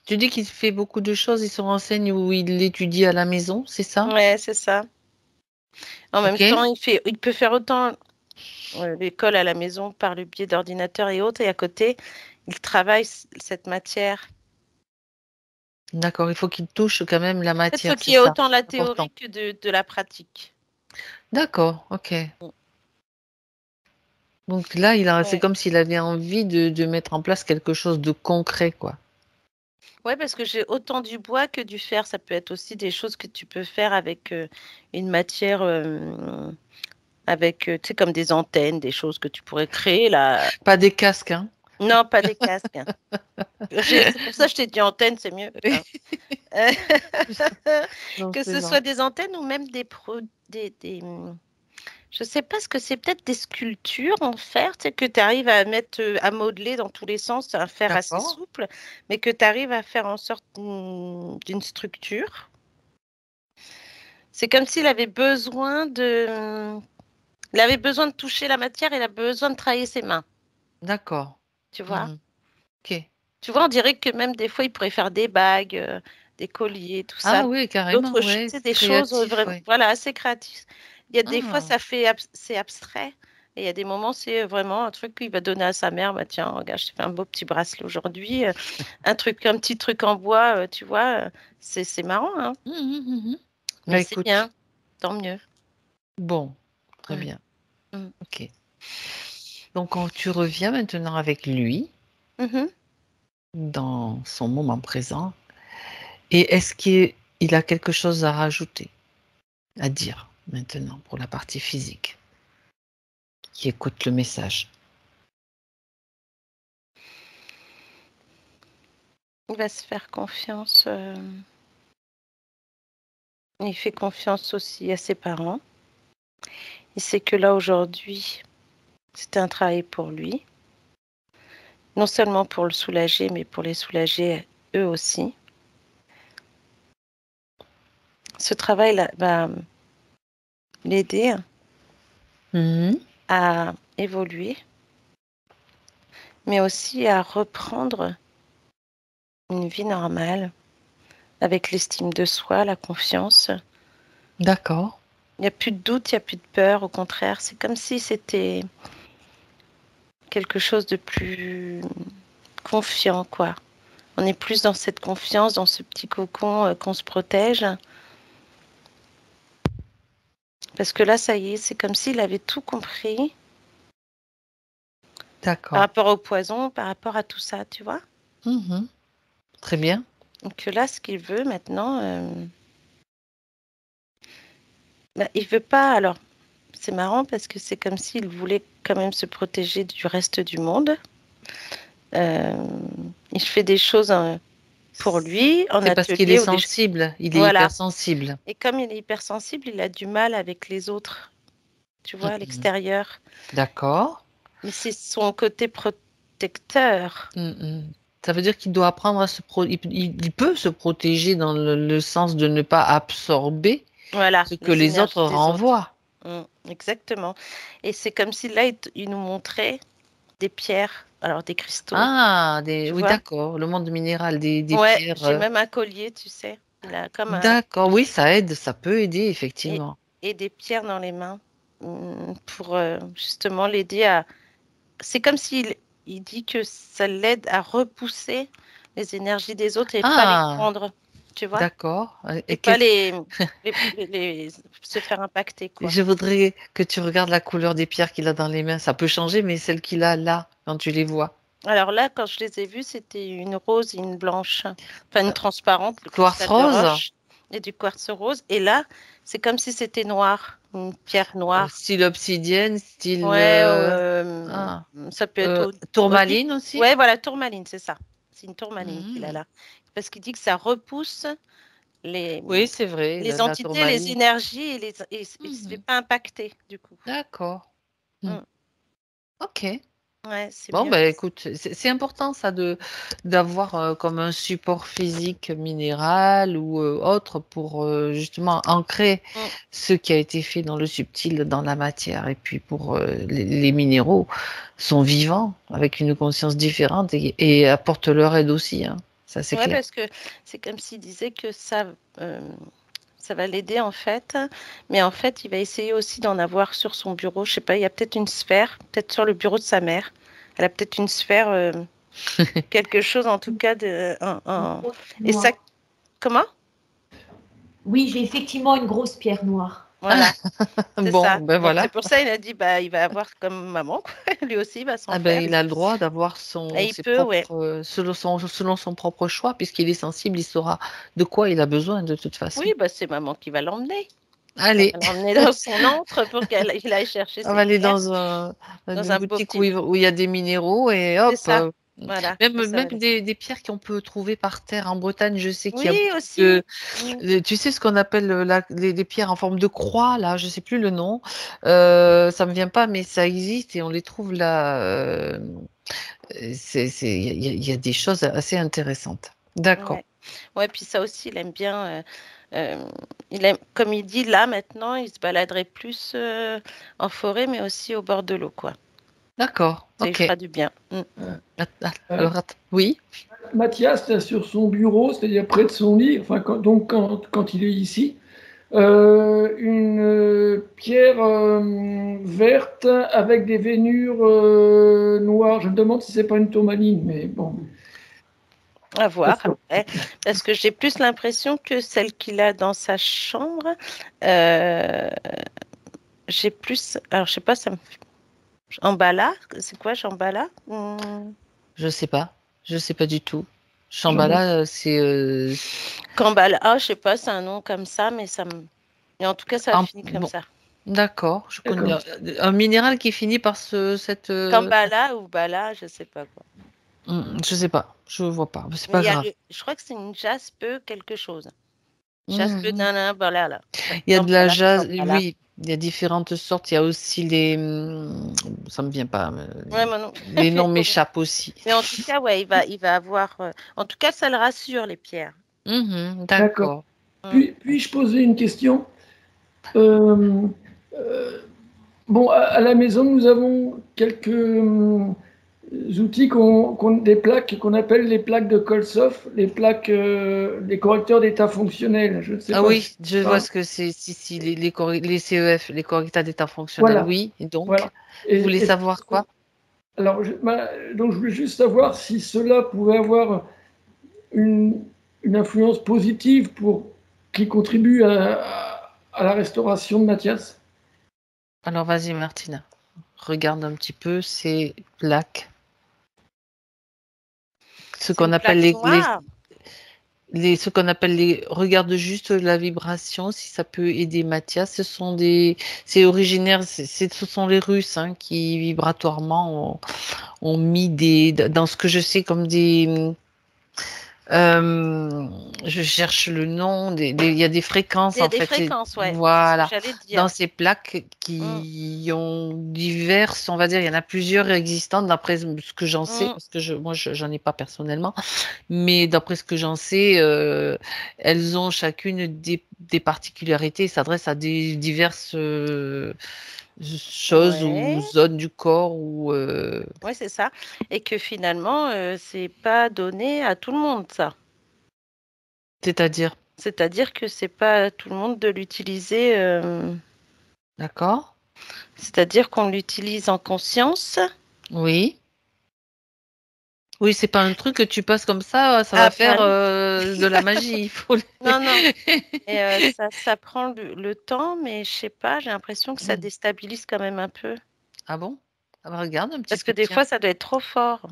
Tu dis qu'il fait beaucoup de choses, il se renseigne ou il étudie à la maison, c'est ça? Ouais, c'est ça. En même Ok. temps, il peut faire autant l'école à la maison par le biais d'ordinateur et autres, et à côté, il travaille cette matière. D'accord, il faut qu'il touche quand même la En fait, il faut matière, c'est qu'il y ait ça. autant la Important. théorie que de la pratique. D'accord, ok. Donc là, c'est Ouais. comme s'il avait envie de mettre en place quelque chose de concret, quoi. Ouais, parce que j'ai autant du bois que du fer. Ça peut être aussi des choses que tu peux faire avec une matière, avec, tu sais, comme des antennes, des choses que tu pourrais créer là. Pas des casques, hein? Non, pas des casques. C'est pour ça que je t'ai dit antenne, c'est mieux, hein. Non, Que c'est ce soit non. des antennes ou même je sais pas ce que c'est, peut-être des sculptures en fer, tu sais, que tu arrives à mettre, à modeler dans tous les sens, c'est un fer assez D'accord. souple, mais que tu arrives à faire en sorte d'une structure. C'est comme s'il avait il avait besoin de toucher la matière, il a besoin de travailler ses mains, D'accord. tu vois. Mhm. Ok. Tu vois, on dirait que même des fois, il pourrait faire des bagues, des colliers, tout ça. Ah oui, carrément, Tu ouais, sais, c'est des choses créatif, vraiment, ouais. voilà, assez créatives. Il y a des fois, Ah, c'est abstrait, Et il y a des moments, c'est vraiment un truc qu'il va donner à sa mère. Bah, tiens, regarde, je t'ai fait un beau petit bracelet aujourd'hui. Un petit truc en bois, tu vois. C'est marrant, hein. Bah, Mais c'est écoute, bien, tant mieux. bon, très Mm. bien. Mm. Ok. Donc, tu reviens maintenant avec lui Mhm. dans son moment présent. Et est-ce qu'il a quelque chose à rajouter, à dire maintenant pour la partie physique, qui écoute le message? Il va se faire confiance. Il fait confiance aussi à ses parents. Il sait que là, aujourd'hui, c'était un travail pour lui. Non seulement pour le soulager, mais pour les soulager eux aussi. Ce travail va l'aider Mhm. à évoluer, mais aussi à reprendre une vie normale avec l'estime de soi, la confiance. D'accord. Il n'y a plus de doute, il n'y a plus de peur. Au contraire, c'est comme si c'était quelque chose de plus confiant, quoi. On est plus dans cette confiance, dans ce petit cocon qu'on se protège. Parce que là, ça y est, c'est comme s'il avait tout compris par D'accord. rapport au poison, par rapport à tout ça, tu vois. Mhm. Très bien. Donc là, ce qu'il veut maintenant, il veut pas. Alors, c'est marrant parce que c'est comme s'il voulait quand même se protéger du reste du monde. Il fait des choses pour lui, en C'est parce qu'il est atelier ou des choses. sensible, il est Voilà. hypersensible. Et comme il est hypersensible, il a du mal avec les autres, tu vois, à Mhm. l'extérieur. D'accord. Mais c'est son côté protecteur. Mhm. Ça veut dire qu'il doit apprendre à il peut se protéger dans le sens de ne pas absorber Voilà, ce que les les autres énergies des autres. renvoient. Exactement. Et c'est comme si là, il nous montrait des pierres, alors des cristaux, Ah, tu oui, vois. d'accord, le monde minéral, des Ouais, pierres. j'ai même un collier, tu sais. Il a comme un... D'accord, oui, ça aide, ça peut aider, Et, effectivement. et des pierres dans les mains pour justement l'aider à... C'est comme il dit que ça l'aide à repousser les énergies des autres et pas les Ah, prendre, tu vois. d'accord. Et Et pas qu'est-ce se faire impacter, quoi. Je voudrais que tu regardes la couleur des pierres qu'il a dans les mains. Ça peut changer, mais celle qu'il a là, quand tu les vois. Alors là, quand je les ai vus, c'était une rose et une blanche. Enfin, une transparente, le Quartz cristal de rose, roche et du quartz rose. Et là, c'est comme si c'était noir, une pierre noire. style obsidienne, style Ouais, ah, ça peut être aussi. tourmaline aussi. Ouais, voilà, tourmaline, c'est ça. C'est une tourmaline qu'il a Mhm. là. Parce qu'il dit que ça repousse les, Oui, c'est vrai, les la entités, les tourmaline. énergies et il se fait Mhm. pas impacter, du coup. D'accord. Hmm. Mm. Ok. Ouais, c'est Bon, bien. ben écoute, c'est important ça d'avoir comme un support physique minéral ou autre pour justement ancrer Mm. ce qui a été fait dans le subtil, dans la matière. Et puis pour les minéraux sont vivants avec une conscience différente et apportent leur aide aussi, hein. Ça c'est Ouais, clair. parce que c'est comme s'il disait que ça va l'aider en fait, mais en fait, il va essayer aussi d'en avoir sur son bureau. Je sais pas, il y a peut-être une sphère, peut-être sur le bureau de sa mère. Elle a peut-être une sphère, quelque chose en tout cas de. Et ça, Noir. comment? Oui, j'ai effectivement une grosse pierre noire. Voilà, c'est Bon, ça. ben Donc c'est voilà. pour ça il a dit bah il va avoir comme maman, quoi. Lui aussi il va s'en Ah ben, faire. il a le droit d'avoir Et il ses peut, ouais. propres, selon son propre choix, puisqu'il est sensible, il saura de quoi il a besoin de toute façon. Oui, bah c'est maman qui va l'emmener. Elle Allez, va l'emmener dans son antre pour qu'il aille chercher on ses va aller pierres dans dans une un beau boutique petit. où il y a des minéraux et C'est hop, ça. Voilà. Et ça même va aller. des pierres qu'on peut trouver par terre. En Bretagne, je sais qu'il y a Oui, beaucoup aussi. Mm. tu sais ce qu'on appelle les pierres en forme de croix, là, je sais plus le nom. Ça me vient pas, mais ça existe et on les trouve là. Il y a des choses assez intéressantes. D'accord. Ouais. Ouais, puis ça aussi, il aime bien. Il aime, comme il dit là maintenant, il se baladerait plus en forêt, mais aussi au bord de l'eau, quoi. D'accord. Ça lui Ok. fera du bien. Mm. Alors, oui. Mathias a sur son bureau, c'est-à-dire près de son lit, enfin, quand il est ici, une pierre verte avec des veinures noires. Je me demande si c'est pas une tourmaline, mais bon. À voir après, parce que j'ai plus l'impression que celle qu'il a dans sa chambre. J'ai plus. Alors, je sais pas, ça me fait. Shambhala, c'est quoi Shambhala? Je sais pas. Je sais pas du tout. Shambhala, c'est. Kambala, je sais pas, c'est un nom comme ça, mais ça me. Et en tout cas, ça finit comme ça. D'accord. Je connais un minéral qui finit par cette. Kambala ou Bala, je sais pas quoi. Je sais pas. Je vois pas. C'est pas grave. Je crois que c'est une jaspe quelque chose. Jaspe nana, Bala là. Il y a de la jaspe, oui. Il y a différentes sortes. Il y a aussi les. Ça me vient pas. Ouais, moi non. Les noms m'échappent aussi. Mais en tout cas, ouais, il va avoir. En tout cas, ça le rassure, les pierres. D'accord. Puis-je poser une question? Bon, à la maison, nous avons quelques outils, des plaques qu'on appelle les plaques de Colsoff, les plaques, les correcteurs d'état fonctionnel. Je ne sais pas. Oui, je vois ce que c'est. Si, les CEF, les correcteurs d'état fonctionnel, voilà. oui. Et donc, voilà. Vous voulez savoir quoi? Alors, donc, je voulais juste savoir si cela pouvait avoir une influence positive qui contribue à la restauration de Mathias. Alors, vas-y, Martina. Regarde un petit peu ces plaques. Ce qu'on appelle ce qu'on appelle les. Regarde juste la vibration, si ça peut aider Mathias. C'est originaire, ce sont les Russes qui vibratoirement ont mis dans ce que je sais comme des. Je cherche le nom. Il y a des fréquences en fait. Il y a des fréquences, ouais. Voilà. C'est ce que j'allais dire. Dans ces plaques qui ont diverses, on va dire, il y en a plusieurs existantes d'après ce que j'en sais, parce que moi, j'en ai pas personnellement, mais d'après ce que j'en sais, elles ont chacune des particularités, s'adressent à des diverses choses ou zones du corps ou. Oui, c'est ça. Et que finalement, c'est pas donné à tout le monde, ça. C'est-à-dire? C'est-à-dire que c'est pas à tout le monde de l'utiliser. D'accord. C'est-à-dire qu'on l'utilise en conscience. Oui. Oui, c'est pas un truc que tu passes comme ça va faire de la magie. Il faut... Non. Et ça prend le temps, mais je sais pas, j'ai l'impression que ça déstabilise quand même un peu. Ah bon? Regarde un petit peu. Parce que des fois, ça doit être trop fort.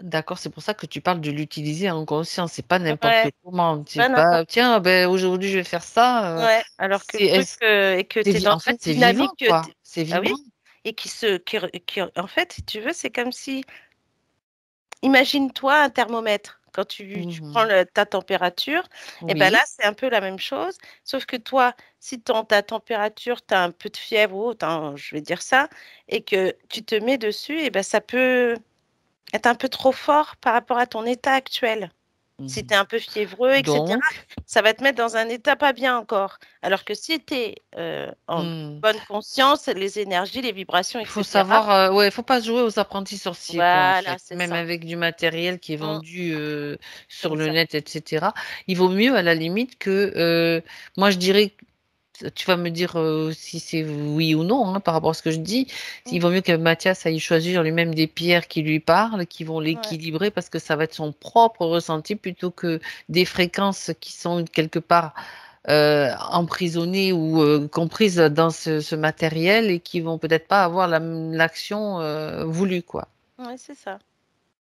D'accord, c'est pour ça que tu parles de l'utiliser en conscience, c'est pas n'importe comment. C'est pas, tiens, aujourd'hui je vais faire ça. Ouais, alors que le truc et que tu es dans cette dynamique, c'est vivant. Ah oui, et qui en fait, si tu veux, c'est comme si, imagine-toi un thermomètre. Quand tu prends ta température, et ben là, c'est un peu la même chose, sauf que toi, si ta température, tu as un peu de fièvre ou autre, je vais dire ça, et que tu te mets dessus, et ben ça peut être un peu trop fort par rapport à ton état actuel. Si tu es un peu fiévreux, etc., ça va te mettre dans un état pas bien encore. Alors que si tu es en bonne conscience, les énergies, les vibrations, etc. Il faut savoir, il faut pas jouer aux apprentis sorciers. Voilà, même avec du matériel qui est vendu sur le net, etc. Il vaut mieux, à la limite, que moi je dirais. Tu vas me dire si c'est oui ou non par rapport à ce que je dis. Il vaut mieux que Mathias aille choisir lui-même des pierres qui lui parlent, qui vont l'équilibrer parce que ça va être son propre ressenti plutôt que des fréquences qui sont quelque part emprisonnées ou comprises dans ce matériel et qui vont peut-être pas avoir l'action voulue, quoi. Oui, c'est ça.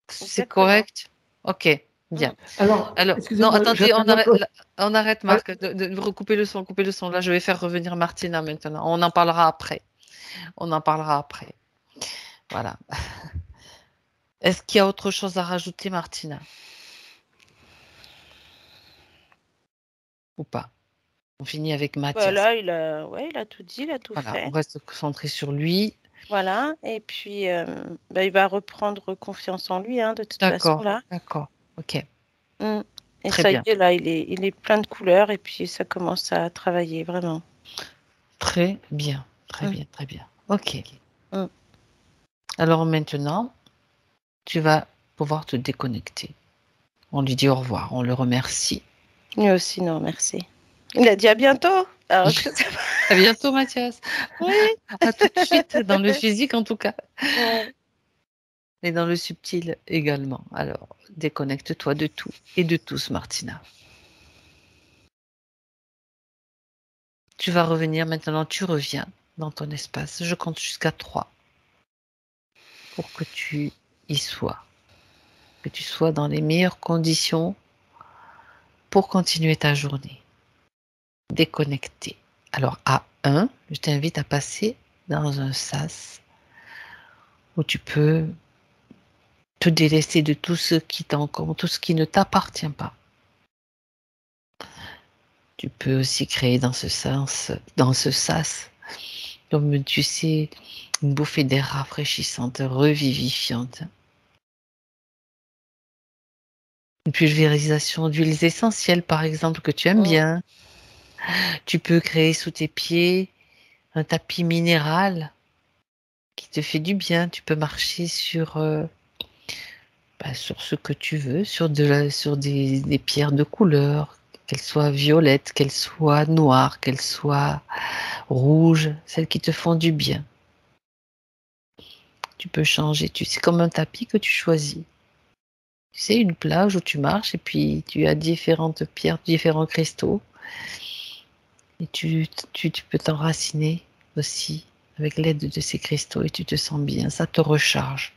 C'est correct? Ok. Bien. Alors non, attendez, on arrête, Marc, de recouper le son, couper le son. Là, je vais faire revenir Martina maintenant. On en parlera après. Voilà. Est-ce qu'il y a autre chose à rajouter, Martina? Ou pas? On finit avec Mathias. Là, il a tout dit, il a tout fait. On reste concentré sur lui. Voilà, et puis il va reprendre confiance en lui, de toute façon. D'accord, ok. Et ça y est, là, il est plein de couleurs et puis ça commence à travailler, vraiment. Très bien. Ok. Alors maintenant, tu vas pouvoir te déconnecter. On lui dit au revoir, on le remercie. Lui aussi, non, merci. Il a dit à bientôt. Alors, je sais À bientôt, Mathias. Oui. À tout de suite, dans le physique en tout cas. Ouais. Et dans le subtil également. Alors, déconnecte-toi de tout et de tous, Martina. Tu vas revenir maintenant, tu reviens dans ton espace. Je compte jusqu'à 3 pour que tu y sois. Que tu sois dans les meilleures conditions pour continuer ta journée. Déconnecté. Alors, à 1, je t'invite à passer dans un sas où tu peux te délaisser de tout ce qui t'encombre, tout ce qui ne t'appartient pas. Tu peux aussi créer dans ce sas, comme tu sais, une bouffée d'air rafraîchissante, revivifiante. Une pulvérisation d'huiles essentielles, par exemple, que tu aimes bien. Tu peux créer sous tes pieds un tapis minéral qui te fait du bien. Tu peux marcher sur ce que tu veux, sur des pierres de couleur, qu'elles soient violettes, qu'elles soient noires, qu'elles soient rouges, celles qui te font du bien. Tu peux changer, c'est comme un tapis que tu choisis. Tu sais, une plage où tu marches et puis tu as différentes pierres, différents cristaux. Et tu peux t'enraciner aussi avec l'aide de ces cristaux et tu te sens bien, ça te recharge.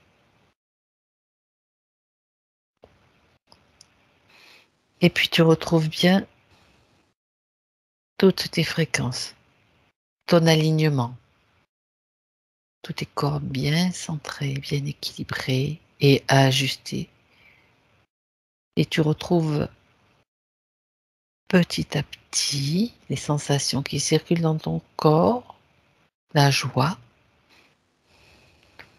Et puis tu retrouves bien toutes tes fréquences, ton alignement, tous tes corps bien centrés, bien équilibrés et ajustés. Et tu retrouves petit à petit les sensations qui circulent dans ton corps, la joie,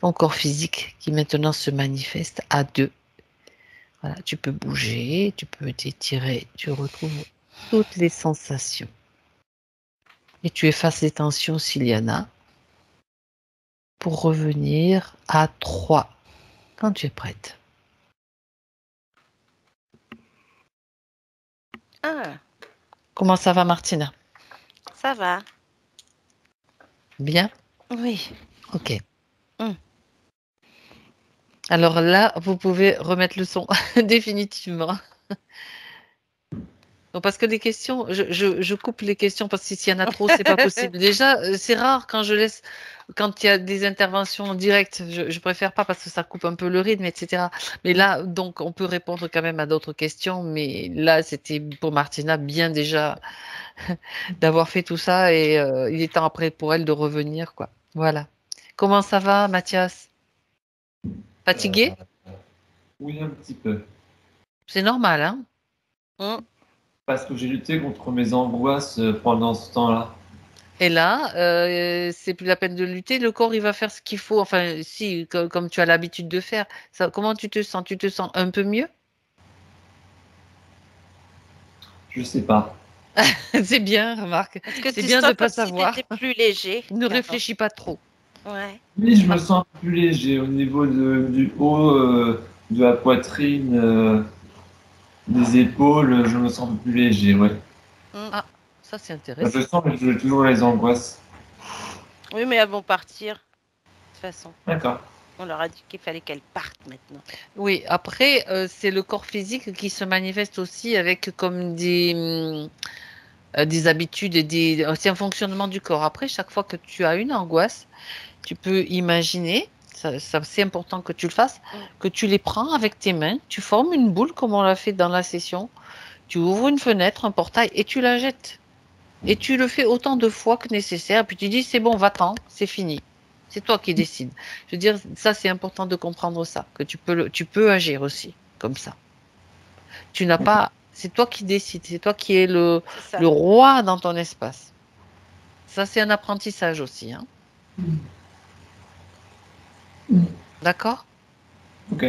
ton corps physique qui maintenant se manifeste à 2. Voilà, tu peux bouger, tu peux t'étirer, tu retrouves toutes les sensations. Et tu effaces les tensions s'il y en a pour revenir à 3 quand tu es prête. Ah, Comment ça va, Martina? ça va. Bien? Oui. Ok. Mm. Alors là, vous pouvez remettre le son définitivement. Non, parce que les questions, je coupe les questions parce que s'il y en a trop, c'est pas possible. Déjà, c'est rare quand je laisse, quand il y a des interventions directes, je préfère pas parce que ça coupe un peu le rythme, etc. Mais là, donc, on peut répondre quand même à d'autres questions, mais là, c'était pour Martina bien déjà d'avoir fait tout ça et il est temps après pour elle de revenir, quoi. Voilà. Comment ça va, Mathias? Fatigué? Oui, un petit peu. C'est normal, hein? Mm. Parce que j'ai lutté contre mes angoisses pendant ce temps-là. Et là, c'est plus la peine de lutter. Le corps, il va faire ce qu'il faut. Enfin, si, comme tu as l'habitude de faire. Ça, comment tu te sens? Tu te sens un peu mieux? Je sais pas. C'est bien, remarque. Est-ce que C'est tu bien de sens ne pas comme si tu savoir. étais plus léger Ne qu'avant? réfléchis pas trop. Ouais. Oui, je me sens un peu plus léger au niveau du haut, de la poitrine, des épaules. Je me sens un peu plus léger, ouais. Mm. Ah, ça c'est Je intéressant. sens que j'ai toujours les angoisses. Oui, mais elles vont partir. De toute façon, D'accord. on leur a dit qu'il fallait qu'elles partent maintenant. Oui, après, c'est le corps physique qui se manifeste aussi avec comme des habitudes et c'est un fonctionnement du corps. Après, chaque fois que tu as une angoisse, tu peux imaginer, c'est important que tu le fasses, que tu les prends avec tes mains, tu formes une boule comme on l'a fait dans la session, tu ouvres une fenêtre, un portail et tu la jettes. Et tu le fais autant de fois que nécessaire, puis tu dis c'est bon, va-t'en, c'est fini. C'est toi qui décides. Je veux dire, ça c'est important de comprendre ça, que tu peux agir aussi comme ça. Tu n'as pas, c'est toi qui décides, c'est toi qui es C'est ça. le roi dans ton espace. Ça c'est un apprentissage aussi, hein. D'accord? Ok.